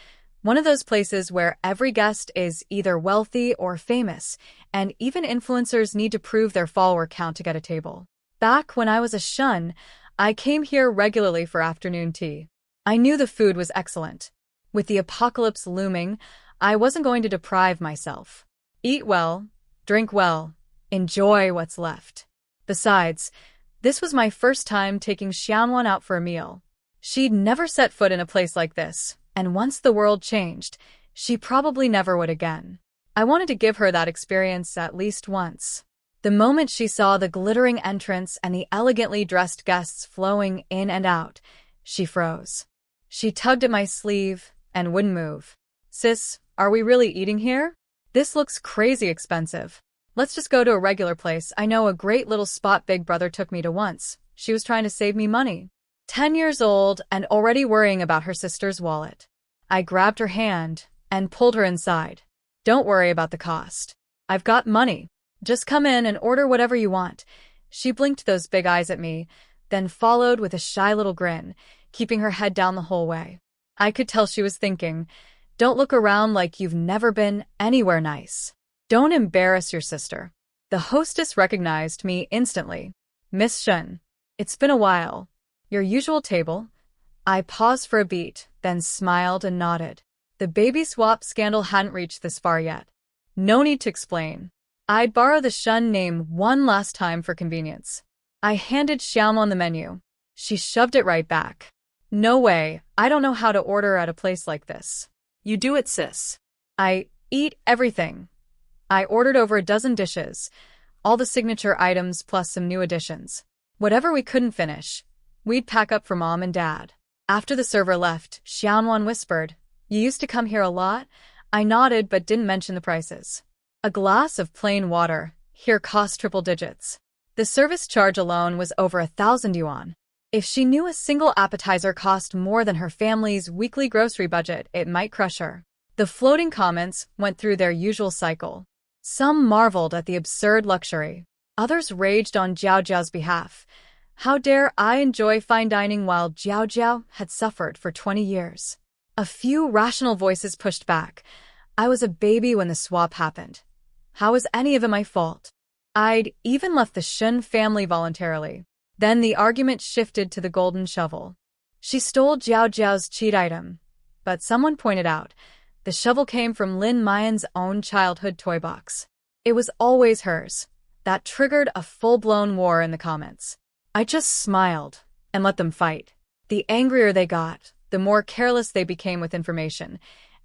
one of those places where every guest is either wealthy or famous, and even influencers need to prove their follower count to get a table. Back when I was a shun, I came here regularly for afternoon tea. I knew the food was excellent. With the apocalypse looming, I wasn't going to deprive myself. Eat well, drink well, enjoy what's left. Besides, this was my first time taking Xianwan out for a meal. She'd never set foot in a place like this, and once the world changed, she probably never would again. I wanted to give her that experience at least once. The moment she saw the glittering entrance and the elegantly dressed guests flowing in and out, she froze. She tugged at my sleeve and wouldn't move. "Sis, are we really eating here? This looks crazy expensive. Let's just go to a regular place. I know a great little spot Big Brother took me to once." She was trying to save me money. 10 years old and already worrying about her sister's wallet. I grabbed her hand and pulled her inside. "Don't worry about the cost. I've got money. Just come in and order whatever you want." She blinked those big eyes at me, then followed with a shy little grin, keeping her head down the whole way. I could tell she was thinking, "Don't look around like you've never been anywhere nice. Don't embarrass your sister." The hostess recognized me instantly. "Miss Shun, it's been a while. Your usual table?" I paused for a beat, then smiled and nodded. The baby swap scandal hadn't reached this far yet. No need to explain. I'd borrow the Shun name one last time for convenience. I handed Xiaomon the menu. She shoved it right back. "No way, I don't know how to order at a place like this." You do it, sis. "I eat everything." I ordered over a dozen dishes, all the signature items plus some new additions. Whatever we couldn't finish, we'd pack up for Mom and Dad. After the server left, Xiaonan whispered, "You used to come here a lot?" I nodded but didn't mention the prices. A glass of plain water here cost triple digits. The service charge alone was over 1,000 yuan. If she knew a single appetizer cost more than her family's weekly grocery budget, it might crush her. The floating comments went through their usual cycle. Some marveled at the absurd luxury. Others raged on Jiao Jiao's behalf. How dare I enjoy fine dining while Jiao Jiao had suffered for 20 years? A few rational voices pushed back. I was a baby when the swap happened. How was any of it my fault? I'd even left the Shun family voluntarily. Then the argument shifted to the golden shovel. She stole Jiao Jiao's cheat item. But someone pointed out, the shovel came from Lin Mayan's own childhood toy box. It was always hers. That triggered a full-blown war in the comments. I just smiled and let them fight. The angrier they got, the more careless they became with information,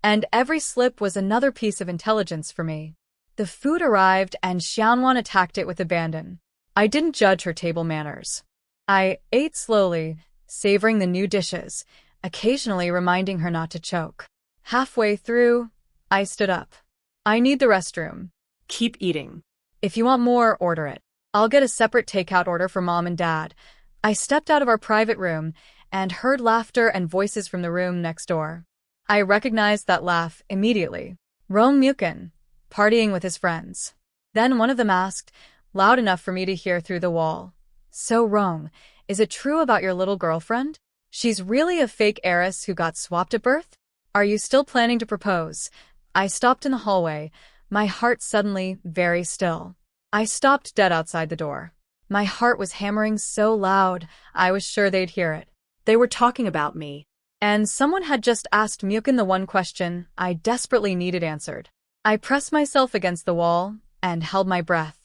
and every slip was another piece of intelligence for me. The food arrived and Xiaonan attacked it with abandon. I didn't judge her table manners. I ate slowly, savoring the new dishes, occasionally reminding her not to choke. Halfway through, I stood up. "I need the restroom." Keep eating. "If you want more, order it. I'll get a separate takeout order for Mom and Dad." I stepped out of our private room and heard laughter and voices from the room next door. I recognized that laugh immediately. Rong Mukin, partying with his friends. Then one of them asked, loud enough for me to hear through the wall, "So Rong, is it true about your little girlfriend? She's really a fake heiress who got swapped at birth? Are you still planning to propose?" I stopped in the hallway, my heart suddenly very still. I stopped dead outside the door. My heart was hammering so loud, I was sure they'd hear it. They were talking about me. And someone had just asked Mukin the one question I desperately needed answered. I pressed myself against the wall and held my breath.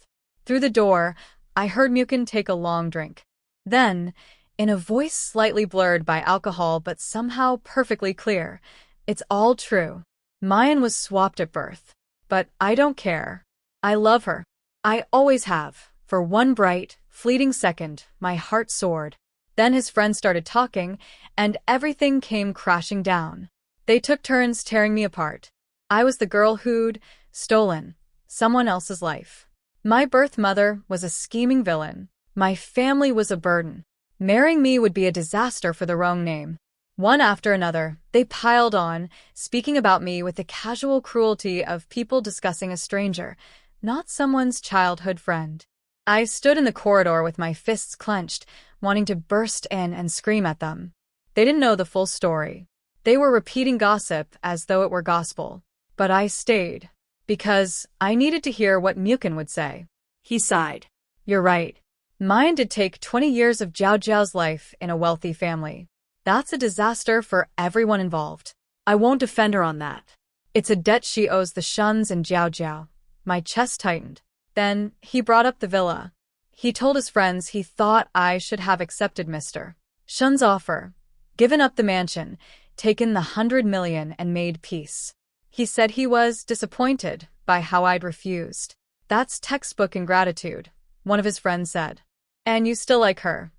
Through the door, I heard Mukin take a long drink. Then, in a voice slightly blurred by alcohol but somehow perfectly clear, "It's all true. Mayan was swapped at birth. But I don't care. I love her. I always have." For one bright, fleeting second, my heart soared. Then his friends started talking, and everything came crashing down. They took turns tearing me apart. I was the girl who'd stolen someone else's life. My birth mother was a scheming villain. My family was a burden. Marrying me would be a disaster for the wrong name. One after another, they piled on, speaking about me with the casual cruelty of people discussing a stranger, not someone's childhood friend. I stood in the corridor with my fists clenched, wanting to burst in and scream at them. They didn't know the full story. They were repeating gossip as though it were gospel. But I stayed, because I needed to hear what Mukin would say. He sighed. "You're right. Mine did take 20 years of Jiao Jiao's life in a wealthy family. That's a disaster for everyone involved. I won't defend her on that. It's a debt she owes the Shuns and Jiao Jiao." My chest tightened. Then he brought up the villa. He told his friends he thought I should have accepted Mr. Shun's offer, given up the mansion, taken the 100 million and made peace. He said he was disappointed, by how I'd refused. "That's textbook ingratitude," one of his friends said. "And you still like her.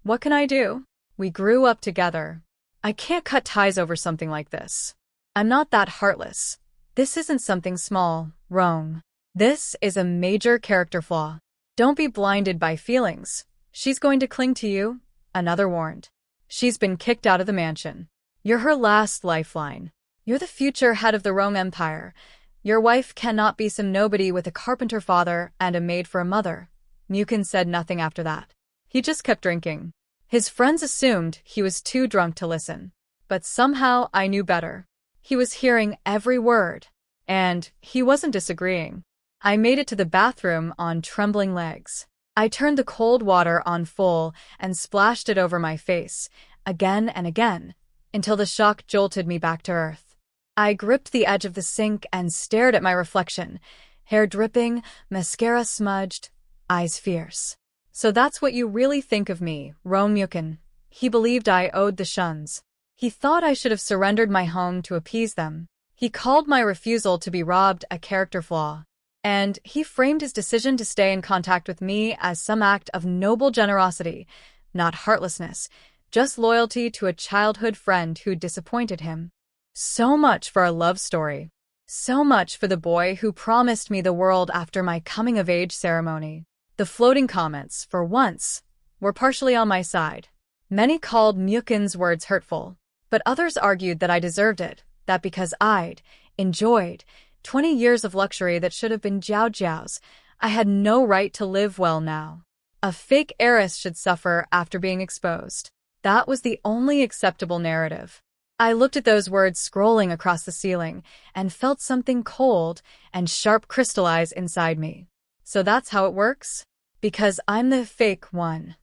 What can I do? We grew up together. I can't cut ties over something like this. I'm not that heartless. This isn't something small, wrong. This is a major character flaw. Don't be blinded by feelings. She's going to cling to you," another warned. "She's been kicked out of the mansion. You're her last lifeline. You're the future head of the Rome Empire. Your wife cannot be some nobody with a carpenter father and a maid for a mother." Mukin said nothing after that. He just kept drinking. His friends assumed he was too drunk to listen. But somehow I knew better. He was hearing every word. And he wasn't disagreeing. I made it to the bathroom on trembling legs. I turned the cold water on full and splashed it over my face, again and again, until the shock jolted me back to earth. I gripped the edge of the sink and stared at my reflection, hair dripping, mascara smudged, eyes fierce. "So that's what you really think of me, Mukin." He believed I owed the shuns. He thought I should have surrendered my home to appease them. He called my refusal to be robbed a character flaw. And he framed his decision to stay in contact with me as some act of noble generosity, not heartlessness, just loyalty to a childhood friend who disappointed him. So much for a love story. So much for the boy who promised me the world after my coming-of-age ceremony. The floating comments, for once, were partially on my side. Many called Mukin's words hurtful, but others argued that I deserved it, that because I'd enjoyed 20 years of luxury that should have been Jiao Jiao's, I had no right to live well now. A fake heiress should suffer after being exposed. That was the only acceptable narrative. I looked at those words scrolling across the ceiling and felt something cold and sharp crystallize inside me. So that's how it works? Because I'm the fake one.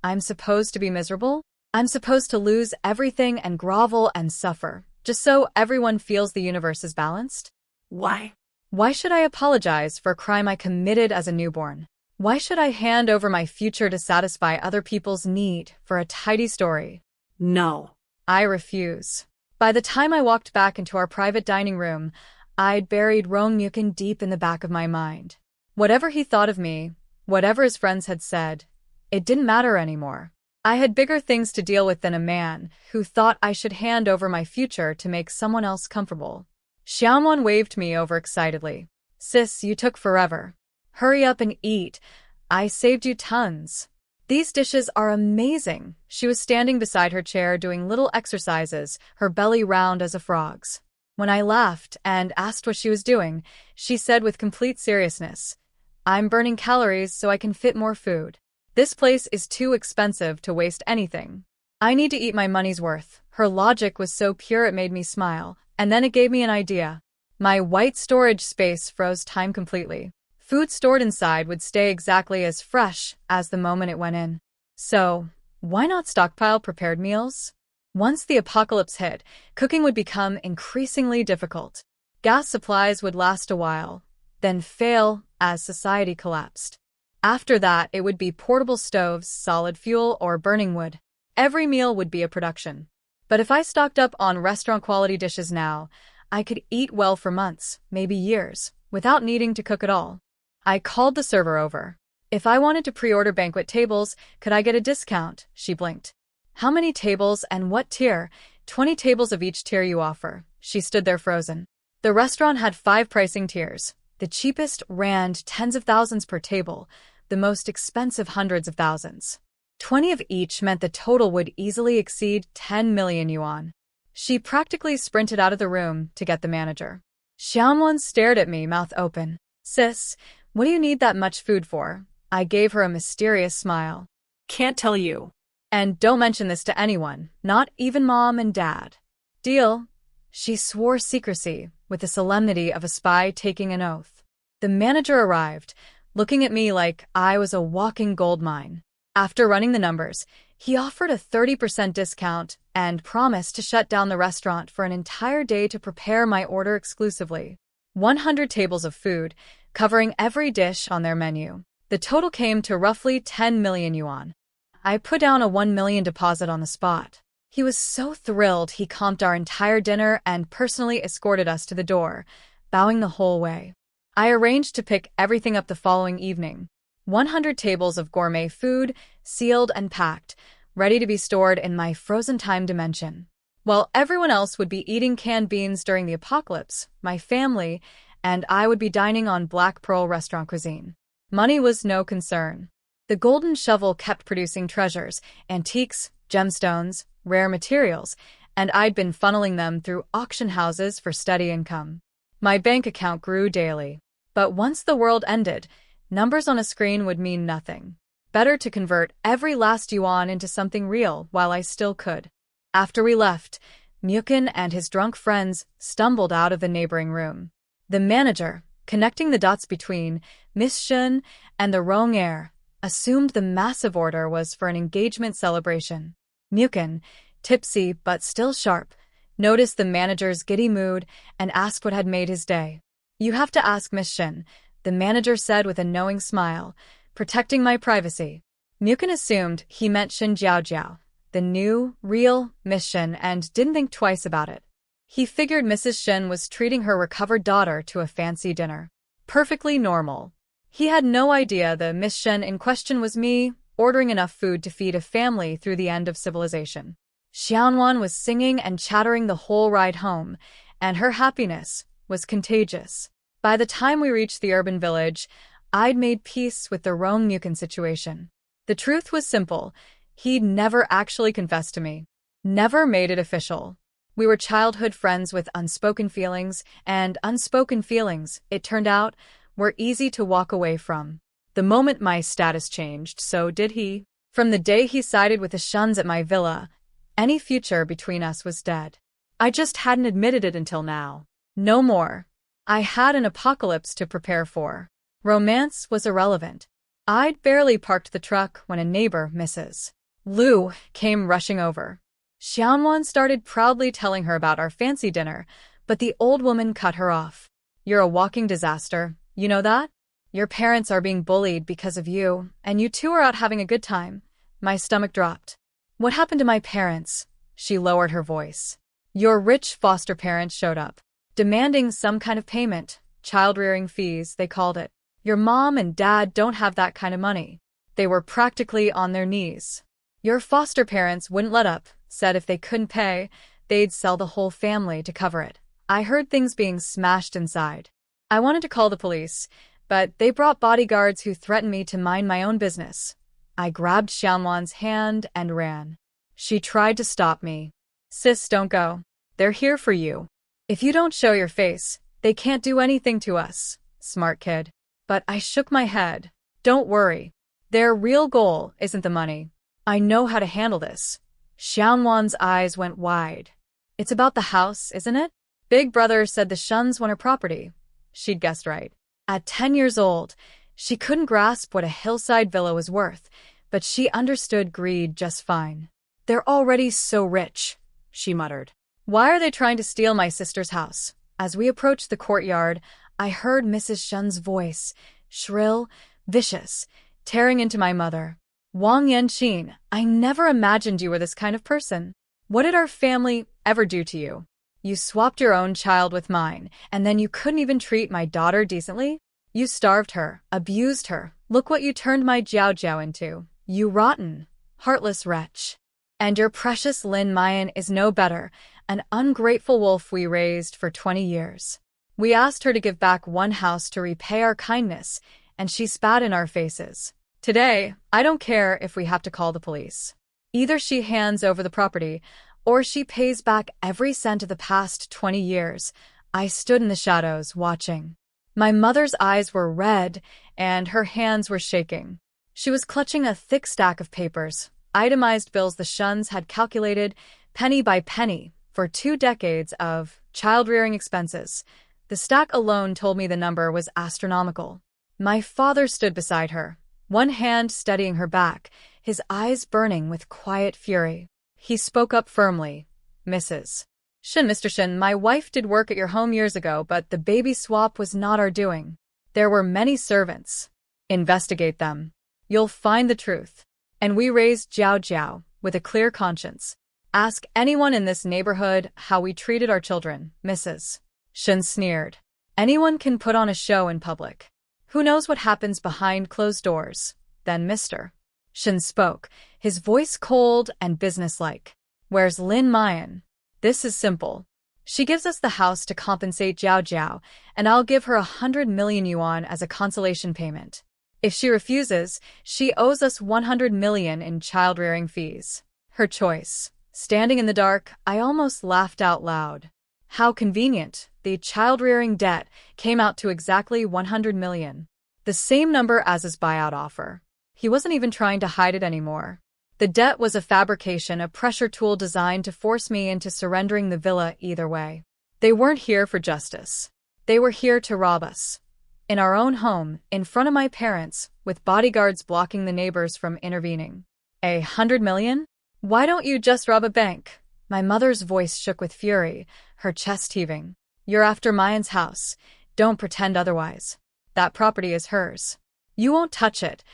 I'm supposed to be miserable? I'm supposed to lose everything and grovel and suffer, just so everyone feels the universe is balanced? Why? Why should I apologize for a crime I committed as a newborn? Why should I hand over my future to satisfy other people's need for a tidy story? No. I refuse. By the time I walked back into our private dining room, I'd buried Mukin deep in the back of my mind. Whatever he thought of me, whatever his friends had said, it didn't matter anymore. I had bigger things to deal with than a man who thought I should hand over my future to make someone else comfortable. Xiaomon waved me over excitedly. "Sis, you took forever. Hurry up and eat. I saved you tons. These dishes are amazing." She was standing beside her chair doing little exercises, her belly round as a frog's. When I laughed and asked what she was doing, she said with complete seriousness, "I'm burning calories so I can fit more food. This place is too expensive to waste anything. I need to eat my money's worth." Her logic was so pure it made me smile, and then it gave me an idea. My white storage space froze time completely. Food stored inside would stay exactly as fresh as the moment it went in. So, why not stockpile prepared meals? Once the apocalypse hit, cooking would become increasingly difficult. Gas supplies would last a while, then fail as society collapsed. After that, it would be portable stoves, solid fuel, or burning wood. Every meal would be a production. But if I stocked up on restaurant-quality dishes now, I could eat well for months, maybe years, without needing to cook at all. I called the server over. If I wanted to pre-order banquet tables, could I get a discount? She blinked. "How many tables and what tier?" 20 tables of each tier you offer." She stood there frozen. The restaurant had 5 pricing tiers. The cheapest ran tens of thousands per table, the most expensive hundreds of thousands. 20 of each meant the total would easily exceed 10 million yuan. She practically sprinted out of the room to get the manager. Xiaomon stared at me, mouth open. "Sis, what do you need that much food for?" I gave her a mysterious smile. "Can't tell you. "And don't mention this to anyone, not even Mom and Dad. Deal?" She swore secrecy, with the solemnity of a spy taking an oath. The manager arrived, looking at me like I was a walking gold mine. After running the numbers, he offered a 30% discount and promised to shut down the restaurant for an entire day to prepare my order exclusively. 100 tables of food, covering every dish on their menu. The total came to roughly 10 million yuan. I put down a 1 million deposit on the spot. He was so thrilled he comped our entire dinner and personally escorted us to the door, bowing the whole way. I arranged to pick everything up the following evening. 100 tables of gourmet food, sealed and packed, ready to be stored in my frozen time dimension. While everyone else would be eating canned beans during the apocalypse, my family and I would be dining on Black Pearl restaurant cuisine. Money was no concern. The golden shovel kept producing treasures, antiques, gemstones, rare materials, and I'd been funneling them through auction houses for steady income. My bank account grew daily. But once the world ended, numbers on a screen would mean nothing. Better to convert every last yuan into something real while I still could. After we left, Myukin and his drunk friends stumbled out of the neighboring room. The manager, connecting the dots between Miss Shun and the wrong heir, assumed the massive order was for an engagement celebration. Myukin, tipsy but still sharp, noticed the manager's giddy mood and asked what had made his day. "You have to ask Miss Shin," the manager said with a knowing smile, protecting my privacy. Myukin assumed he meant Shin Jiaojiao, the new, real Miss Shin, and didn't think twice about it. He figured Mrs. Shin was treating her recovered daughter to a fancy dinner. Perfectly normal. He had no idea the Miss Shin in question was me, ordering enough food to feed a family through the end of civilization. Xiaonan was singing and chattering the whole ride home, and her happiness was contagious. By the time we reached the urban village, I'd made peace with the Rong Myukin situation. The truth was simple. He'd never actually confessed to me. Never made it official. We were childhood friends with unspoken feelings, and unspoken feelings, it turned out, were easy to walk away from. The moment my status changed, so did he. From the day he sided with the Shuns at my villa, any future between us was dead. I just hadn't admitted it until now. No more. I had an apocalypse to prepare for. Romance was irrelevant. I'd barely parked the truck when a neighbor, Mrs. Liu, came rushing over. Xiaonan started proudly telling her about our fancy dinner, but the old woman cut her off. "You're a walking disaster, you know that? Your parents are being bullied because of you, and you two are out having a good time." My stomach dropped. "What happened to my parents?" She lowered her voice. "Your rich foster parents showed up, demanding some kind of payment, child-rearing fees, they called it. Your mom and dad don't have that kind of money. They were practically on their knees. Your foster parents wouldn't let up, said if they couldn't pay, they'd sell the whole family to cover it. I heard things being smashed inside. I wanted to call the police, but they brought bodyguards who threatened me to mind my own business." I grabbed Xiaowan's hand and ran. She tried to stop me. "Sis, don't go. They're here for you. If you don't show your face, they can't do anything to us." Smart kid. But I shook my head. "Don't worry. Their real goal isn't the money. I know how to handle this." Xiaowan's eyes went wide. "It's about the house, isn't it? Big brother said the Shuns want her property." She'd guessed right. At 10 years old, she couldn't grasp what a hillside villa was worth, but she understood greed just fine. "They're already so rich," she muttered. "Why are they trying to steal my sister's house?" As we approached the courtyard, I heard Mrs. Shun's voice, shrill, vicious, tearing into my mother. "Wang Yanqin, I never imagined you were this kind of person. What did our family ever do to you? You swapped your own child with mine, and then you couldn't even treat my daughter decently? You starved her, abused her. Look what you turned my Jiao Jiao into. You rotten, heartless wretch. And your precious Lin Mayan is no better, an ungrateful wolf we raised for 20 years. We asked her to give back one house to repay our kindness, and she spat in our faces. Today, I don't care if we have to call the police. Either she hands over the property, or she pays back every cent of the past 20 years. I stood in the shadows, watching. My mother's eyes were red, and her hands were shaking. She was clutching a thick stack of papers, itemized bills the Shuns had calculated, penny by penny, for 2 decades of child-rearing expenses. The stack alone told me the number was astronomical. My father stood beside her, one hand steadying her back, his eyes burning with quiet fury. He spoke up firmly. "Mrs. Shin, Mr. Shin, my wife did work at your home years ago, but the baby swap was not our doing. There were many servants. Investigate them. You'll find the truth. And we raised Jiao Jiao with a clear conscience. Ask anyone in this neighborhood how we treated our children." Mrs. Shin sneered. Anyone can put on a show in public. Who knows what happens behind closed doors? Then Mr. Shin spoke, his voice cold and businesslike. Where's Lin Mayan? This is simple. She gives us the house to compensate Jiao Jiao, and I'll give her 100 million yuan as a consolation payment. If she refuses, she owes us 100 million in child-rearing fees. Her choice. Standing in the dark, I almost laughed out loud. How convenient. The child-rearing debt came out to exactly 100 million. The same number as his buyout offer. He wasn't even trying to hide it anymore. The debt was a fabrication, a pressure tool designed to force me into surrendering the villa either way. They weren't here for justice. They were here to rob us. In our own home, in front of my parents, with bodyguards blocking the neighbors from intervening. 100 million? Why don't you just rob a bank? My mother's voice shook with fury, her chest heaving. You're after Mayan's house. Don't pretend otherwise. That property is hers. You won't touch it.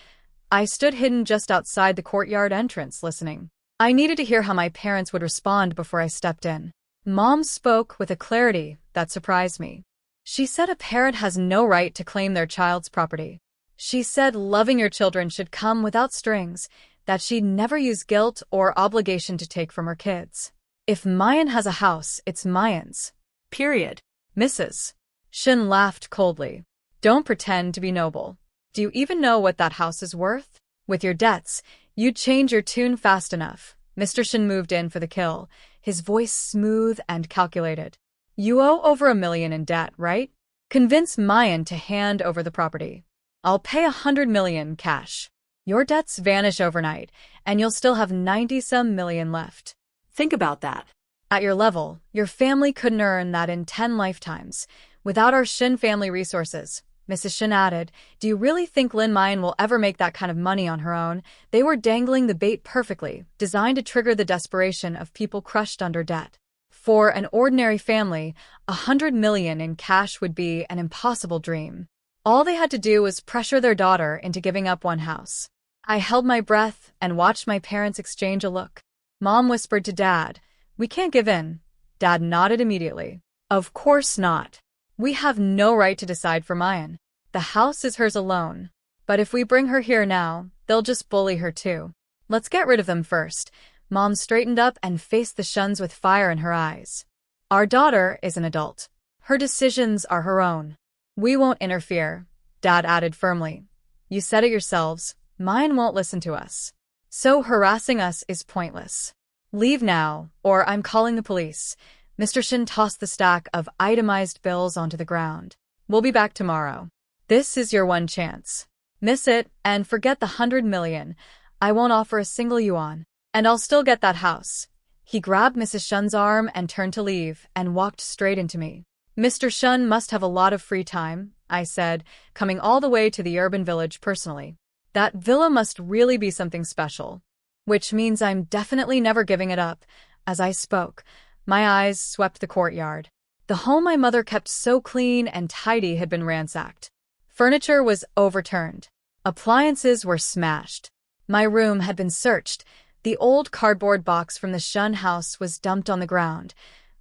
I stood hidden just outside the courtyard entrance, listening. I needed to hear how my parents would respond before I stepped in. Mom spoke with a clarity that surprised me. She said a parent has no right to claim their child's property. She said loving your children should come without strings, that she'd never use guilt or obligation to take from her kids. If Mayan has a house, it's Mayan's. Period. Mrs. Shin laughed coldly. Don't pretend to be noble. Do you even know what that house is worth? With your debts, you'd change your tune fast enough. Mr. Shin moved in for the kill, his voice smooth and calculated. You owe over 1 million in debt, right? Convince Mayan to hand over the property. I'll pay 100 million cash. Your debts vanish overnight, and you'll still have 90-some million left. Think about that. At your level, your family couldn't earn that in 10 lifetimes. Without our Shin family resources, Mrs. Shin added, do you really think Lin Mayan will ever make that kind of money on her own? They were dangling the bait perfectly, designed to trigger the desperation of people crushed under debt. For an ordinary family, 100 million in cash would be an impossible dream. All they had to do was pressure their daughter into giving up one house. I held my breath and watched my parents exchange a look. Mom whispered to Dad, we can't give in. Dad nodded immediately. Of course not. We have no right to decide for Mayan. The house is hers alone. But if we bring her here now, they'll just bully her too. Let's get rid of them first. Mom straightened up and faced the Shuns with fire in her eyes. Our daughter is an adult. Her decisions are her own. We won't interfere, Dad added firmly. You said it yourselves, Mayan won't listen to us. So harassing us is pointless. Leave now, or I'm calling the police. Mr. Shin tossed the stack of itemized bills onto the ground. We'll be back tomorrow. This is your one chance. Miss it, and forget the 100 million. I won't offer a single yuan. And I'll still get that house. He grabbed Mrs. Shun's arm and turned to leave, and walked straight into me. Mr. Shun must have a lot of free time, I said, coming all the way to the urban village personally. That villa must really be something special. Which means I'm definitely never giving it up. As I spoke, my eyes swept the courtyard. The home my mother kept so clean and tidy had been ransacked. Furniture was overturned. Appliances were smashed. My room had been searched. The old cardboard box from the Shun house was dumped on the ground.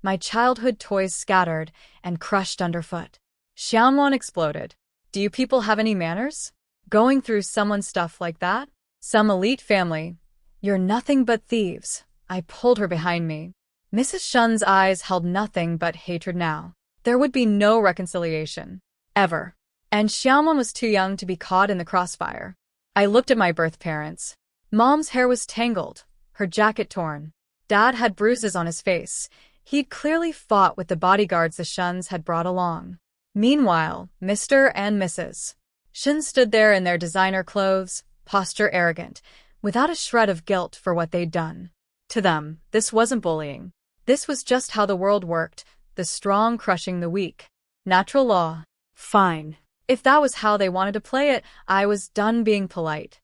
My childhood toys scattered and crushed underfoot. Xiaonan exploded. Do you people have any manners? Going through someone's stuff like that? Some elite family. You're nothing but thieves. I pulled her behind me. Mrs. Shun's eyes held nothing but hatred now. There would be no reconciliation. Ever. And Xiaonan was too young to be caught in the crossfire. I looked at my birth parents. Mom's hair was tangled, her jacket torn. Dad had bruises on his face. He'd clearly fought with the bodyguards the Shuns had brought along. Meanwhile, Mr. and Mrs. Shun stood there in their designer clothes, posture arrogant, without a shred of guilt for what they'd done. To them, this wasn't bullying. This was just how the world worked, the strong crushing the weak. Natural law. Fine. If that was how they wanted to play it, I was done being polite.